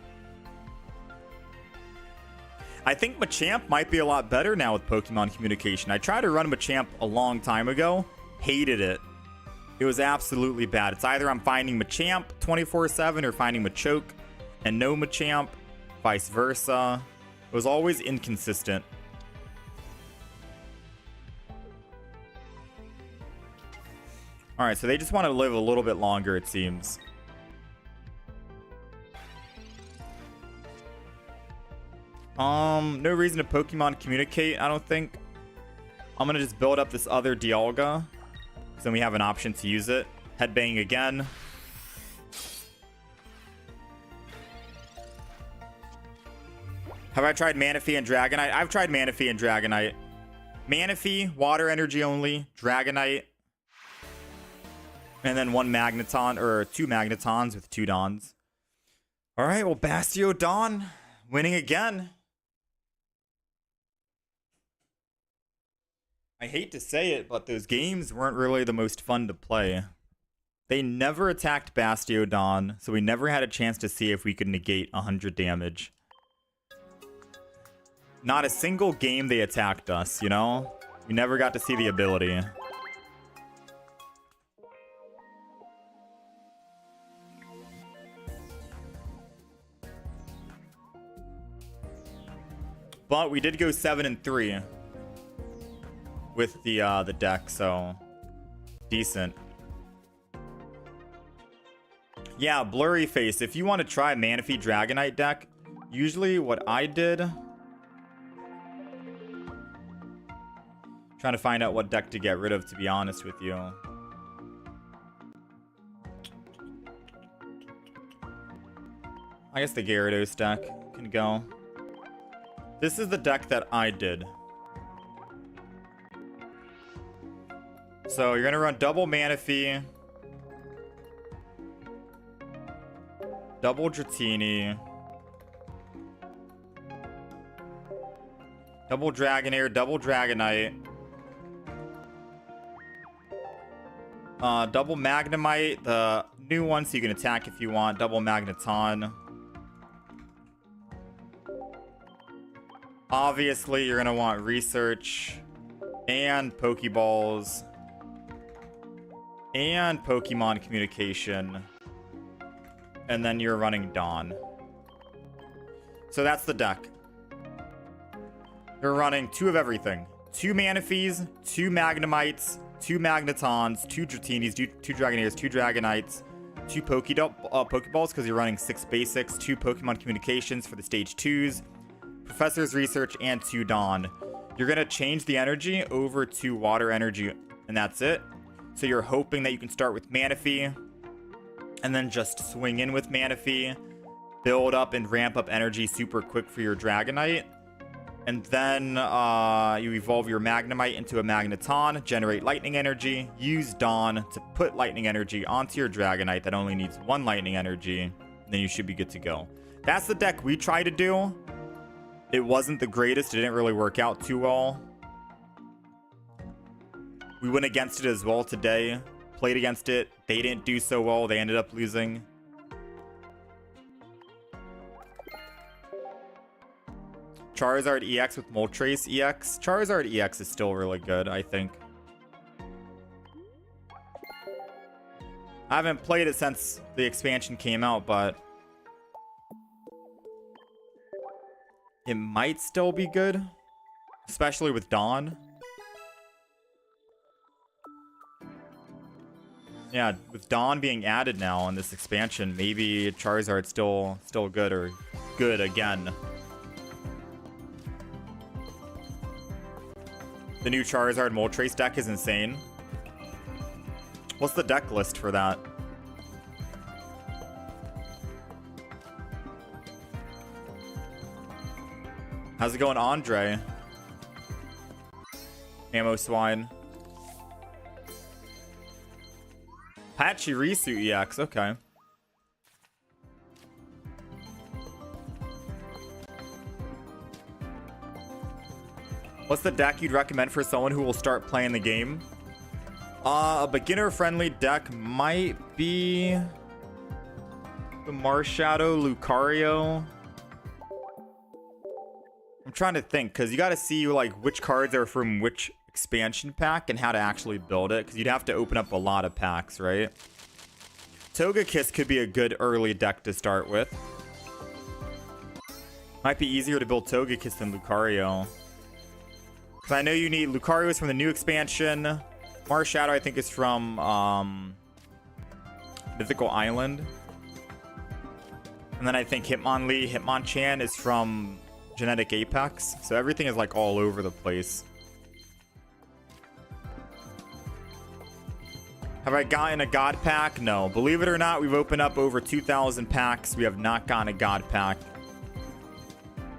I think Machamp might be a lot better now with Pokemon Communication. I tried to run Machamp a long time ago. Hated it. It was absolutely bad. It's either I'm finding Machamp 24/7 or finding Machoke and no Machamp. Vice versa. It was always inconsistent. Alright, so they just want to live a little bit longer, it seems. No reason to Pokemon Communicate, I don't think. I'm gonna just build up this other Dialga, so then we have an option to use it. Headbang again. Have I tried Manaphy and Dragonite? I've tried Manaphy and Dragonite. Manaphy, water energy only. Dragonite. And then 1 Magneton, or 2 Magnetons with 2 Dons. Alright, well, Bastiodon winning again. I hate to say it, but those games weren't really the most fun to play. They never attacked Bastiodon, so we never had a chance to see if we could negate 100 damage. Not a single game they attacked us, you know? We never got to see the ability. But we did go 7-3 with the deck, so decent. Yeah, Blurry Face. If you want to try Manaphy Dragonite deck, usually what I did, trying to find out what deck to get rid of, to be honest with you. I guess the Gyarados deck can go. This is the deck that I did. So you're going to run double Manaphy, double Dratini, double Dragonair, double Dragonite, double Magnemite, the new one so you can attack if you want, double Magneton. Obviously, you're going to want Research and Pokeballs and Pokemon Communication. And then you're running Dawn. So that's the deck. You're running 2 of everything. 2 Manaphys, 2 Magnemites, 2 Magnetons, 2 Dratinis, 2 Dragonairs, 2 Dragonites, 2 Pokeballs because you're running 6 basics, 2 Pokemon Communications for the stage 2s, Professor's Research, and 2 Dawn. You're going to change the energy over to water energy, and that's it. So you're hoping that you can start with Manaphy, and then just swing in with Manaphy, build up and ramp up energy super quick for your Dragonite, and then you evolve your Magnemite into a Magneton, generate lightning energy, use Dawn to put lightning energy onto your Dragonite that only needs 1 lightning energy, and then you should be good to go. That's the deck we try to do. It wasn't the greatest. It didn't really work out too well. We went against it as well today. Played against it. They didn't do so well. They ended up losing. Charizard EX with Moltres EX. Charizard EX is still really good, I think. I haven't played it since the expansion came out, but it might still be good, especially with Dawn. Yeah, with Dawn being added now in this expansion, maybe Charizard's still good or good again. The new Charizard Moltres deck is insane. What's the deck list for that? How's it going, Andre? Ammo Swine. Pachirisu EX, okay. What's the deck you'd recommend for someone who will start playing the game? A beginner-friendly deck might be the Marshadow Lucario. I'm trying to think, because you got to see like which cards are from which expansion pack and how to actually build it, because you'd have to open up a lot of packs, right? Togekiss could be a good early deck to start with. Might be easier to build Togekiss than Lucario. Because I know you need Lucario is from the new expansion. Marshadow, I think, is from Mythical Island. And then I think Hitmonchan is from Genetic Apex. So everything is like all over the place. Have I gotten a God pack? No. Believe it or not, we've opened up over 2,000 packs. We have not gotten a God pack.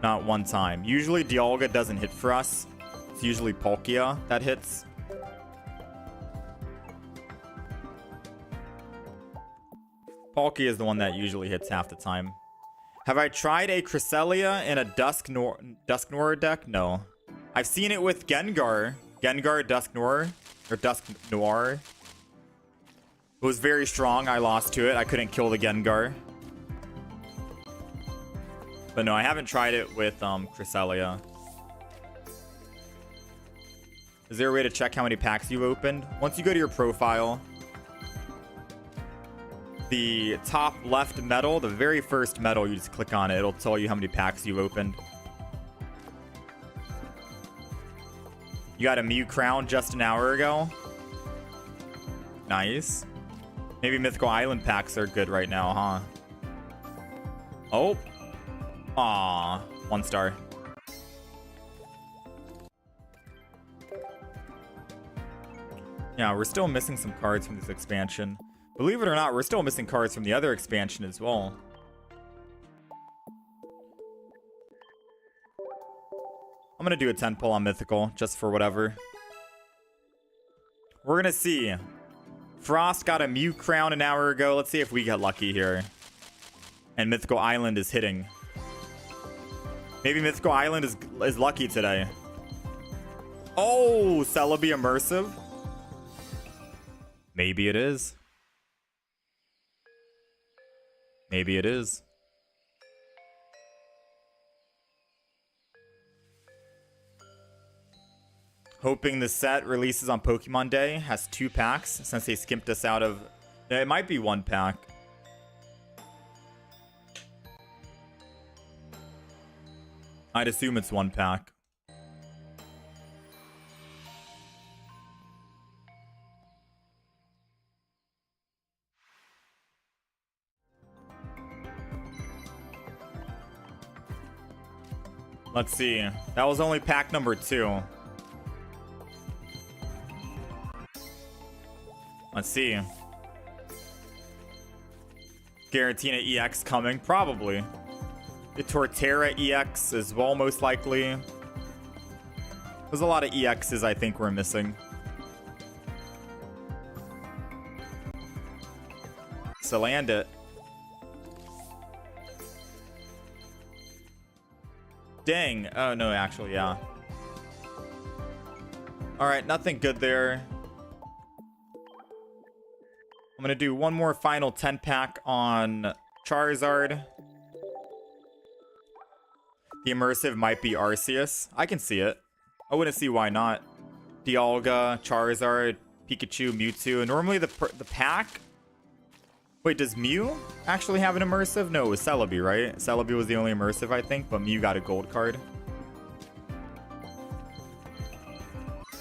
Not one time. Usually Dialga doesn't hit for us. It's usually Palkia that hits. Palkia is the one that usually hits half the time. Have I tried a Cresselia in a Dusknoir deck? No. I've seen it with Gengar. Gengar Dusknoir. Or Dusknoir. It was very strong. I lost to it. I couldn't kill the Gengar. But no, I haven't tried it with Cresselia. Is there a way to check how many packs you've opened? Once you go to your profile, the top left medal, the very first medal, you just click on it. It'll tell you how many packs you've opened. You got a Mew Crown just an hour ago. Nice. Maybe Mythical Island packs are good right now, huh? Oh. Aw. 1 star. Yeah, we're still missing some cards from this expansion. Believe it or not, we're still missing cards from the other expansion as well. I'm gonna do a 10 pull on Mythical, just for whatever. We're gonna see. Frost got a Mew Crown an hour ago. Let's see if we get lucky here. And Mythical Island is hitting. Maybe Mythical Island is lucky today. Oh, Celebi Immersive. Maybe it is. Maybe it is. Hoping the set releases on Pokemon Day. Has 2 packs since they skimped us out of... It might be 1 pack. I'd assume it's 1 pack. Let's see. That was only pack number 2. Let's see. Giratina EX coming? Probably. The Torterra EX as well, most likely. There's a lot of EXs I think we're missing. Salandit. Dang. Oh, no, actually, yeah. Alright, nothing good there. I'm going to do one more final 10-pack on Charizard. The Immersive might be Arceus. I can see it. I wouldn't see why not. Dialga, Charizard, Pikachu, Mewtwo. Normally the pack... Wait, does Mew actually have an Immersive? No, it was Celebi, right? Celebi was the only Immersive, I think, but Mew got a gold card.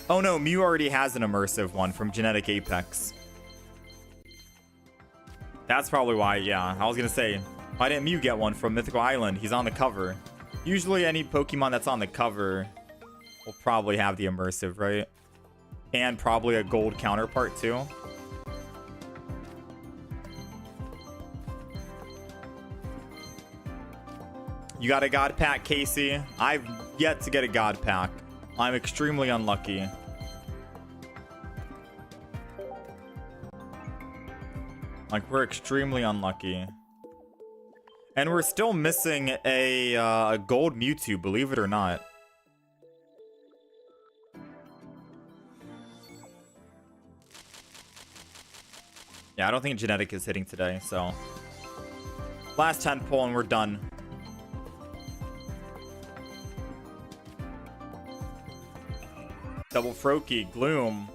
Oh no, Mew already has an Immersive one from Genetic Apex. That's probably why, yeah. I was gonna say, why didn't Mew get one from Mythical Island? He's on the cover. Usually any Pokemon that's on the cover will probably have the immersive, right? And probably a gold counterpart too. You got a God Pack, Casey? I've yet to get a God Pack. I'm extremely unlucky. Like, we're extremely unlucky. And we're still missing a gold Mewtwo, believe it or not. Yeah, I don't think Genetic is hitting today, so. Last 10 pull and we're done. Double Froakie, Gloom.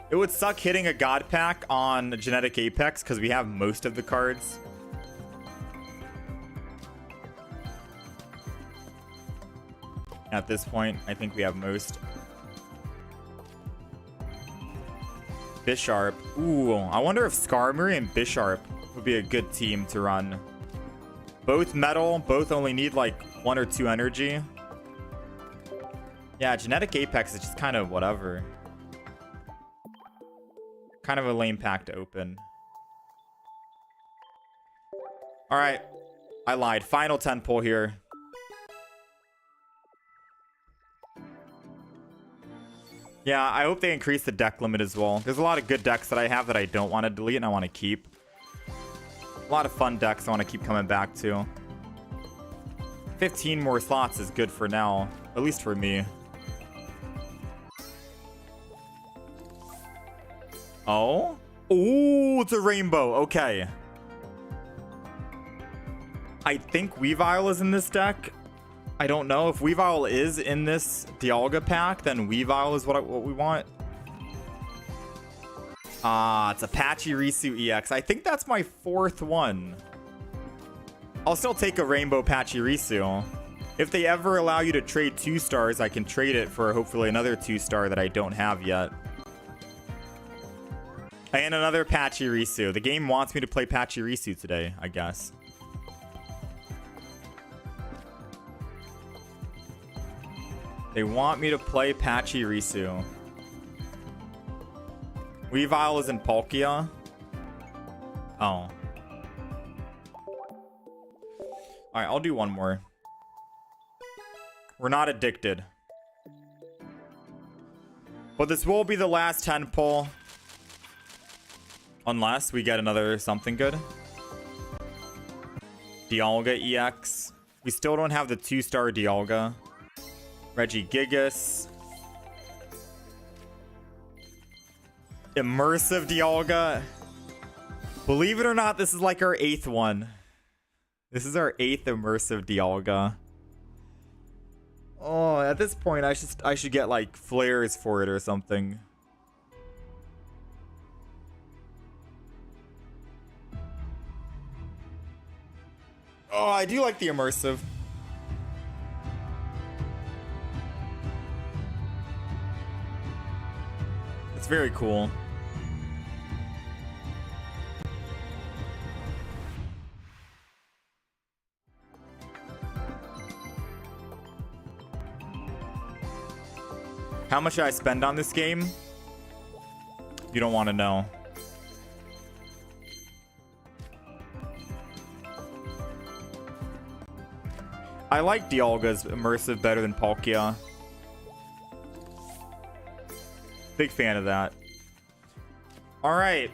It would suck hitting a God Pack on Genetic Apex because we have most of the cards. At this point, I think we have most. Bisharp. Ooh, I wonder if Skarmory and Bisharp would be a good team to run. Both metal, both only need like 1 or 2 energy. Yeah, Genetic Apex is just kind of whatever. Kind of a lame pack to open. Alright. I lied. Final 10 pull here. Yeah, I hope they increase the deck limit as well. There's a lot of good decks that I have that I don't want to delete and I want to keep. A lot of fun decks I want to keep coming back to. 15 more slots is good for now. At least for me. Oh? Ooh, it's a rainbow. Okay. I think Weavile is in this deck. I don't know. If Weavile is in this Dialga pack, then Weavile is what we want. Ah, it's a Pachirisu EX. I think that's my 4th one. I'll still take a Rainbow Pachirisu. If they ever allow you to trade 2 stars, I can trade it for hopefully another 2-star that I don't have yet. And another Pachirisu. The game wants me to play Pachirisu today, I guess. They want me to play Pachirisu. Weavile is in Palkia. Oh. Alright, I'll do one more. We're not addicted. But this will be the last 10 pull. Unless we get another something good. Dialga EX. We still don't have the 2-star Dialga. Regigigas. Immersive Dialga. Believe it or not, this is like our 8th one. This is our 8th immersive Dialga. Oh, at this point, I should get like flares for it or something. Oh, I do like the immersive. It's very cool. How much did I spend on this game? You don't want to know. I like Dialga's immersive better than Palkia. Big fan of that. Alright.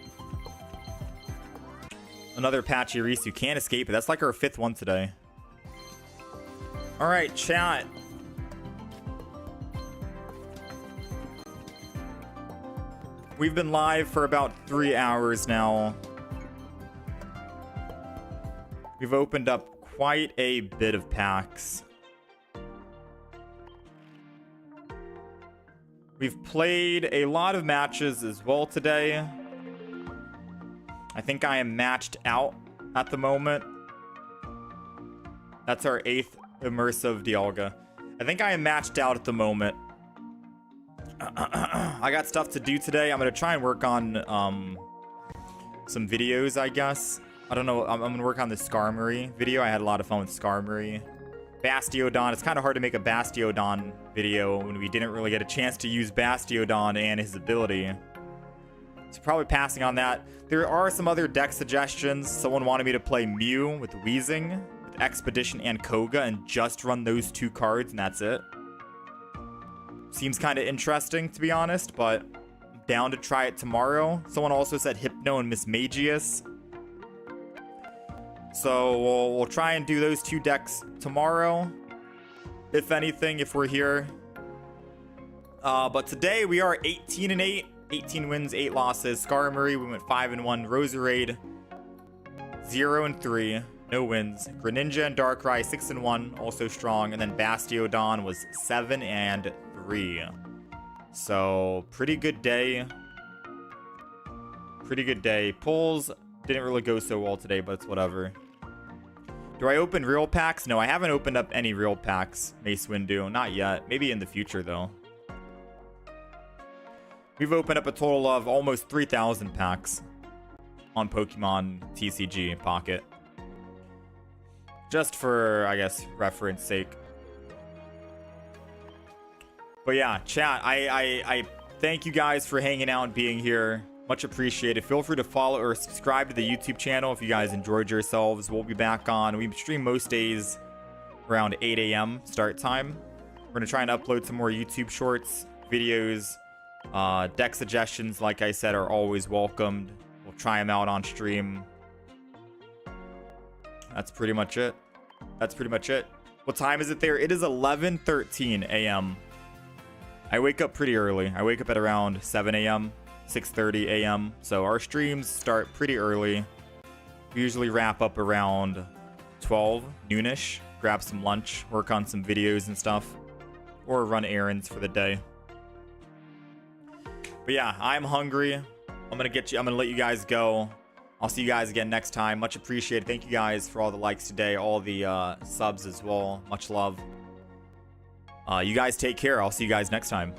Another Pachirisu. Can't escape it. That's like our 5th one today. Alright, chat. We've been live for about 3 hours now. We've opened up quite a bit of packs. We've played a lot of matches as well today. I think I am matched out at the moment. That's our 8th immersive Dialga. I think I am matched out at the moment. I got stuff to do today. I'm going to try and work on some videos, I guess. I don't know. I'm gonna work on the Skarmory video. I had a lot of fun with Skarmory. Bastiodon. It's kind of hard to make a Bastiodon video when we didn't really get a chance to use Bastiodon and his ability. So probably passing on that. There are some other deck suggestions. Someone wanted me to play Mew with Weezing, with Expedition and Koga, and just run those 2 cards, and that's it. Seems kind of interesting, to be honest, but I'm down to try it tomorrow. Someone also said Hypno and Mismagius. So we'll try and do those 2 decks tomorrow, if anything, if we're here. But today we are 18-8, 18 wins, 8 losses. Skarmory, we went 5-1. Roserade, 0-3, no wins. Greninja and Darkrai, 6-1, also strong. And then Bastiodon was 7-3. So pretty good day. Pretty good day. Pulls didn't really go so well today, but it's whatever. Do I open real packs? No, I haven't opened up any real packs, Mace Windu. Not yet. Maybe in the future, though. We've opened up a total of almost 3,000 packs on Pokemon TCG Pocket. Just for, I guess, reference sake. But yeah, chat, I thank you guys for hanging out and being here. Much appreciated. Feel free to follow or subscribe to the YouTube channel if you guys enjoyed yourselves. We'll be back on. We stream most days around 8 a.m. start time. We're going to try and upload some more YouTube shorts, videos. Deck suggestions, like I said, are always welcomed. We'll try them out on stream. That's pretty much it. That's pretty much it. What time is it there? It is 11:13 a.m. I wake up pretty early. I wake up at around 7 a.m. 6:30 a.m. So our streams start pretty early. We usually wrap up around 12 noonish, grab some lunch, work on some videos and stuff, or run errands for the day. But yeah, I'm hungry. I'm gonna let you guys go. I'll see you guys again next time. Much appreciated. Thank you guys for all the likes today, all the subs as well. Much love. You guys take care. I'll see you guys next time.